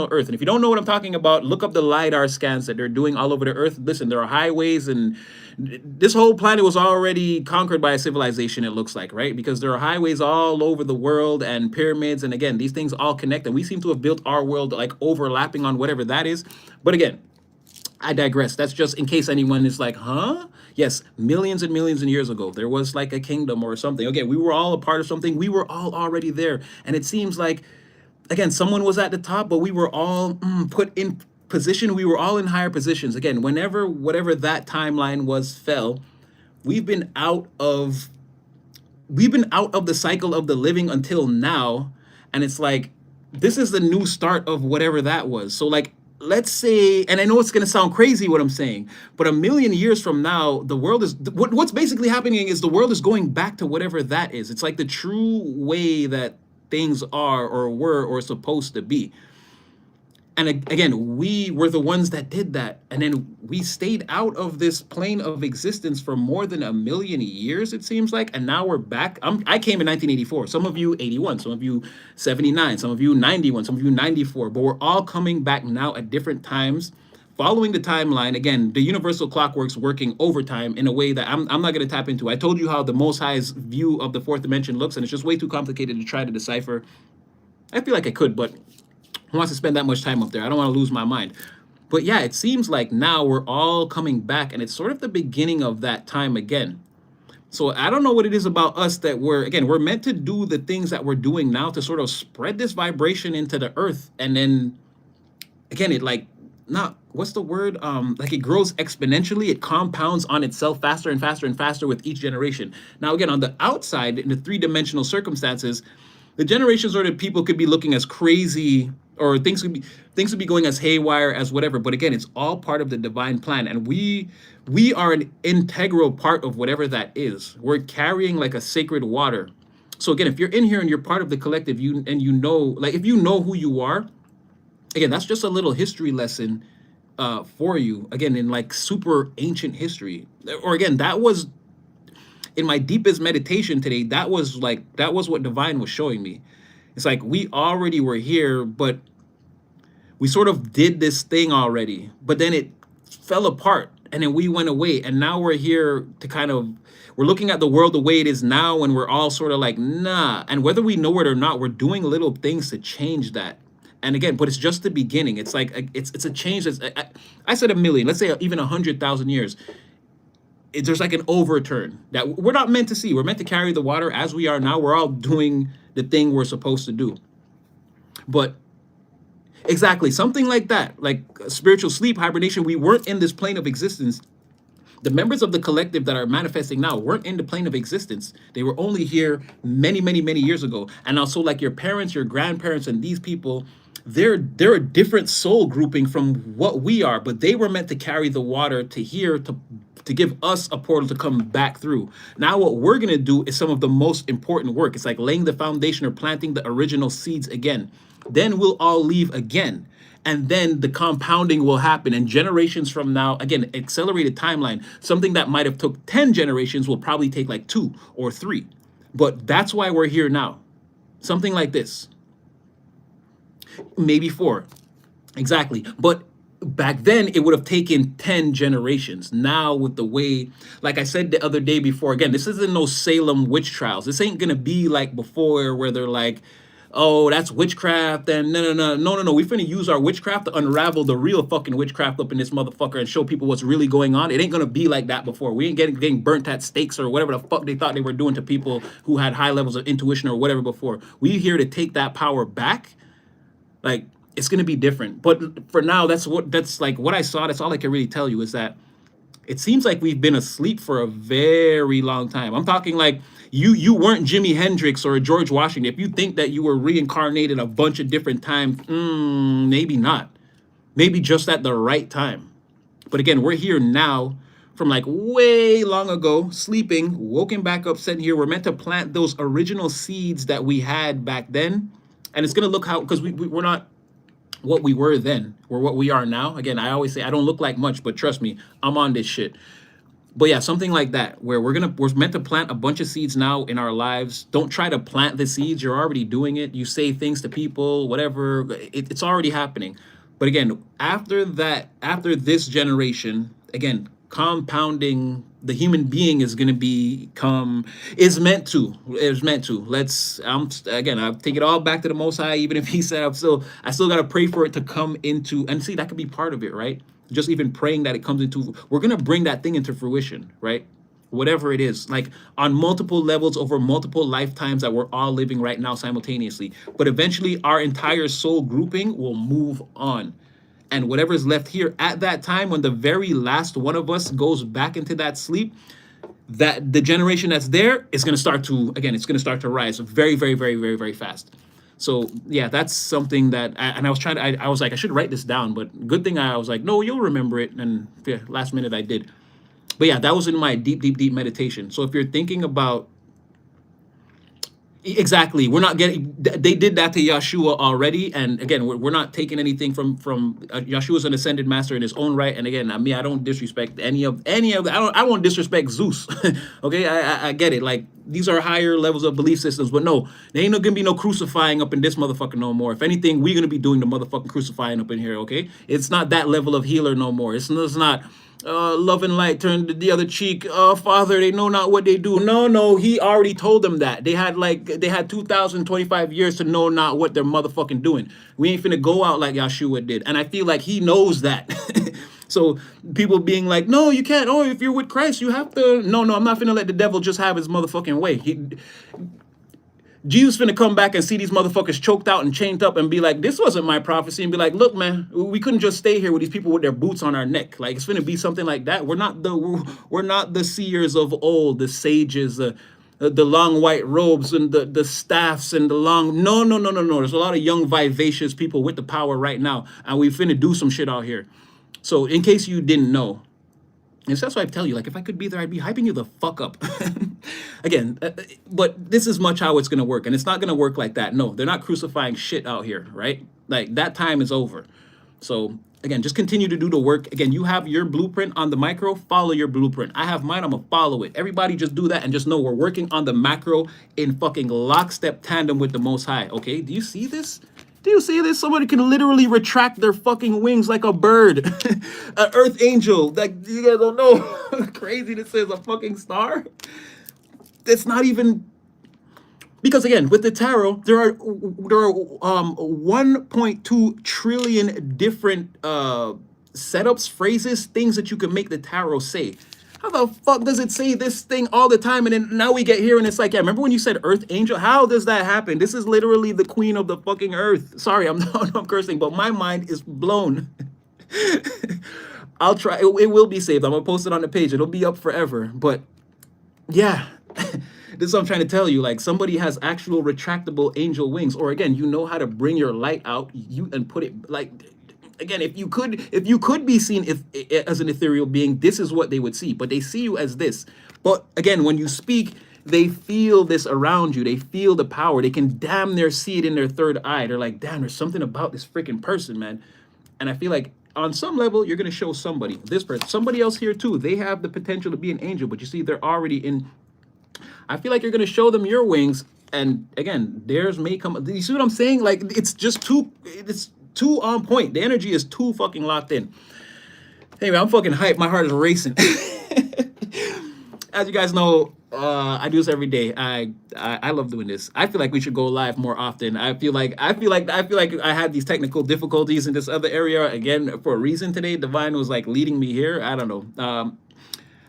Earth. And if you don't know what I'm talking about, look up the LiDAR scans that they're doing all over the Earth. Listen, there are highways, and this whole planet was already conquered by a civilization, it looks like, right? Because there are highways all over the world and pyramids, and again, these things all connect, and we seem to have built our world like overlapping on whatever that is. But again, I digress. That's just in case anyone is like, huh? Yes, millions and millions of years ago, there was like a kingdom or something. Okay, we were all a part of something. We were all already there. And it seems like, again, someone was at the top, but we were all put in position. We were all in higher positions. Again, whatever that timeline was fell, we've been out of the cycle of the living until now. And it's like, this is the new start of whatever that was. So like, let's say, and I know it's going to sound crazy what I'm saying, but 1,000,000 years from now, the world is, what's basically happening is the world is going back to whatever that is. It's like the true way that things are or were or supposed to be. And again, we were the ones that did that. And then we stayed out of this plane of existence for more than 1,000,000 years, it seems like. And now we're back. I came in 1984. Some of you 81, some of you 79, some of you 91, some of you 94. But we're all coming back now at different times, following the timeline. Again, the universal clockwork's working overtime in a way that I'm not going to tap into. I told you how the Most High's view of the fourth dimension looks, and it's just way too complicated to try to decipher. I feel like I could, but who wants to spend that much time up there? I don't want to lose my mind. But yeah, it seems like now we're all coming back, and it's sort of the beginning of that time again. So I don't know what it is about us that we're meant to do the things that we're doing now to sort of spread this vibration into the earth. And then again, it like, not, what's the word? Like it grows exponentially. It compounds on itself faster and faster and faster with each generation. Now, again, on the outside, in the three-dimensional circumstances, the generations or the people could be looking as crazy, or things could be going as haywire as whatever. But again, it's all part of the divine plan, and we are an integral part of whatever that is. We're carrying like a sacred water. So again, if you're in here and you're part of the collective, you know, like if you know who you are, again, that's just a little history lesson for you. Again, in like super ancient history, or again, that was in my deepest meditation today. That was what divine was showing me. It's like we already were here, but we sort of did this thing already, but then it fell apart and then we went away. And now we're here to we're looking at the world the way it is now, and we're all sort of like, nah. And whether we know it or not, we're doing little things to change that. And again, but it's just the beginning. It's like, it's a change. I said 1,000,000, let's say even 100,000 years. There's like an overturn that we're not meant to see. We're meant to carry the water as we are now. We're all doing the thing we're supposed to do. But exactly, something like that, like spiritual sleep, hibernation, we weren't in this plane of existence. The members of the collective that are manifesting now weren't in the plane of existence. They were only here many, many, many years ago. And also like your parents, your grandparents, and these people, they're a different soul grouping from what we are, but they were meant to carry the water to here to give us a portal to come back through. Now what we're going to do is some of the most important work. It's like laying the foundation or planting the original seeds again. Then we'll all leave again. And then the compounding will happen. And generations from now, again, accelerated timeline, something that might have took 10 generations will probably take like 2 or 3. But that's why we're here now. Something like this. Maybe 4. Exactly. But back then it would have taken 10 generations. Now with the way, like I said the other day before, again, this isn't no Salem witch trials. This ain't gonna be like before where they're like, oh, that's witchcraft, and no. We finna use our witchcraft to unravel the real fucking witchcraft up in this motherfucker and show people what's really going on. It ain't gonna be like that before. We ain't getting burnt at stakes or whatever the fuck they thought they were doing to people who had high levels of intuition or whatever before. We here to take that power back. Like, it's gonna be different. But for now, that's like what I saw. That's all I can really tell you is that it seems like we've been asleep for a very long time. I'm talking like you weren't Jimi Hendrix or George Washington. If you think that you were reincarnated a bunch of different times, maybe not. Maybe just at the right time. But again, we're here now from like way long ago, sleeping, woken back up, sitting here. We're meant to plant those original seeds that we had back then. And it's gonna look how, because we're not what we were then. We're what we are now. Again, I always say I don't look like much, but trust me, I'm on this shit. But yeah, something like that, where we're meant to plant a bunch of seeds now in our lives. Don't try to plant the seeds. You're already doing it. You say things to people, whatever. It's already happening. But again, after this generation, again, compounding, the human being is going to is meant to. I'll take it all back to the Most High, even if he said I still got to pray for it to come into, and see, that could be part of it, right? Just even praying that it comes into, we're going to bring that thing into fruition, right? Whatever it is, like on multiple levels over multiple lifetimes that we're all living right now simultaneously. But eventually our entire soul grouping will move on. And whatever is left here at that time, when the very last one of us goes back into that sleep, that the generation that's there is going to start to rise very, very, very, very, very fast. So yeah, that's something that, I was like, I should write this down, but good thing I was like, no, you'll remember it. And yeah, last minute I did. But yeah, that was in my deep, deep, deep meditation. So if you're thinking about, exactly, they did that to Yeshua already. And again, we're not taking anything from Yeshua's an ascended master in his own right. And again, I don't disrespect any of I won't disrespect Zeus. Okay, I get it. Like, these are higher levels of belief systems, but no, there ain't gonna be no crucifying up in this motherfucker no more. If anything, we're gonna be doing the motherfucking crucifying up in here. Okay, it's not that level of healer no more. It's not love and light, turn the other cheek. Father, they know not what they do. No, he already told them that. They had 2,025 years to know not what they're motherfucking doing. We ain't finna go out like Yeshua did. And I feel like he knows that. So people being like, no, you can't. Oh, if you're with Christ, you have to. No, I'm not finna let the devil just have his motherfucking way. Jesus finna come back and see these motherfuckers choked out and chained up and be like, this wasn't my prophecy, and be like, look, man, we couldn't just stay here with these people with their boots on our neck. Like, it's finna be something like that. We're not the seers of old, the sages, the long white robes and the staffs and the long, no. There's a lot of young, vivacious people with the power right now, and we finna do some shit out here. So in case you didn't know, and so that's why I tell you, like, if I could be there, I'd be hyping you the fuck up. Again, but this is much how it's going to work. And it's not going to work like that. No, they're not crucifying shit out here, right? Like, that time is over. So, again, just continue to do the work. Again, you have your blueprint on the micro, follow your blueprint. I have mine, I'm going to follow it. Everybody just do that and just know we're working on the macro in fucking lockstep tandem with the Most High, okay? Do you see this? Do you see this? Somebody can literally retract their fucking wings like a bird. An earth angel. Like, you guys don't know how crazy this is. A fucking star. It's not even... Because again, with the tarot, there are 1.2 trillion different setups, phrases, things that you can make the tarot say. How the fuck does it say this thing all the time? And then now we get here and it's like, yeah, remember when you said earth angel? How does that happen? This is literally the queen of the fucking earth. Sorry, I'm cursing, but my mind is blown. I'll try. It will be saved. I'm going to post it on the page. It'll be up forever. But yeah, This is what I'm trying to tell you. Like somebody has actual retractable angel wings, or again, you know how to bring your light out, you and put it like again, if you could be seen if as an ethereal being, this is what they would see. But they see you as this. But again, when you speak, they feel this around you. They feel the power. They can damn near see it in their third eye. They're like, damn, there's something about this freaking person, man. And I feel like on some level, you're gonna show somebody, this person, somebody else here too. They have the potential to be an angel, but you see, they're already in. I feel like you're gonna show them your wings, and again, theirs may come. You see what I'm saying? Like it's just too. It's too on point. The energy is too fucking locked in. Anyway, I'm fucking hyped. My heart is racing. As you guys know, I do this every day. I love doing this. I feel like we should go live more often. I feel like I had these technical difficulties in this other area again for a reason today. Divine was like leading me here. I don't know.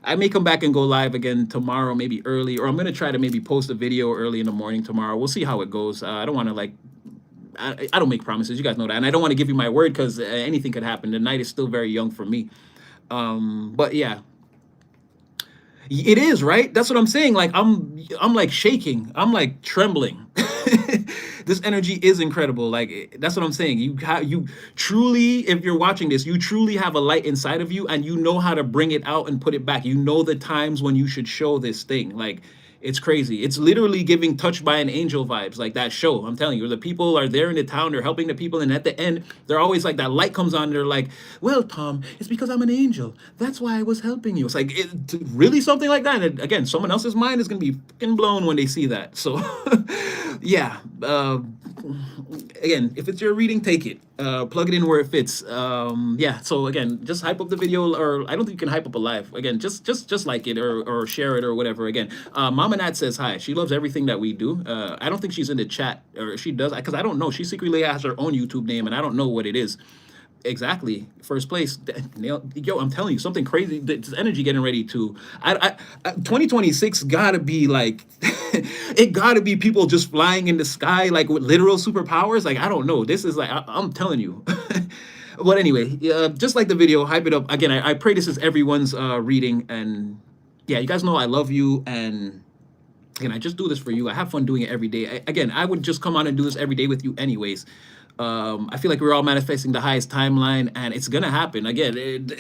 I may come back and go live again tomorrow, maybe early, or I'm gonna try to maybe post a video early in the morning tomorrow. We'll see how it goes. I don't want to like. I don't make promises. You guys know that, and I don't want to give you my word because anything could happen. The night is still very young for me. But yeah. It is, right? That's what I'm saying. Like I'm like shaking. I'm like trembling. This energy is incredible. Like that's what I'm saying. You truly, if you're watching this, you truly have a light inside of you, and you know how to bring it out and put it back. You know the times when you should show this thing. Like it's crazy. It's literally giving Touched by an Angel vibes, like that show. I'm telling you, the people are there in the town, they're helping the people, and at the end, they're always like that light comes on, they're like, well, Tom, it's because I'm an angel. That's why I was helping you. It's like really something like that. And again, someone else's mind is gonna be fucking blown when they see that. So yeah. Again, if it's your reading, take it. Plug it in where it fits. Yeah. So again, just hype up the video, or I don't think you can hype up a live. Again, just like it or share it or whatever. Again, Mama Nat says hi. She loves everything that we do. I don't think she's in the chat, or she does, because I don't know. She secretly has her own YouTube name, and I don't know what it is. Exactly, first place. Yo, I'm telling you something crazy. This energy getting ready to. 2026 gotta be like, it gotta be people just flying in the sky like with literal superpowers. Like I don't know. This is like I'm telling you. But anyway, just like the video, hype it up. Again, I pray this is everyone's reading, and yeah, you guys know I love you, and again, I just do this for you. I have fun doing it every day. Again, I would just come on and do this every day with you anyways. I feel like we're all manifesting the highest timeline, and it's gonna happen. Again,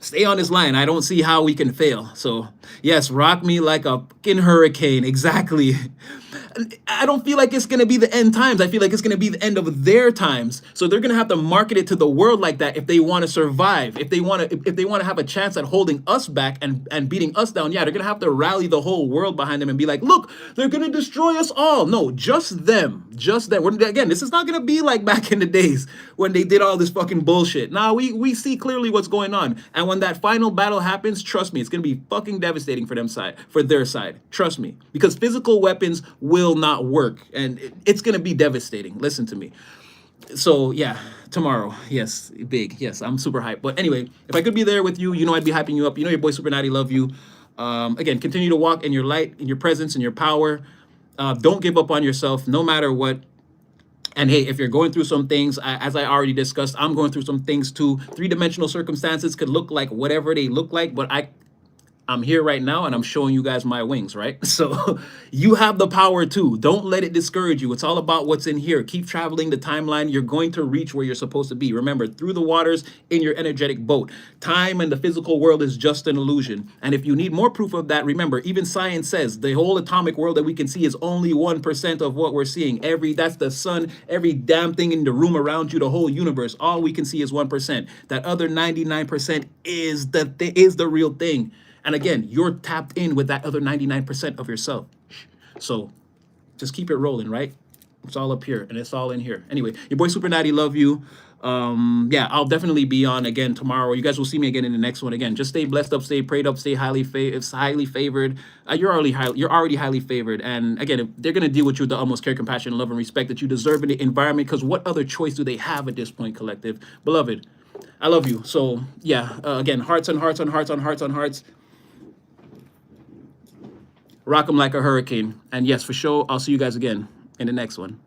stay on this line. I don't see how we can fail. So yes, rock me like a fucking hurricane. Exactly. I don't feel like it's gonna be the end times. I feel like it's gonna be the end of their times. So they're gonna have to market it to the world like that if they want to survive. If they want to have a chance at holding us back and beating us down. Yeah, they're gonna have to rally the whole world behind them and be like, look, they're gonna destroy us all. No, just them. Just them. Again, this is not gonna be like back in the days when they did all this fucking bullshit. Now we see clearly what's going on. And when that final battle happens, trust me, it's gonna be fucking devastating for their side. Trust me. Because physical weapons will not work, and it's gonna be devastating. Listen to me. So yeah, tomorrow, yes, big, yes, I'm super hyped. But anyway, if I could be there with you, you know I'd be hyping you up. You know your boy Super Natty love you. Again, continue to walk in your light, in your presence, in your power. Don't give up on yourself, no matter what. And hey, if you're going through some things, as I already discussed, I'm going through some things too. Three-dimensional circumstances could look like whatever they look like, but I'm here right now, and I'm showing you guys my wings, right? So you have the power too. Don't let it discourage you. It's all about what's in here. Keep traveling the timeline. You're going to reach where you're supposed to be. Remember, through the waters in your energetic boat. Time and the physical world is just an illusion. And if you need more proof of that, remember, even science says the whole atomic world that we can see is only 1% of what we're seeing. That's the sun, every damn thing in the room around you, the whole universe. All we can see is 1%. That other 99% is the real thing. And again, you're tapped in with that other 99% of yourself. So just keep it rolling, right? It's all up here, and it's all in here. Anyway, your boy Super Natty, love you. Yeah, I'll definitely be on again tomorrow. You guys will see me again in the next one. Again, just stay blessed up, stay prayed up, stay highly favored. You're already highly favored. And again, if they're gonna deal with you with the utmost care, compassion, love, and respect that you deserve in the environment, because what other choice do they have at this point, collective? Beloved, I love you. So yeah, again, hearts on hearts on hearts on hearts on hearts. Rock them like a hurricane. And yes, for sure, I'll see you guys again in the next one.